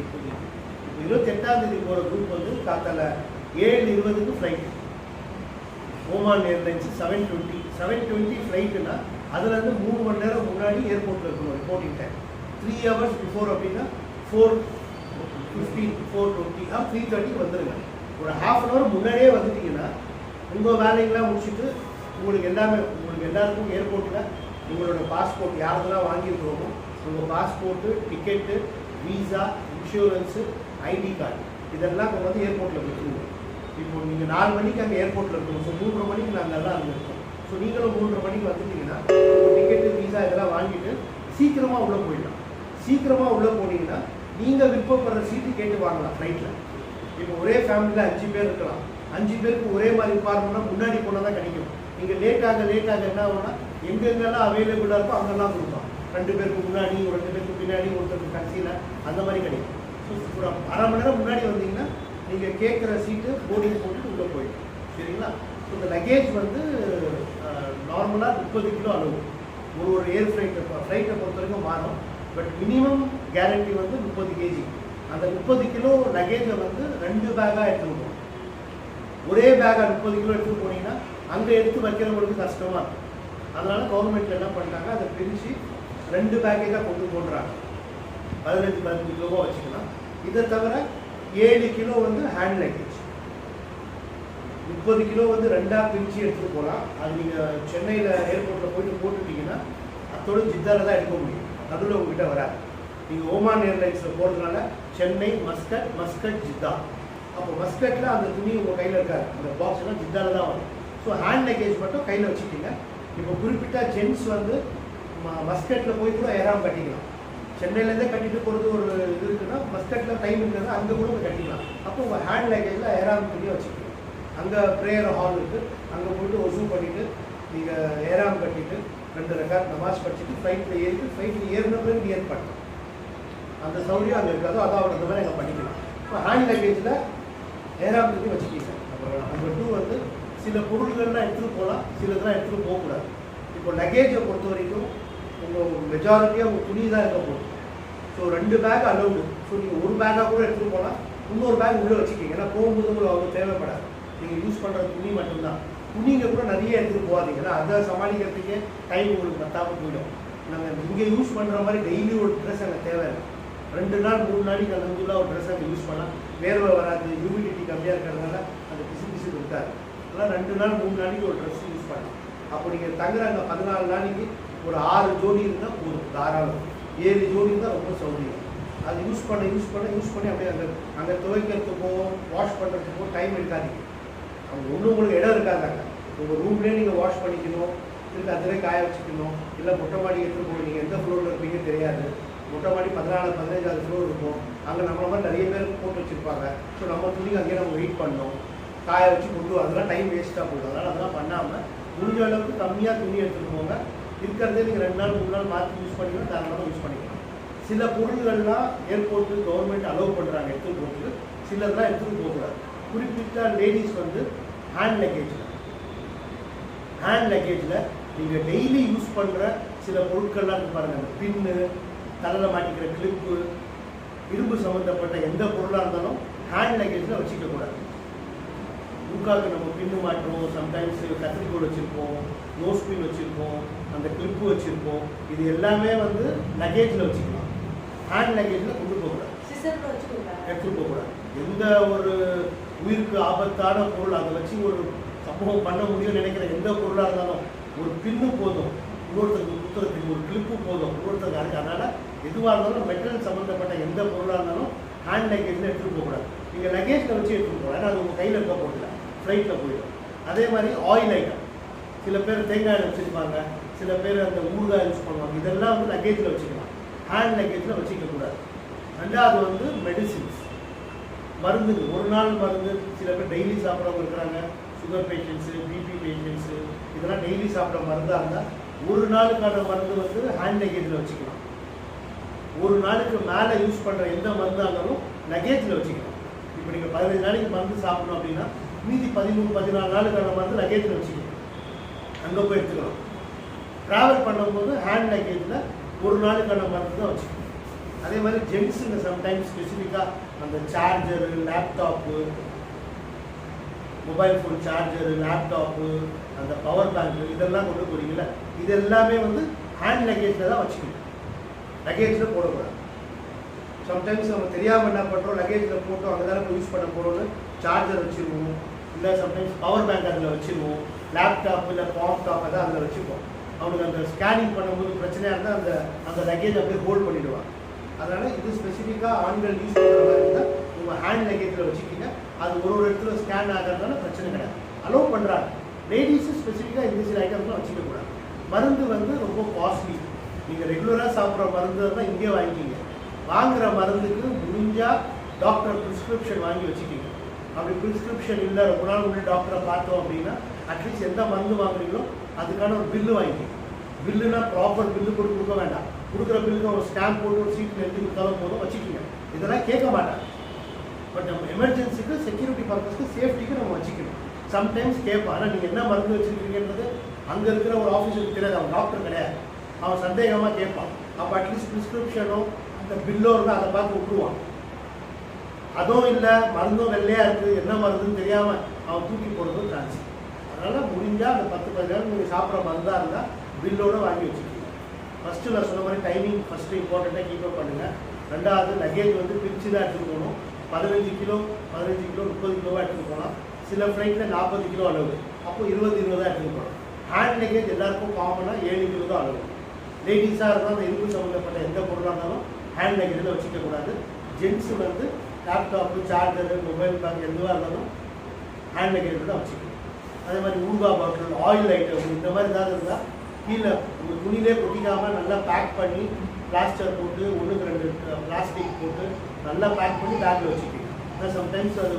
இப்போ 28ஆம் தேதி போகிற குரூப் வந்து காத்தால 7:20க்கு ஃப்ளைட், ஓமான் ஏர்லைன்ஸ் 7:20 ஃப்ளைட்டுன்னா அதுலேருந்து 3 மணி நேரம் முன்னாடி ஏர்போர்ட்டில் இருக்கணும் ரிப்போர்ட்டிங் டைம். 3 hours பிஃபோர் அப்படின்னா 4:15 4:20 3:30 வந்துடுங்க. ஒரு ½ hour முன்னாடியே வந்துட்டிங்கன்னா உங்கள் வேலைங்களாம் முடிச்சுட்டு உங்களுக்கு எல்லாருக்கும் ஏர்போர்ட்டில் உங்களோட பாஸ்போர்ட் யாரெல்லாம் வாங்கியிருக்கிறோமோ உங்கள் passport, ticket, visa, insurance, ID card இதெல்லாம் கொண்டு வந்து ஏர்போர்ட்டில் கொடுத்துருவோம். இப்போ நீங்கள் 4 மணிக்கு அங்கே ஏர்போர்ட்டில் இருக்கணும். ஸோ 3:30 மணிக்கு நாங்கள் எல்லாம் அங்கே இருக்கோம். ஸோ நீங்களும் 3:30 மணிக்கு வந்துட்டீங்கன்னா உங்கள் டிக்கெட்டு, வீசா இதெல்லாம் வாங்கிட்டு சீக்கிரமாக உள்ளே போயிடலாம். சீக்கிரமாக உள்ளே போனீங்கன்னா நீங்கள் விருப்பப்படுற சீட்டு கேட்டு வாங்கலாம் ஃப்ளைட்டில். இப்போ ஒரே ஃபேமிலியில் 5 பேர் இருக்கலாம். 5 பேருக்கு ஒரே மாதிரி பார்க்கணும்னா முன்னாடி போனால் தான் கிடைக்கும். நீங்கள் லேட்டாக என்ன ஆகும்னா எங்கெங்கெல்லாம் அவைலபிளாக இருக்கோ அங்கெல்லாம் கொடுப்பான். 2 பேருக்கு முன்னாடி, 2 பேருக்கு பின்னாடி, ஒருத்தருக்கு கடைசியில் அந்த மாதிரி கிடைக்கும். ஸோ ஒரு ½ மணி நேரம் முன்னாடி வந்தீங்கன்னா நீங்கள் கேட்குற சீட்டு போர்டிங் போட்டு உள்ளே போயிடும். சரிங்களா? ஸோ இந்த லக்கேஜ் வந்து நார்மலாக 30 கிலோ அளவு ஒரு ஏர் ஃப்ளைட்டை பொறுத்த வரைக்கும் மாறும். பட் மினிமம் கேரண்டி வந்து 30 kg. அந்த 30 கிலோ லக்கேஜை வந்து 2 பேக்காக எடுத்துகிட்டு போகணும். ஒரே பேக்காக 30 கிலோ எடுத்துகிட்டு போனீங்கன்னா அங்கே எடுத்து வைக்கிறவங்களுக்கு கஷ்டமாக இருக்கும். அதனால் கவர்மெண்ட் என்ன பண்ணிட்டாங்க, அதை பிரித்து 2 பேக்கேஜாக கொண்டு போடுறாங்க. 15 கிலோவாக வச்சுக்கலாம். இதை தவிர 7 கிலோ வந்து ஹேண்ட் லக்கேஜ். 30 கிலோ வந்து 2ஆக பிரித்து எடுத்துகிட்டு போகலாம். அது நீங்கள் சென்னையில் ஏர்போர்ட்டில் போயிட்டு போட்டுட்டிங்கன்னா அதோட ஜித்தாவில் தான் எடுக்க முடியும். நடுவில் உங்ககிட்ட வராது. நீங்கள் ஓமான் ஏர்லைன்ஸில் போகிறதுனால சென்னை, மஸ்கட், ஜித்தா. அப்போ மஸ்கட்டில் அந்த துணி உங்கள் கையில் இருக்காது, அந்த பாக்ஸ்லாம் ஜித்தாவில் தான் வரும். ஸோ ஹேண்ட் லக்கேஜ் மட்டும் கையில் வச்சுக்கிங்க. இப்போ குறிப்பிட்ட ஜென்ட்ஸ் வந்து மஸ்கட்டில் போய் கூட ஏறாமல் கட்டிக்கலாம். சென்னையிலேருந்தே கட்டிட்டு போகிறது ஒரு இது இருக்குன்னா மஸ்கட்டில் டைம் இருக்கிறது அங்கே கூட போய் கட்டிக்கலாம். அப்போ உங்கள் ஹேண்ட் லக்கேஜில் ஏறாமல் துணியை வச்சுக்கலாம். அங்கே ப்ரேயர் ஹால் இருக்குது, அங்கே போய்ட்டு ஒசூ பண்ணிவிட்டு நீங்கள் ஏறாமல் கட்டிட்டு 2 ரக்காத் நமாஸ் படிச்சுட்டு ஃப்ளைட்டில் ஏறின பிறகு ஏர் பண்ணலாம். அந்த சௌகரியம் அங்கே இருக்காதோ அதாவது அந்த மாதிரி அங்கே பண்ணிக்கலாம். இப்போ ஹேண்ட் லக்கேஜில் ஏறாமல் துணி வச்சுக்கிங்க. அப்புறம் நம்பர் 2 வந்து சில பொருள்கள்லாம் எடுத்துகிட்டு போகலாம், சிலதெல்லாம் எடுத்துகிட்டு போகக்கூடாது. இப்போ லக்கேஜை பொறுத்த வரைக்கும் உங்கள் மெஜாரிட்டியாக உங்கள் துணி தான் இருக்க போகும். So 2 back allowed. ஸோ நீங்கள் ஒரு பேக்காக கூட எடுத்துகிட்டு போகலாம், இன்னொரு பேக் உள்ளே வச்சுக்கிங்க. ஏன்னா போகும்போது உங்களுக்கு அவ்வளோ தேவைப்படாது. நீங்கள் யூஸ் பண்ணுற துணி மட்டும்தான். துணிங்க கூட நிறைய எடுத்துகிட்டு போகாதீங்க. ஏன்னா அதை சமாளிக்கிறதுக்கே டைம் உங்களுக்கு பத்தாமல் போயிடும். நாங்கள் இங்கே யூஸ் பண்ணுற மாதிரி டெய்லி ஒரு ட்ரெஸ் எனக்கு தேவையில்லை. 2 நாள் 3 நாளைக்கு அல்ஹம்துலில்லாஹ் ஒரு ட்ரெஸ் அங்கே யூஸ் பண்ணலாம். வேர்வை வராது, ஹியூமிடிட்டி கம்மியாக இருக்கிறதுனால அந்த பிசு இருக்காது. அதெல்லாம் 2 நாள் 3 நாளைக்கு ஒரு ட்ரெஸ் யூஸ் பண்ணலாம். அப்போ நீங்கள் தங்குறாங்க 14 நாளைக்கு ஒரு 6 ஜோடி இருந்தால் போதும், தாராளம். 7 ஜோடி இருந்தால் ரொம்ப சௌகரியம். அது யூஸ் பண்ணி அப்படியே அங்கே துவைக்கிறதுக்கோ வாஷ் பண்ணுறதுக்கோ டைம் எடுக்காதீங்க. அவங்க ஒன்றும் உங்களுக்கு இடம் இருக்காதாங்க. உங்கள் ரூம்லேயே நீங்கள் வாஷ் பண்ணிக்கணும், இல்லை அதிலே காய வச்சுக்கணும், இல்லை மொட்டை மாடி எடுத்துகிட்டு போய் நீங்கள் எந்த ஃப்ளோரில் இருப்பீங்கன்னு தெரியாது. மொட்டை மாடி 14 15வது ஃப்ளோர் இருக்கும். அங்கே நம்மள மாதிரி நிறைய பேர் போட்டு வச்சுருப்பாங்க. ஸோ நம்ம துணிக்கு அங்கேயே நம்ம வெயிட் பண்ணணும், காய வச்சு கொண்டு அதெல்லாம் டைம் வேஸ்ட்டாக போயிடும். அதனால் அதெல்லாம் பண்ணாமல் முடிஞ்ச அளவுக்கு கம்மியாக துணி எடுத்துகிட்டு போங்க. இருக்கிறதே நீங்கள் 2 நாள் 3 நாள் மாற்றி யூஸ் பண்ணிக்கலாம், தாராளமாக யூஸ் பண்ணிக்கலாம். சில பொருள்கள்லாம் ஏர்போர்ட்டு கவர்மெண்ட் அலோவ் பண்ணுறாங்க எடுத்துகிட்டு போகிறதுக்கு, சிலதெல்லாம் எடுத்துகிட்டு போகக்கூடாது. குறிப்பிட்ட லேடிஸ் வந்து ஹேண்ட் லக்கேஜில் நீங்கள் டெய்லி யூஸ் பண்ணுற சில பொருட்கள்லாம் இருக்கு பாருங்கள். அந்த பின்னு, தலையில் மாட்டிக்கிற கிளிப்பு, இரும்பு சம்மந்தப்பட்ட எந்த பொருளாக இருந்தாலும் ஹேண்ட் லக்கேஜில் வச்சுக்கக்கூடாது. மூக்காவுக்கு நம்ம பின்னு மாட்டுறோம், சம்டைம்ஸ் கத்திரிக்கோள் வச்சுருப்போம், நோஸ் பின் வச்சுருப்போம், அந்த கிளிப்பு வச்சுருப்போம். இது எல்லாமே வந்து லக்கேஜில் வச்சுக்கலாம். ஹேண்ட் லக்கேஜில் கொண்டு போகக்கூடாது, எடுத்துகிட்டு போகக்கூடாது. எந்த ஒரு உயிருக்கு ஆபத்தான பொருள் அதை வச்சு ஒரு சம்பவம் பண்ண முடியும்னு நினைக்கிற எந்த பொருளாக இருந்தாலும் ஒரு பின்னு போதும், இன்னொருத்தருக்கு குத்துறதுக்கு ஒரு கிளிப்பு போதும், இன்னொருத்தருக்கு அதுக்கு. அதனால் எதுவாக இருந்தாலும் மெட்டல் சம்மந்தப்பட்ட எந்த பொருளாக இருந்தாலும் ஹேண்ட் லக்கேஜில் எடுத்துகிட்டு போகக்கூடாது. நீங்கள் லக்கேஜில் வச்சு எடுத்துகிட்டு போகலாம். ஏன்னா அது உங்கள் கையில் இருக்க போகல, ஃப்ளைட்டில் போயிடும். அதே மாதிரி ஆயில் ஐட்டம், சில பேர் தேங்காய் எண்ணெய் வச்சுருப்பாங்க, சில பேர் அந்த ஊறுகாய் யூஸ் பண்ணுவாங்க. இதெல்லாம் வந்து லக்கேஜில் வச்சுக்கலாம், ஹேண்ட் லக்கேஜில் வச்சுக்கக்கூடாது. 2வது வந்து மெடிசின்ஸ், மருந்து. ஒரு நாள் மருந்து சில பேர் டெய்லி சாப்பிட்றவங்க இருக்கிறாங்க. So sugar patients, BP patients, இதெல்லாம் டெய்லி சாப்பிட்ற மருந்தாக இருந்தால் ஒரு நாளுக்கான மருந்து வந்து ஹேண்ட் லக்கேஜில் வச்சுக்கலாம். ஒரு நாளுக்கு மேலே யூஸ் பண்ணுற எந்த மருந்தாக இருந்தாலும் லக்கேஜில் வச்சுக்கலாம். இப்போ நீங்கள் 15 நாளைக்கு மருந்து சாப்பிடணும் அப்படின்னா மீதி 13-14 நாளுக்கான மருந்து லக்கேஜில் வச்சுக்கலாம், அங்கே போய் எடுத்துக்கலாம். ட்ராவல் பண்ணும்போது ஹேண்ட் லக்கேஜில் ஒரு நாளுக்கான மருந்து தான் வச்சுக்கணும். அதே மாதிரி ஜென்ஸுங்க சம்டைம்ஸ் ஸ்பெசிஃபிக்காக அந்த charger, laptop, mobile phone charger, laptop, அந்த பவர் பேங்க்கு இதெல்லாம் கொண்டு போகிறீங்களா, இது எல்லாமே வந்து ஹேண்ட் லக்கேஜில் தான் வச்சுக்கணும், லக்கேஜில் போடக்கூடாது. சம்டைம்ஸ் நம்ம தெரியாமல் என்ன பண்ணுறோம், லக்கேஜில் போட்டு அங்கே தானே போய் யூஸ் பண்ண போகிறோன்னு சார்ஜர் வச்சுருவோம், இல்லை சம்டைம்ஸ் பவர் பேங்க் அதில் வச்சுருவோம், லேப்டாப் இல்லை டாப் தான் அதில் வச்சுப்போம். அவனுக்கு அந்த ஸ்கேனிங் பண்ணும்போது பிரச்சனையாக இருந்தால் அந்த அந்த லக்கேஜ் அப்படியே ஹோல்ட் பண்ணிவிடுவாங்க. அதனால் இது ஸ்பெசிஃபிக்காக ஆண்கள் யூஸ் பண்ணுற மாதிரி இருந்தால் உங்கள் ஹேண்ட் லக்கேஜில் வச்சுக்கிங்க. அது ஒரு இடத்துல ஸ்கேன் ஆகிறதுனால பிரச்சனை கிடையாது, அலோவ் பண்ணுறாங்க. லேடிஸு ஸ்பெசிஃபிக்காக இந்த சில ஐட்டம்லாம் வச்சுக்கக்கூடாது. மருந்து வந்து ரொம்ப காஸ்ட்லி. நீங்கள் ரெகுலராக சாப்பிட்ற மருந்து தான் இங்கே வாங்கிக்கிங்க. வாங்குகிற மருந்துக்கு முடிஞ்சால் டாக்டர் ப்ரிஸ்கிரிப்ஷன் வாங்கி வச்சுக்கிங்க. அப்படி ப்ரிஸ்கிரிப்ஷன் இல்லை, ரொம்ப நாள் முன்னாடி டாக்டரை பார்த்தோம் அப்படின்னா அட்லீஸ்ட் எந்த மருந்து வாங்குறீங்களோ அதுக்கான ஒரு பில்லு வாங்கிக்கிங்க. பில்லுனா ப்ராப்பர் பில்லு கொடுக்க வேண்டாம். கொடுக்குற பில்லுக்கு ஒரு ஸ்டாம்ப் போட்டு ஒரு சீட்டில் எழுதி கொடுத்தாலும் போதும், வச்சுக்கிங்க. இதெல்லாம் கேட்க மாட்டாங்க. பட் நம்ம எமர்ஜென்சிக்கு, செக்யூரிட்டி பர்பஸ்க்கு, சேஃப்டிக்கு நம்ம வச்சுக்கணும். சம்டைம்ஸ் கேட்பான், ஆனால் நீங்கள் என்ன மருந்து வச்சுருக்கீங்கன்றது அங்கே இருக்கிற ஒரு ஆஃபீஸருக்கு தெரியாது, அவன் டாக்டர் கிடையாது, அவன் சந்தேகமாக கேட்பான். அப்போ அட்லீஸ்ட் ப்ரிஸ்கிரிப்ஷனோ அந்த பில்லோ இருந்தால் அதை பார்த்து விட்டுருவான். அதுவும் இல்லை, மருந்தும் வெள்ளையாக இருக்குது, என்ன மருந்துன்னு தெரியாமல் அவன் தூக்கி போடுறதும் சான்ஸ். அதனால் முடிஞ்சால் அந்த 10-15 நாள் நீங்கள் சாப்பிட்ற மருந்தாக இருந்தால் பில்லோடு வாங்கி வச்சுக்கோங்க. ஃபஸ்ட்டு நான் சொன்ன மாதிரி டைமிங் ஃபஸ்ட்டு இம்பார்ட்டண்ட்டாக கீப்பப் பண்ணுங்கள். ரெண்டாவது லக்கேஜ் வந்து பிரித்து தான் எடுத்துகிட்டு போகணும். 15 கிலோ 30 கிலோவாக எடுத்துகிட்டு போகலாம். சில ஃப்ளைட்டில் 40 கிலோ அளவு, அப்போ 20 தான் எடுத்துகிட்டு போகலாம். ஹேண்ட் லக்கேஜ் எல்லாருக்கும் காமனாக 7 கிலோ தான் அளவு. லேடிஸாக இருந்தால் அந்த இரும்பு சம்மந்தப்பட்ட எந்த பொருளாக இருந்தாலும் ஹேண்ட் லக்கேஜில் வச்சுக்கக்கூடாது. ஜென்ஸு வந்து லேப்டாப்பு, சார்ஜரு, மொபைல் பேங்க் எதுவாக இருந்தாலும் ஹேண்ட் லக்கேஜில் தான் வச்சுக்கணும். அதே மாதிரி ஊறுகாய் பாட்டில், ஆயில் ஐட்டம் இந்த மாதிரி ஏதாவது இருந்தால் கீழே உங்கள் துணியிலே கொட்டிக்காமல் நல்லா பேக் பண்ணி பிளாஸ்டர் போட்டு 1-2 பிளாஸ்டிக் போட்டு நல்லா பேக் பண்ணி பேக்கில் வச்சுக்கோங்க. ஆனால் சம்டைம்ஸ் அது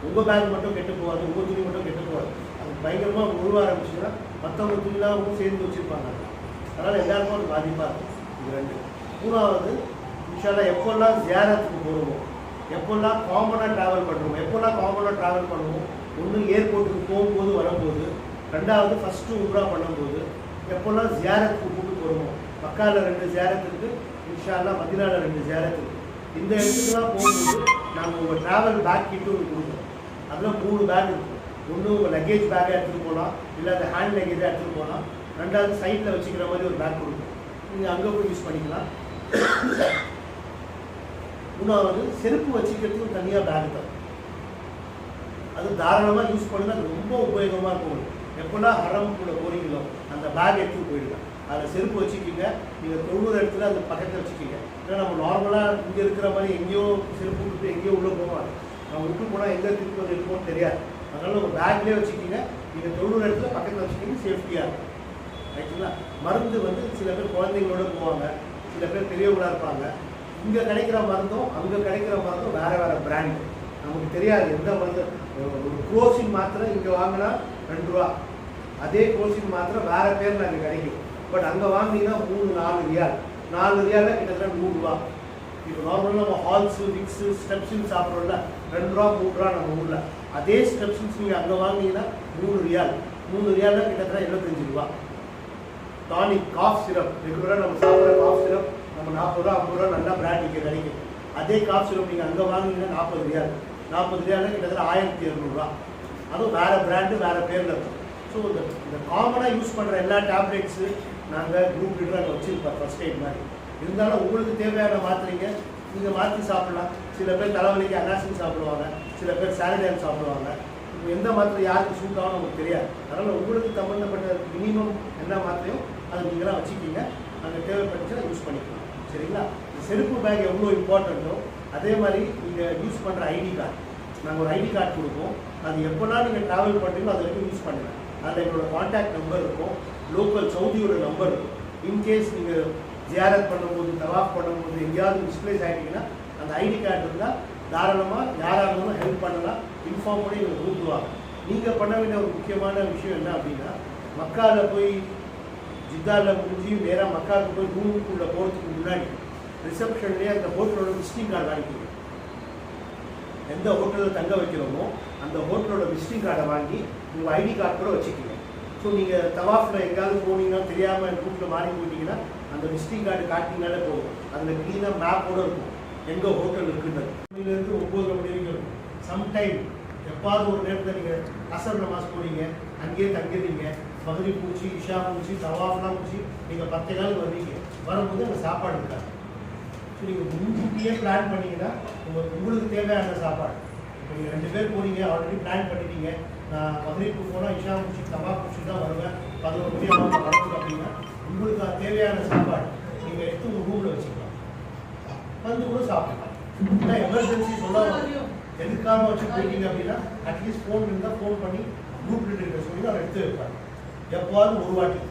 உங்கள் பேக் மட்டும் கெட்டு போகாது, உங்கள் துணி மட்டும் கெட்டு போகாது. அது பயங்கரமாக உருவ ஆரம்பிச்சுன்னா மற்றவங்க துணிலாம் சேர்ந்து வச்சுருப்பாங்க. அதனால் எல்லாருக்கும் அது பாதிப்பாக இருக்கும். இது 2. மூணாவது, இன்ஷால்லா எப்போல்லாம் ஜியாரத்துக்கு போடுவோம், எப்போல்லாம் காமனாக ட்ராவல் பண்ணுவோம். ஒன்று ஏர்போர்ட்டுக்கு போகும்போது வரும்போது, ரெண்டாவது ஃபஸ்ட்டு உம்ரா பண்ணும்போது, எப்போல்லாம் ஜியாரத்துக்கு கூட்டு போடுவோம். மக்காவில் 2 ஜியாரத்து இருக்குது, இன்ஷால்லா மதீனாவில் 2 ஜியாரத்து இருக்குது. இந்த இடத்துக்குலாம் போகும்போது நாங்கள் உங்கள் ட்ராவல் பேக் கிட்ட ஒன்று கொடுப்போம். அதில் 3 பேக் இருக்கும். ஒன்று உங்கள் லக்கேஜ் பேக்கை எடுத்துகிட்டு போகலாம், இல்லை அந்த ஹேண்ட் லக்கேஜாக எடுத்துகிட்டு போகலாம். ரெண்டாவது சைட்டில் வச்சுக்கிற மாதிரி ஒரு பேக் கொடுக்கும், நீங்கள் அங்கே போய் யூஸ் பண்ணிக்கலாம். மூணாவது செருப்பு வச்சுக்கிறதுக்கும் தனியாக பேக் தரும். அது தாராளமாக யூஸ் பண்ணுங்க, அது ரொம்ப உபயோகமாக இருக்கும். எப்போல்லாம் ஹரம்குள்ளே போகிறீங்களோ அந்த பேக் எடுத்துகிட்டு போயிடுங்க. அதில் செருப்பு வச்சுக்கிங்க. நீங்கள் தொழுகிற இடத்துல அந்த பக்கத்தில் வச்சுக்கிங்க. ஏன்னா நம்ம நார்மலாக இங்கே இருக்கிற மாதிரி எங்கேயோ செருப்பு விட்டு எங்கேயோ உள்ளே போவாங்க. நம்ம விட்டு போனால் எங்கே திருப்பி வந்து இருக்குமோன்னு தெரியாது. அதனால் உங்கள் பேக்லேயே வச்சுக்கிங்க. நீங்கள் தொழுகிற இடத்துல பக்கத்தில் வச்சுக்கிங்க, சேஃப்டியாக இருக்கும். ரைட்டுங்களா? மருந்து வந்து சில பேர் குழந்தைங்களோட போவாங்க, சில பேர் பெரியவங்களாக இருப்பாங்க. இங்கே கிடைக்கிற மருந்தும் அங்கே கிடைக்கிற மருந்தும் வேறு பிராண்டு. நமக்கு தெரியாது எந்த மருந்து. ஒரு குரோசின் மாத்திரை இங்கே வாங்கினா 2 ரூபா, அதே குரோசின் மாத்திரை வேறு பேரில் அங்கே கிடைக்கும். பட் அங்கே வாங்கினீங்கன்னா 3-4 ரியால், 4 ரியாலில் கிட்டத்தட்ட 100 ரூபா. இப்போ நார்மலாக நம்ம ஹால்ஸு, விக்ஸு, ஸ்டெப்ஸின் சாப்பிட்றோம்ல, 2 ரூபா 3 ரூபா நம்ம ஊரில். அதே ஸ்டெப்ஸின்ஸ் நீங்கள் அங்கே வாங்கினீங்கன்னா 3 ரியாலில் கிட்டத்தட்ட 75 ரூபா. டானிக், காஃப் சிரப், ரெகுலராக நம்ம சாப்பிட்ற காஃப் சிரப் நம்ம 40 ரூபா 50 ரூபா நல்லா பிராண்ட் இங்கே கிடைக்கும். அதே காஃப் சிரப் நீங்கள் அங்கே வாங்கினீங்கன்னா 40 ரியாலில் கிட்டத்தட்ட 1200 ரூபா. அதுவும் வேறு பிராண்டு வேறு பேரில் இருக்கும். ஸோ இந்த காமனாக யூஸ் பண்ணுற எல்லா டேப்லெட்ஸு நாங்கள் குரூப் லீடராக அங்கே வச்சுருப்போம், ஃபஸ்ட் எய்ட் மாதிரி. இருந்தாலும் உங்களுக்கு தேவையான மாத்திரைங்க நீங்கள் மாற்றி சாப்பிட்லாம். சில பேர் தலைவலிக்கு அனாசின் சாப்பிடுவாங்க, சில பேர் சாரிடைன் சாப்பிடுவாங்க. இப்போ எந்த மாத்திரை யாருக்கு சூட் ஆகும் நமக்கு தெரியாது. அதனால் உங்களுக்கு சம்மந்தப்பட்ட மினிமம் என்ன மாத்திரையோ அதை நீங்களாம் வச்சுக்கிங்க. அங்கே தேவைப்பட்டுச்சுன்னா யூஸ் பண்ணிக்கலாம். சரிங்களா? இந்த செருப்பு பேக் எவ்வளோ இம்பார்ட்டண்ட்டோ அதே மாதிரி நீங்கள் யூஸ் பண்ணுற ஐடி கார்டு, நாங்கள் ஒரு ஐடி கார்டு கொடுப்போம். அது எப்போனா நீங்கள் ட்ராவல் பண்ணுறீங்களோ அது வரைக்கும் யூஸ் பண்ணுங்கள். அதில் எங்களோட கான்டாக்ட் நம்பர் இருக்கும், லோக்கல் சவுதியோட நம்பர் இருக்கும். இன்கேஸ் நீங்கள் ஜியாரத் பண்ணும்போது, தவாஃப் பண்ணும்போது எங்கேயாவது மிஸ்பிளேஸ் ஆகிட்டீங்கன்னா அந்த ஐடி கார்டு இருந்தால் தாராளமாக யாராக இருந்தாலும் ஹெல்ப் பண்ணலாம். இன்ஃபார்ம் பண்ணி எங்களுக்கு கூப்பிடுவாங்க. நீங்கள் பண்ண வேண்டிய ஒரு முக்கியமான விஷயம் என்ன அப்படின்னா, மக்காவில் போய் ஜித்தாவில் முடிஞ்சு நேராக மக்காவுக்கு போய் ரூமுக்குள்ளே போகிறதுக்கு முன்னாடி ரிசப்ஷன்லேயே அந்த ஹோட்டலோட விசிட்டிங் கார்டு வாங்கிக்கணும். எந்த ஹோட்டலில் தங்க வைக்கிறோமோ அந்த ஹோட்டலோட விசிட்டிங் கார்டை வாங்கி உங்கள் ஐடி கார்டு கூட வச்சுக்கோங்க. ஸோ நீங்கள் தவாஃபில் எங்கேயாவது போனீங்கன்னா தெரியாமல் ரூட்டில் மாறி போயிட்டீங்கன்னா அந்த விசிட்டிங் கார்டு காட்டினாலே போதும். அதில் க்ளீனாக மேப்போடு இருக்கும் எங்கே ஹோட்டல் இருக்குன்றது. மணிலேருந்து 9 மணி வரைக்கும் இருக்கும். சம்டைம் எப்பாவது ஒரு நேரத்தில் நீங்கள் அசர் நமாஸ் போறீங்க, அங்கேயே தங்கிடுறீங்க, மகரிப் பூச்சி இஷா பூச்சி தவாஃப்லாம் பூச்சி நீங்கள் 10 நாள் வருவீங்க. வரும்போது அங்கே சாப்பாடு இருக்காது. ஸோ நீங்கள் முன்கூட்டியே பிளான் பண்ணிங்கன்னா உங்களுக்கு தேவையான சாப்பாடு. இப்போ நீங்கள் 2 பேர் போகிறீங்க, ஆல்ரெடி பிளான் பண்ணிட்டீங்க, நான் மகரிப்பு போனால் இஷா முடிச்சு தவா முடிச்சு தான் வருவேன், 11 மணி ஆகும் வரத்துக்கு அப்படின்னா உங்களுக்கு அது தேவையான சாப்பாடு நீங்கள் எடுத்து உங்கள் ரூமில் வச்சுக்கலாம், வந்து கூட சாப்பிடலாம். ஏன்னா எமர்ஜென்சி சொல்ல எதுக்காக வச்சு போயிட்டீங்க அப்படின்னா அட்லீஸ்ட் ஃபோன் இருந்தால் ஃபோன் பண்ணி குரூப் லீடர் சொல்லி அவர் எடுத்து வைப்பாங்க. எப்போவாது ஒரு வாட்டி.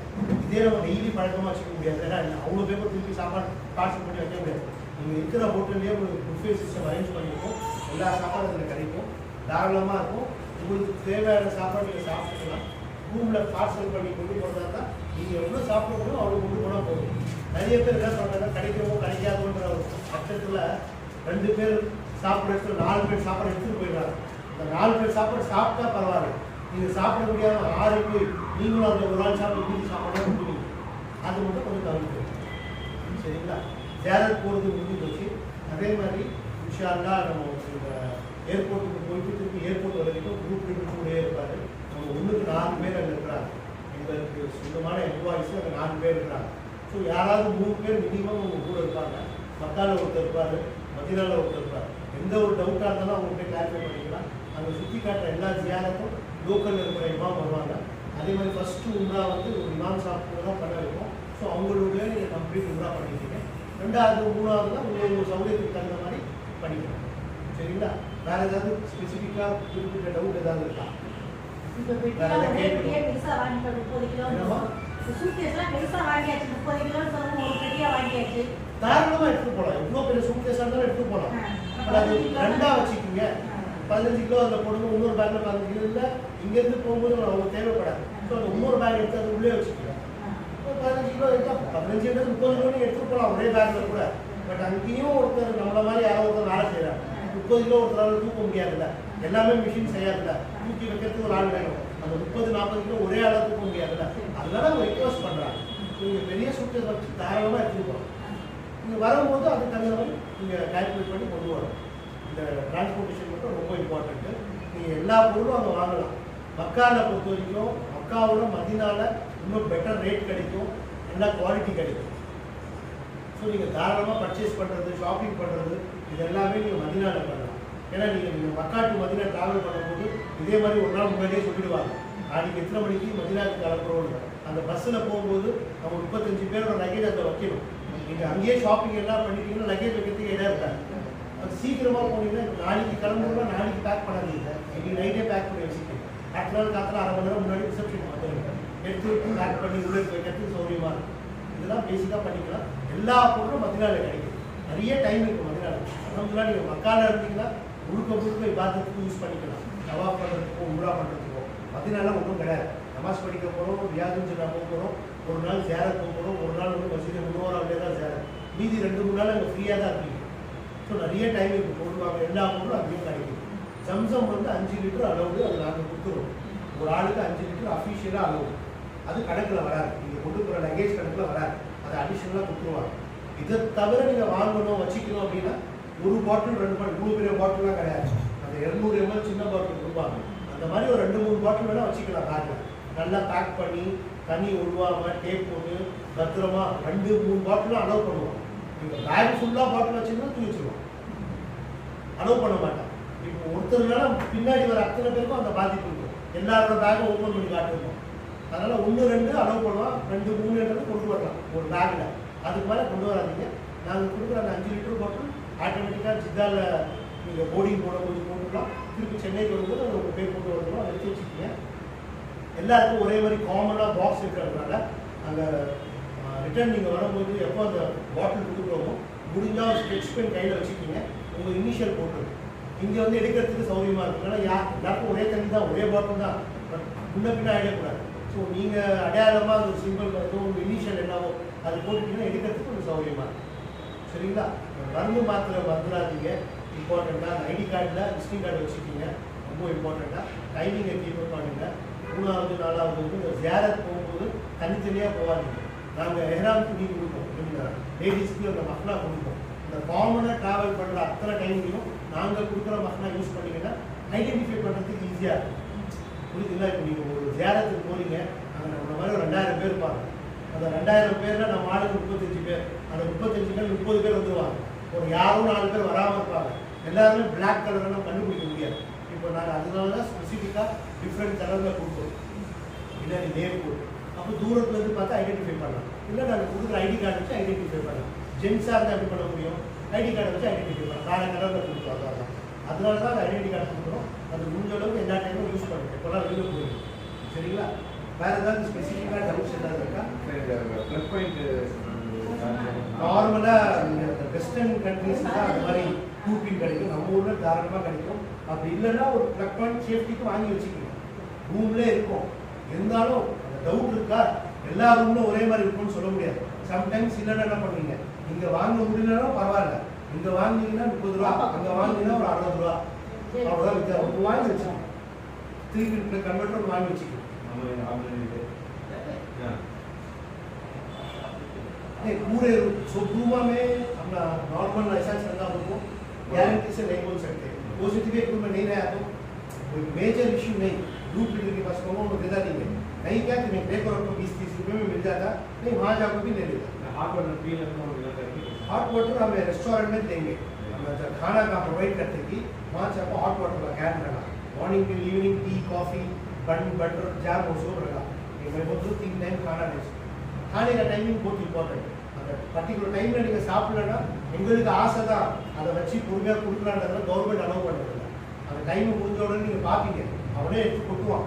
இதே நம்ம டெய்லி பழக்கமாக வச்சுக்க முடியாது. ஏன்னா அவ்வளோ பேப்பர் திருப்பி சாப்பாடு பார்சல் பண்ணி வைக்க முடியாது. நீங்கள் இருக்கிற ஹோட்டல்லேயே உங்களுக்கு புஃபே சிஸ்டம் அரேஞ்ச் பண்ணியிருக்கோம், எல்லா சாப்பாடும் அதில் கிடைக்கும், தாராளமாக இருக்கும். உங்களுக்கு தேவையான சாப்பாடு நீங்கள் சாப்பிட்டுக்கலாம். ரூமில் பார்சல் பண்ணி கொண்டு போகிறதா இருந்தால் நீங்கள் எவ்வளோ சாப்பிடணும் அவ்வளோ கொண்டு போனால் போதும். நிறைய பேர் என்ன சொல்கிறாங்க, கிடைக்கிறவோ கிடைக்காதோன்ற ஒரு பட்சத்தில் 2 பேர் சாப்பிட்ற இடத்துல 4 பேர் சாப்பாடு எடுத்துகிட்டு போயிடுறாங்க. அந்த 4 பேர் சாப்பாடு சாப்பிட்டா பரவாயில்ல, நீங்கள் சாப்பிட முடியாத 6 பேர் நீங்களும் அந்த ஒரு ஆள் சாப்பிட மீதி சாப்பாடு முடியும். அது மட்டும் கொஞ்சம் தவிர்த்து சரிங்களா. ஜியாரத் போகிறது முடிஞ்சு போச்சு. அதே மாதிரி இன்ஷா அல்லாஹ் நம்ம இந்த ஏர்போர்ட்டுக்கு போயிட்டு திருப்பி ஏர்போர்ட் வரைக்கும் குரூப் லீடர் கூடயே இருப்பார். நம்ம 1க்கு 4 பேர் அங்கே இருக்கிறாங்க. எங்களுக்கு சொந்தமான எம்ப்ளாயிஸு அங்கே 4 பேர் இருக்கிறாங்க. ஸோ யாராவது 3 பேர் மினிமம் அவங்க கூட இருப்பாங்க. மக்காவில் ஒருத்தர் இருப்பார், மதீனாவில் ஒருத்தர் இருப்பார். எந்த ஒரு டவுட்டாக இருந்தாலும் அவங்கள்ட்ட கிளாரிஃபை பண்ணிக்கலாம். அங்கே சுற்றி காட்டுற எல்லா ஜியாரத்தும் லோக்கலில் இருக்கிற இமாம் வருவாங்க. அதே மாதிரி ஃபஸ்ட்டு உம்ரா வந்து ஒரு இமாம் சாப்பிட்டு தான் பண்ண வைப்போம். ஸோ அவங்களுடைய நீங்கள் கம்ப்ளீட் உம்ரா பண்ணிக்கிறீங்க. 2வது 3வது தான் உங்களுக்கு சௌகரியத்துக்கு தகுந்த மாதிரி பண்ணிக்கலாம். சரிங்களா. வேறு ஏதாவது ஸ்பெசிஃபிக்காக குறிப்பிட்ட டவுட் ஏதாவது இருக்கா? தாராளமாக எடுத்துட்டு போகலாம். எவ்வளோ பெரிய சூட்கேஸாக இருந்தாலும் எடுத்துட்டு போகலாம். அது 2ஆக வச்சுக்கிங்க. 15 கிலோ அதில் போடுங்க, இன்னொரு பேக்கில் 15 கிலோ இல்லை. இங்கேருந்து போகும்போது அவங்க தேவைப்படாது. ஸோ அந்த இன்னொரு பேக் எடுத்து அது உள்ளே வச்சுக்கோங்க. 15 கிலோ எடுத்தால் 15 30 கிலோ எடுத்துட்டு போகலாம் ஒரே பேக்கில் கூட. பட் அங்கேயும் ஒருத்தர் நம்மள மாதிரி யாரோ ஒருத்தர் வேலை செய்கிறாங்க. 30 கிலோ ஒருத்தரால் தூக்க முடியாதுல்ல, எல்லாமே மிஷின் செய்யாதுல்ல, தூக்கி வைக்கிறதுக்கு ஒரு ஆள் வேணும். அந்த 30-40 கிலோ ஒரே ஆளாக தூக்க முடியாதுல்ல. அதனால அவங்க ரிக்வஸ்ட் பண்ணுறாங்க, நீங்கள் பெரிய சூட்கேஸ் வச்சு தாராளமாக எடுத்துட்டு போகலாம். நீங்கள் வரும்போது அதுக்கு தகுந்த மாதிரி நீங்கள் கால்குலேட் பண்ணி கொண்டு வரணும். இந்த டிரான்ஸ்போர்ட்டேஷன் மட்டும் ரொம்ப இம்பார்ட்டண்ட்டு. நீங்கள் எல்லா பொருளும் அங்கே வாங்கலாம். மக்காவில் பொறுத்த வரைக்கும் மக்காவோட மதீனாவில் இன்னும் பெட்டர் ரேட் கிடைக்கும், நல்லா குவாலிட்டி கிடைக்கும். ஸோ நீங்கள் தாராளமாக பர்ச்சேஸ் பண்ணுறது, ஷாப்பிங் பண்ணுறது இது எல்லாமே நீங்கள் மதீனாவில் பண்ணலாம். ஏன்னா நீங்கள் மக்கா டு மதீனா ட்ராவல் பண்ணும்போது இதே மாதிரி ஒரு நாள் முன்னாடியே சொல்லிடுவாங்க, நாளைக்கு எத்தனை மணிக்கு மதீனாவுக்கு கிளம்புறோன்னு. அந்த பஸ்ஸில் போகும்போது நம்ம 35 பேரோட லக்கேஜ் அதை வைக்கணும். நீங்கள் அங்கேயே ஷாப்பிங் எல்லாம் பண்ணிட்டீங்கன்னா லக்கேஜ் வைக்கிறதுக்கு இடம் இருக்காது. அது சீக்கிரமாக போனீங்கன்னா நாளைக்கு கிளம்புறோம்னா நாளைக்கு பேக் பண்ணாதீங்க, இன்னைக்கு நைட்டே பேக் பண்ணி வச்சுக்கோங்க. அடுத்த நாள் காத்தில் 1/2 மணி நேரம் முன்னாடி ரிசப்ஷன் வந்துடுங்க, எடுத்து பேக் பண்ணி உள்ளே வைக்கிறதுக்கு சௌகரியமாக இருக்கும். இதெல்லாம் பேசிக்காக பண்ணிக்கலாம். எல்லா பொருளும் மதீனாவில் கிடைக்கும். நிறைய டைம் இருக்குது மதீனாவில். அதனால நீங்கள் மக்காவில் இருந்தீங்கன்னா முழுக்க இபாதத்துக்கு யூஸ் பண்ணிக்கலாம். தவாஃப் பண்ணுறதுக்கோ உம்ரா பண்ணுறதுக்கோ. மதீனாலாம் ஒன்றும் கிடையாது. நமாஸ் படிக்க போகிறோம், ரியாதுல் ஜன்னா போக போகிறோம், ஒரு நாள் ஜியாரத் போக போகிறோம், ஒரு நாள் வந்து மஸ்ஜித் முன்னோராவிலே தான் ஜியாரத், மீதி 2-3 நாள் அங்கே ஃப்ரீயாக தான் இருப்பீங்க. ஸோ நிறைய டைம் இருக்குது போடுவாங்க. எல்லா பொருளும் அங்கேயும் கிடைக்கும். ஜம்சம் வந்து 5 லிட்டர் அளவு அது நாங்கள் கொடுத்துருவோம். ஒரு ஆளுக்கு 5 லிட்டர் அஃபிஷியலாக அளவு. அது கணக்கில் வராது, நீங்கள் கொண்டு போகிற லக்கேஜ் கணக்கில் வராது, அதை அடிஷ்னலாக கொடுத்துருவாங்க. இதை தவிர நீங்கள் வாங்கணும் வச்சுக்கணும் அப்படின்னா ஒரு பாட்டில் 2 பாட்டில், இவ்வளோ பெரிய பாட்டிலாம் கிடையாது. அந்த 200 ml சின்ன பாட்டில் கொடுப்பாங்க. அந்த மாதிரி ஒரு 2-3 பாட்டில் வேணால் வச்சுக்கலாம். காரில் நல்லா பேக் பண்ணி தண்ணி ஒழுவாமல் டேப் போட்டு பத்திரமா 2-3 பாட்டிலும் அலோவ் பண்ணுவோம். நீங்கள் பேக் ஃபுல்லாக பாட்டில் வச்சுருந்தா தூக்கி வச்சுருவோம், அலோவ் பண்ண மாட்டேன். இப்போ ஒருத்தர்னால பின்னாடி வர அத்தனை பேருக்கும் அந்த பாதிப்பு இருக்கும். எல்லாரோட பேக்கும் ஓப்பன் பண்ணி காட்டுவோம். அதனால் 1-2 அலோவ் பண்ணுவோம், 2-3 கொண்டு வரலாம் ஒரு பேக்கில். அதுக்கு மேலே கொண்டு வராதிங்க. நாங்கள் கொடுக்குற அந்த 5 லிட்டர் பாட்டில் ஆட்டோமேட்டிக்காக ஜித்தாவில் நீங்கள் போர்டிங் போடும்போது போட்டுக்கலாம். திருப்பி சென்னைக்கு வரும்போது அதை உங்கள் பேர் போட்டு வரணும், அதை எடுத்து வச்சுக்கிங்க. எல்லாருக்கும் ஒரே மாதிரி காமனாக பாக்ஸ் இருக்கிறதுனால அங்கே ரிட்டர்ன் நீங்கள் வரும்போது எப்போ அந்த பாட்டில் கொடுக்குறோமோ முடிஞ்சால் ஸ்கெட்ச் பென் கையில் வச்சுக்கிங்க. உங்கள் இனிஷியல் போட்டுருக்கு இங்கே வந்து எடுக்கிறதுக்கு சௌகரியமாக இருக்கும். ஏன்னா எல்லாருக்கும் ஒரே தண்ணி தான், ஒரே பாட்டில் தான், பட் முன்ன பின்ன ஆகிடக்கூடாது. ஸோ நீங்கள் அடையாளமாக அது ஒரு சிம்பிள் ஏதோ ஒரு இனிஷியல் என்னவோ அது போட்டுட்டீங்கன்னா எடுக்கிறதுக்கு ஒரு சௌகரியமாக இருக்கும். சரிங்களா? மருந்து மாத்திரை வந்துடாதீங்க. இம்பார்ட்டண்ட்டாக அந்த ஐடி கார்டில் விசிட்டிங் கார்டு வச்சுக்கிங்க, ரொம்ப இம்பார்ட்டண்ட்டாக. டைமிங்கை கீப் பண்ணுங்கள். 3வது 4வது வந்து ஜியாரத் போகும்போது தனித்தனியாக போகாதீங்க. நாங்கள் எஹ்ராம் துணி கொடுப்போம், லேடிஸ்க்கு அந்த மஃப்னா கொடுப்போம். இந்த காமனாக ட்ராவல் பண்ணுற அத்தனை டைம்லையும் நாங்கள் கொடுக்குற மஃப்னா யூஸ் பண்ணிங்கன்னா ஐடென்டிஃபை பண்ணுறதுக்கு ஈஸியாக இருக்கும். புரியுதுங்களா? இப்போ நீங்கள் ஒரு ஜியாரத்துக்கு போகிறீங்க, அங்கே நம்ம மாதிரி ஒரு 2000 பேர் இருப்பாங்க. அந்த 2000 பேரில் நம்ம ஆளுக்கு 35 பேர், அந்த 35 பேர் 30 பேர் வந்துடுவாங்க. ஒரு யாரும் 4 பேர் வராமல் இருப்பாங்க. எல்லாருமே பிளாக் கலரில் நம்ம கண்டுபிடிக்க முடியாது. இப்போ நாங்கள் அதனால தான் ஸ்பெசிஃபிக்காக டிஃப்ரெண்ட் கலரில் கொடுப்போம், பின்னாடி நேம் போட்டு. அப்போ தூரத்துலேருந்து பார்த்து ஐடென்டிஃபை பண்ணலாம். இல்லை நாங்கள் கொடுக்குற ஐடி கார்டு வச்சு ஐடென்டிஃபை பண்ணலாம். ஜென்ஸாக இருந்தால் எப்படி பண்ண முடியும்? ஐடி கார்டை வச்சு ஐடென்டிஃபை பண்ணலாம். வேறு கலரில் கொடுக்குறோம். அதான் அதனால தான் அந்த ஐடென்டி கார்டு கொடுக்குறோம். அது முடிஞ்ச அளவுக்கு எல்லா டைமும் யூஸ் பண்ணுறேன். இப்போலாம் வெளியில் போயிடும். சரிங்களா? வேறு ஏதாவது ஸ்பெசிஃபிக்காக டவுட்ஸ் ஏதாவது இருக்கா? ப்ளஸ் பாயிண்ட் நார்மலாக இந்த வெஸ்டர்ன் கண்ட்ரீஸ் தான் அந்த மாதிரி டூபின் கிடைக்கும். நம்ம ஊரில் தாராளமாக கிடைக்கும். அப்படி இல்லைன்னா ஒரு ப்ளக் பாயிண்ட் சேஃப்டிக்கு வாங்கி வச்சுக்கணும். ரூம்லேயே இருக்கும். இருந்தாலும் அந்த டவுட் இருக்கா, எல்லா ரூம்லும் ஒரே மாதிரி இருக்கும்னு சொல்ல முடியாது. சம்டைம்ஸ் இல்லைன்னா என்ன பண்ணுவீங்க, இங்கே வாங்க முடியலன்னா பரவாயில்ல, இங்கே வாங்கினீங்கன்னா 30 ரூபா, அங்கே வாங்கினீங்கன்னா ஒரு 60 ரூபா, அவ்வளோதான் வித்தியாசம். வாங்கி வச்சுக்கணும். 3 கிலோமீட்டர் கன்வெர்ட்டர் வாங்கி வச்சுக்கணும். पूरे रूमा में अपना नॉर्मल ऐसा चलता हो, गारंटी से नहीं बोल सकते. पॉजिटिव एक में नहीं रहा तो कोई मेजर इशू नहीं. ग्रुप लीडर के पास कौन वो देता नहीं है. नहीं क्या तुम्हें ब्रेक और 20-30 रुपये में मिल जाता, नहीं वहाँ जाकर भी ले लेता. हॉट वाटर हमें रेस्टोरेंट में देंगे. हम जब खाना का प्रोवाइड करते कि वहाँ से आपको हॉट वाटर का कैन रखा. मॉर्निंग में इवनिंग टी कॉफ़ी बन बटर जैम वो सब रखा. मैं बोलता हूँ 3 टाइम खाना नहीं. खाने का टाइमिंग बहुत इंपॉर्टेंट. அந்த பர்டிகுலர் டைமில் நீங்கள் சாப்பிடலன்னா எங்களுக்கு ஆசை தான், அதை வச்சு பொறுமையாக கொடுக்கலான்றதுல கவர்மெண்ட் அலோவ் பண்ணுறதில்ல. அந்த டைமை முடிஞ்ச உடனே நீங்கள் பார்ப்பீங்க, அவனே எடுத்து கொட்டுவான்.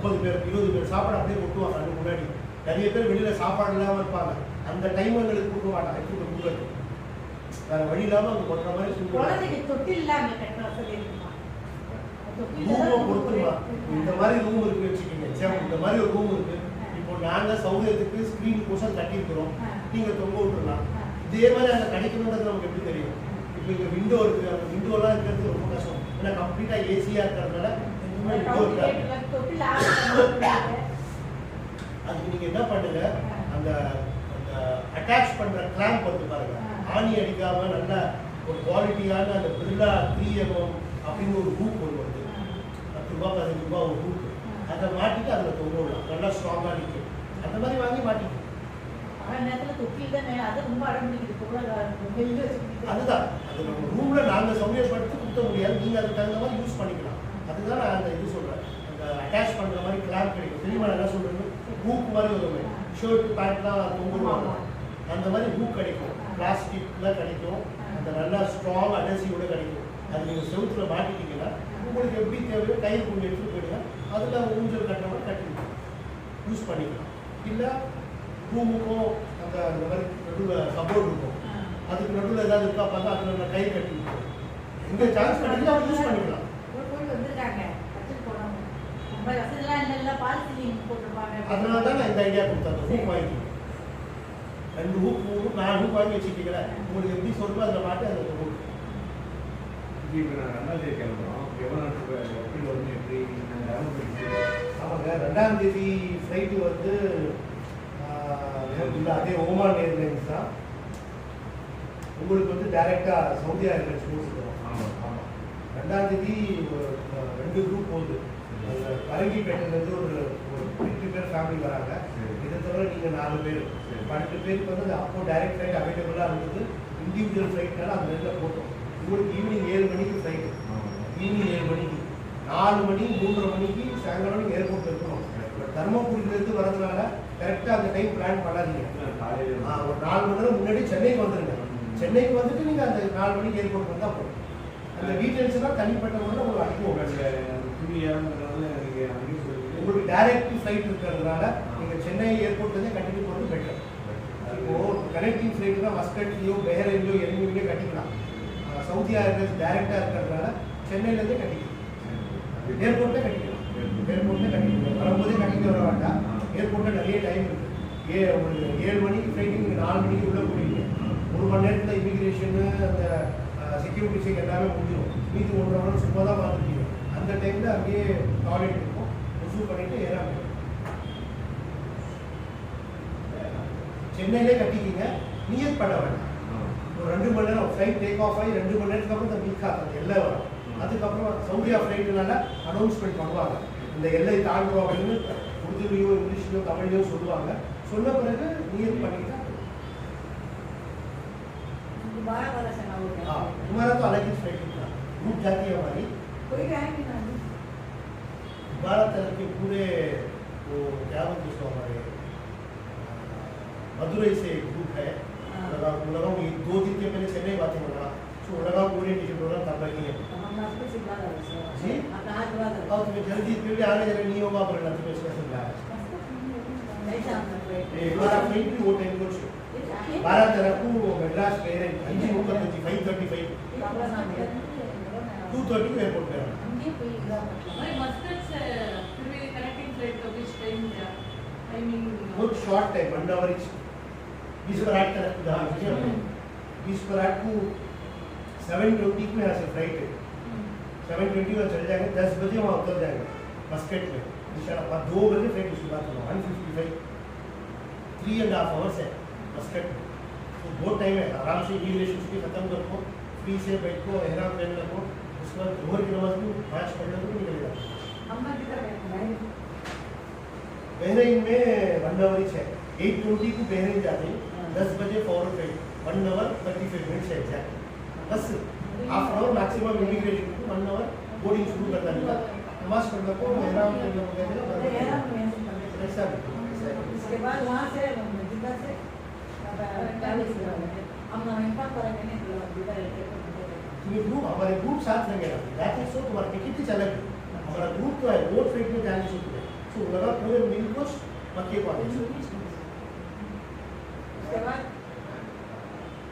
30 பேர் 20 பேர் சாப்பாடு அப்படியே கொட்டுவாங்க. அதுக்கு முன்னாடி நிறைய பேர் வெளியில் சாப்பாடு இல்லாமல் இருப்பாங்க. அந்த டைம் எங்களுக்கு கொடுக்க மாட்டாங்க. எடுத்து கொடுக்கறது வேறு வழி இல்லாமல் அவங்க கொட்டுற மாதிரி ரூமை பொறுத்துமா. இந்த மாதிரி ரூம் இருக்குது வச்சுக்கோங்க. சரி, இந்த மாதிரி ஒரு ரூம் இருக்குது. இப்போ நாங்கள் சௌகரியத்துக்கு ஸ்க்ரீன் கோசம் கட்டியிருக்கிறோம், நீங்கள் தொங்க விட்டுருலாம். இதே மாதிரி அங்கே கிடைக்கணுன்றது நமக்கு எப்படி தெரியும்? இப்போ இங்கே விண்டோ இருக்குது, அந்த விண்டோலாம் இருக்கிறது ரொம்ப கஷ்டம். ஏன்னா கம்ப்ளீட்டாக ஏசியாக இருக்கிறதுனால விண்டோ இருக்காது. அதுக்கு நீங்கள் என்ன பண்ணுங்க, அந்த அட்டாச் பண்ணுற கிளாம்ப் வந்து பாருங்க, ஆணி அடிக்காமல் நல்ல ஒரு குவாலிட்டியான அந்த பிர்லா 3mm அப்படின்னு ஒரு ஹூக் ஒன்று வருது. 10 ரூபா 15 ரூபா ஒரு ஹூக். அதை மாட்டிட்டு அதில் தொங்க விடலாம், நல்லா ஸ்ட்ராங்காக நிற்கும். அந்த மாதிரி வாங்கி மாட்டிக்கும். அதுதான் அது நம்ம ரூமில் நாங்கள் சௌகரியப்படுத்தி கொடுக்க முடியாது. நீங்கள் அதுக்கு தகுந்த மாதிரி யூஸ் பண்ணிக்கலாம். அதுதான் நான் அந்த இது சொல்கிறேன். அந்த அட்டாச் பண்ணுற மாதிரி கிளாம்ப் கிடைக்கும். தெரியுமா என்ன சொல்கிறது? ஹூக் மாதிரி ஒரு ஷர்ட் பேண்ட்லாம் தொங்குவாங்க, அந்த மாதிரி ஹூக் கிடைக்கும். பிளாஸ்டிக்கில் கிடைக்கும். அந்த நல்லா ஸ்ட்ராங் அடசியோட கிடைக்கும். அது நீங்கள் செவுத்தில் மாட்டிட்டீங்கன்னா உங்களுக்கு எப்படி தேவையோ கையில் கொண்டு எடுத்துகிட்டு போயிடுங்க. அதில் ஊஞ்சல் கட்டணும், கட்டிக்கலாம், யூஸ் பண்ணிக்கலாம். இல்லை ரூமுக்கும் அந்த அந்த மாதிரி நடுவில் கபோர்டு இருக்கும், அதுக்கு நடுவில் ஏதாவது இருக்கா பார்த்தா அதில் நான் கை கட்டி விட்டுருவோம். எங்கே சான்ஸ் கிடைக்குது அவங்க யூஸ் பண்ணிக்கலாம். அதனால தான் நான் இந்த ஐடியா கொடுத்தேன். ஹூக் வாங்கி 2 ஹூக் 4 ஹூக் வாங்கி வச்சுக்கிட்டீங்களா, உங்களுக்கு எப்படி சொல்லுமோ அதில் மாட்டி அதில் ஹூக். இப்போ நான் 2ஆம் தேதி கிளம்புறோம். எவ்வளோ நாள் எப்படி வரணும், எப்படி ஆமாங்க, 2ஆம் தேதி ஃப்ளைட்டு வந்து இல்லை அதே ஓமான் ஏர்லைன்ஸ் தான். உங்களுக்கு வந்து டைரெக்டாக சவுதி ஏர்லைன்ஸ் கொடுத்துருவோம். ஆமாம் ஆமாம். 2ஆம் தேதி 2 குரூப் போகுது. அதில் பரங்கிப்பேட்டையிலேருந்து ஒரு 8 பேர் ஃபேமிலி வராங்க. இதை தவிர நீங்கள் 4 பேர். 12 பேருக்கு வந்து அப்போ டைரக்ட் ஃப்ளைட் அவைலபிளாக இருந்தது. இண்டிவிஜுவல் ஃப்ளைட்னால அந்த நேரத்தில் போட்டோம். உங்களுக்கு ஈவினிங் 7 மணிக்கு ஃப்ளைட்டு. ஈவினிங் 7 மணிக்கு 4 மணி 3:30 மணிக்கு சாயங்காலம் ஏர்போர்ட் இருக்கணும். தர்மபுரியிலேருந்து வரதுனால கரெக்டாக அந்த டைம் பிளான் பண்ணாதீங்க. ஒரு 4 மணி நேரம் முன்னாடி சென்னைக்கு வந்துடுங்க. சென்னைக்கு வந்துட்டு நீங்கள் அந்த 4 மணிக்கு ஏர்போர்ட் வந்தால் போதும். அந்த டீட்டெயில்ஸ் எல்லாம் தனிப்பட்ட முறையில் உங்களுக்கு அனுப்புவோம். உங்களுக்கு டைரக்ட் ஃப்ளைட் இருக்கிறதுனால நீங்கள் சென்னை ஏர்போர்ட்லேருந்தே கண்டினியூ பண்ணுறது பெட்டர். இப்போது கனெக்டிங் ஃப்ளைட்னா மஸ்கட்லேயோ பெஹ்ரைன்லையோ எலுமிலையோ கட்டிக்கலாம். சவுதி ஏர்லைன்ஸ் டைரெக்டாக இருக்கிறதுனால சென்னையிலேருந்து கட்டிக்கலாம், ஏர்போர்ட்டில் கட்டிக்கலாம், ஏர்போர்ட்டில் கட்டிக்கலாம், வரும்போதே கட்டிட்டு வர வேண்டாம். ஏர்போர்ட்டில் நிறைய டைம் இருக்குது. உங்களுக்கு 7 மணிக்கு ஃப்ளைட்டு, நீங்கள் 4 மணிக்கு உள்ளே போவீங்க. 1 மணி நேரத்தில் இமிக்ரேஷனு அந்த செக்யூரிட்டி செக் எல்லாமே முடிஞ்சிடும். மீதி 1.5 மணி சும்மா தான் பார்த்துருக்கீங்க. அந்த டைமில் அங்கேயே டாய்லெட் இருக்கும், ரிசீவ் பண்ணிவிட்டு ஏறாங்க. சென்னையிலே கட்டிக்கிங்க, நியர் பண்ண வேண்டாம். ஒரு 2 மணி நேரம் ஃப்ளைட் டேக் ஆஃப் ஆகி 2 மணி நேரத்துக்கு அப்புறம் இந்த மீட் அந்த எல்லை வரும். அதுக்கப்புறம் சவுதியா ஃப்ளைட்டுனால அனௌன்ஸ்மெண்ட் பண்ணுவாங்க, இந்த எல்லை தாண்டுவோம் அப்படின்னு உருதுலையோ இங்கிலீஷ்லையோ தமிழ்லையோ சொல்லுவாங்க. சொன்ன பிறகு நியர் பண்ணிக்கிட்டா तुम्हारा तो अलग ही फ्लाइट था, ग्रुप जाती है हमारी, कोई रहेंगे ना 12 तरह के पूरे वो क्या बोलते उसको हमारे मदुरई से एक ग्रुप है. लगा 2 दिन के पहले चेन्नई बातें लगा तो लगा ओरिएंटेशन प्रोग्राम तब लगी है जी. और तुम्हें जल्दी फिर आने जरा नहीं होगा पर ना तुम्हें इसका समझा हमारा फ्लाइट भी वो टाइम को 12 तरह को मद्रास एयर 5:35 2:30 को एयरपोर्ट पे बहुत शॉर्ट टाइम 1 आवर 20 पर 8 तरह का 20 पर 8 को 7:20 में यहाँ से फ्लाइट है. 7:20 में चल जाएंगे, 10 बजे वहाँ उतर जाएंगे मस्कट में इंशाल्लाह. 2 बजे फ्लाइट उसके बाद 1:55 3.5 आवर्स है मस्कट में. तो बहुत टाइम है, आराम से इमिग्रेशन भी खत्म कर को फ्री से बैठो, एहराम पहन लो, उसके बाद जोहर की नमाज भी 5 पढ़ लो तो निकलेगा. बहरीन में 1 आवर है. 8:20 को बहरीन जाते हैं, 10 बजे फॉरन फ्लाइट 1 आवर 35 मिनट्स है एग्जैक्ट. बस half an hour maximum immigration को 1 आवर बोर्डिंग शुरू करता है. नमाज पढ़ लो, एहराम पहन लो, ऐसा इसके बाद वहाँ से जिद्दा से हम इन्फॉर्म करेंगे तुम्हें ग्रुप हमारे ग्रुप साथ रहेंगे ना. दैट इज सो तुम्हारा टिकट ही चलेगा. हमारा ग्रुप तो है, रोड फ्लाइट में जाने से तो लगा पूरे मिल को मक्के को आने. उसके बाद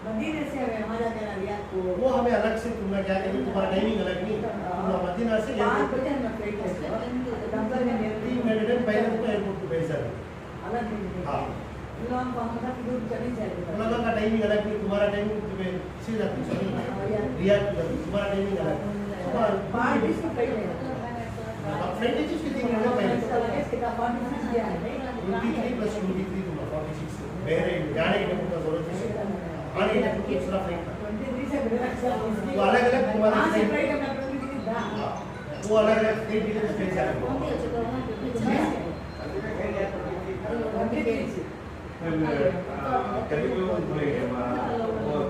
मदीने से हमारा क्या रियाद को वो हमें अलग से तुम्हारा क्या करेंगे, तुम्हारा टाइमिंग अलग नहीं. तुम्हारा मदीना से 5 बजे में फ्लाइट है डंपर में 3 मिनट पहले तो एयरपोर्ट को भेजा है. अलग नहीं. हाँ लोग को हम सब दूर चले जाएंगे. लगा का टाइमिंग अलग नहीं. तुम्हारा टाइमिंग तुम्हें सीधा रियाद तुम्हारा टाइमिंग अलग. 5 दिन से पहले फ्लाइट है जिसके 3 मिनट पहले इसका 46 दिया है 23 + 23 तुम्हारा 46 बहरीन जाने के लिए जरूरत है. आने के लिए दूसरा फ्लाइट 23 से वो अलग-अलग तुम्हारा से फ्लाइट में 23 था. वो अलग-अलग फ्लाइट डिटेल्स भेजा है.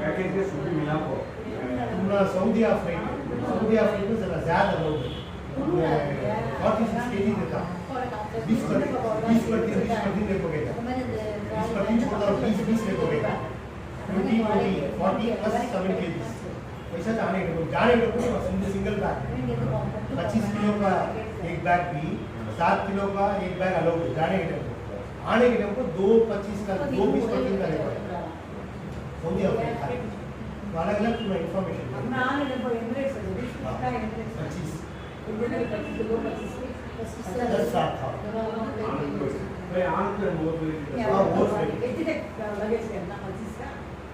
पैकेज के सूची मिला को तुम्हारा सऊदीया फ्लाइट में ज़रा ज़्यादा लोग 46 kg देता 20 पर 30 देखोगे 20 छोटा 20 देखोगे 20 40 + 7 kg पैसा जाने के सिंगल बैग 25 किलो का एक बैग भी 7 किलो का एक बैग अलाउड है जाने के टाइम. आने के टाइम को 2:25 का 2:20 का दिन का लेगा सऊदी अफ्रीका. तो अलग अलग तुम्हें इन्फॉर्मेशन अपना आने लगभग एमिरेट्स है 20 का एमिरेट्स 25 इधर 25 किलो 25 10 साल था. भाई आन पे बहुत इतने लगेज करना 25 का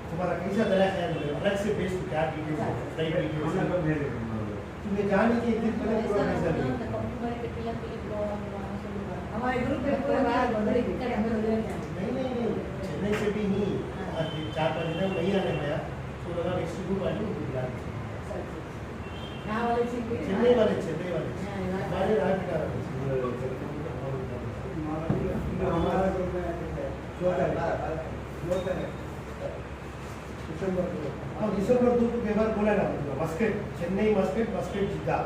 तुम्हारा कैसा तरह है अलग से बेस क्या डिटेल्स फ्लाइट डिटेल्स हमने कब भेजे तुम्हें जाने की एक दिन पहले पूरा पैसा नहीं. हमारे ग्रुप में पूरा बाहर बदल गई नहीं चेन्नई से भी नहीं 4-5 दिन नहीं आने पाया तो लगा नेक्स्ट ग्रुप वाले को बुला यहाँ वाले चेन्नई वाले हमारे राजपिता हमारा ग्रुप में दिसंबर 2 को पेपर बोला ना मस्कट चेन्नई मस्कट जिद्दा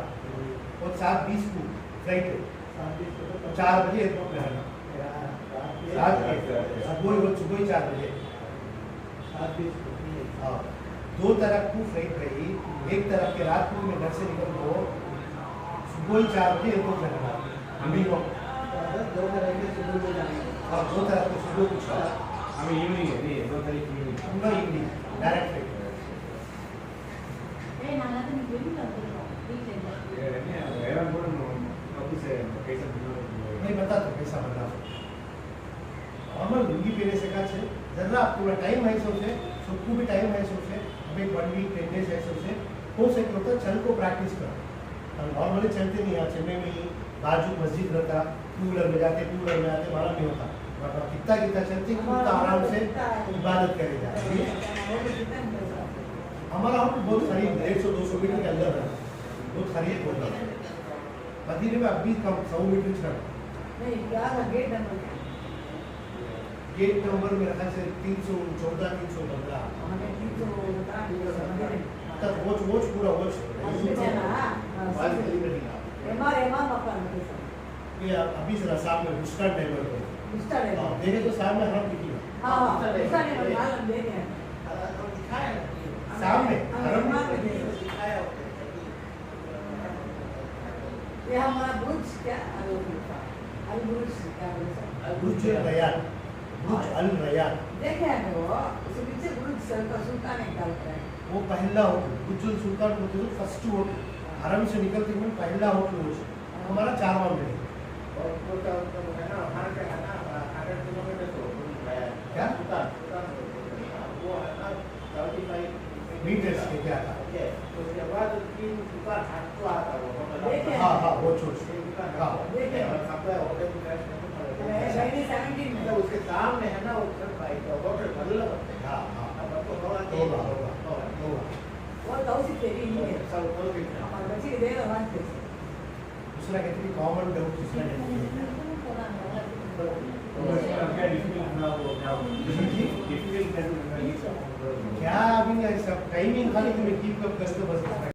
और 7:20 को फ्लाइट है 4 बजे एयरपोर्ट में आना. रात के सुबह 4 बजे. हाँ 2 तरफ को फ्लाइट रही. एक तरफ के रात को मैं घर से निकल को सुबह 4 बजे एयरपोर्ट में आना. अभी वो 2 तरफ के सुबह में जाना. हाँ 2 तरफ के सुबह कुछ हमें इवनिंग है नहीं 2 तारीख इवनिंग पूरा इवनिंग डायरेक्ट फ्लाइट. नाला तो निकल ही नहीं बता तो कैसा बना नॉर्मल लुंगी पहने से का छे जरा पूरा टाइम है सोचे सबको भी टाइम है सोचे अभी 1 वीक 10 डेज है सोचे हो सके होता चल को प्रैक्टिस कर हम नॉर्मली चलते नहीं यहाँ चेन्नई में ही बाजू मस्जिद रहता टू व्हीलर में जाते मालूम नहीं होता बट कितना कितना चलते कितना आराम से इबादत करे जाते हमारा होटल बहुत करीब 150-200 मीटर के अंदर है बहुत करीब होता है मदीने में अभी कम 100 मीटर चल नहीं क्या है गेट नंबर क्या गेट नंबर मेरे ख्याल से 314 315 हमें 300 तक वॉच पूरा वॉच एमआर मकान में ये अभी जरा सामने बुस्टर टेबल पे मिस्टर है हाँ देखे तो सामने हम दिखी हां मिस्टर है मालूम दे दिया सामने हरम ये हमारा बुर्ज क्या अल बुर्ज क्या बुर्ज रयान बुर्ज अल रयान देखे हैं वो उसके पीछे बुर्ज का सुल्तान एक डालता है वो पहला होटल बुर्ज सुल्तान होटल फर्स्ट होटल हरम से निकलते हुए पहला होटल वो हमारा 4 माह में और वो तो है ना वहाँ के है ना 100 किलोमीटर तो क्या? वो है ना 35 मीटर्स के क्या था तो उसके बाद 3 दुकान हटको आता वो देखे हैं। हाँ वो छोड़ हाँ देखे हैं। और कपड़ा होटल में क्रैश नहीं पड़ेगा 17 में मतलब उसके सामने है ना वो होटल बदला हाँ हाँ अब तो होगा होगा वो तौसीफ तेरी नहीं है सब खोल के हमारे बच्चे के देगा वन पे दूसरा कहते हैं कॉमन डाउट दूसरा कहते हैं क्या डिफिकल्ट ना वो डिफिकल्ट क्या अभी नहीं सब टाइमिंग खाली तुम्हें कीप अप करते बस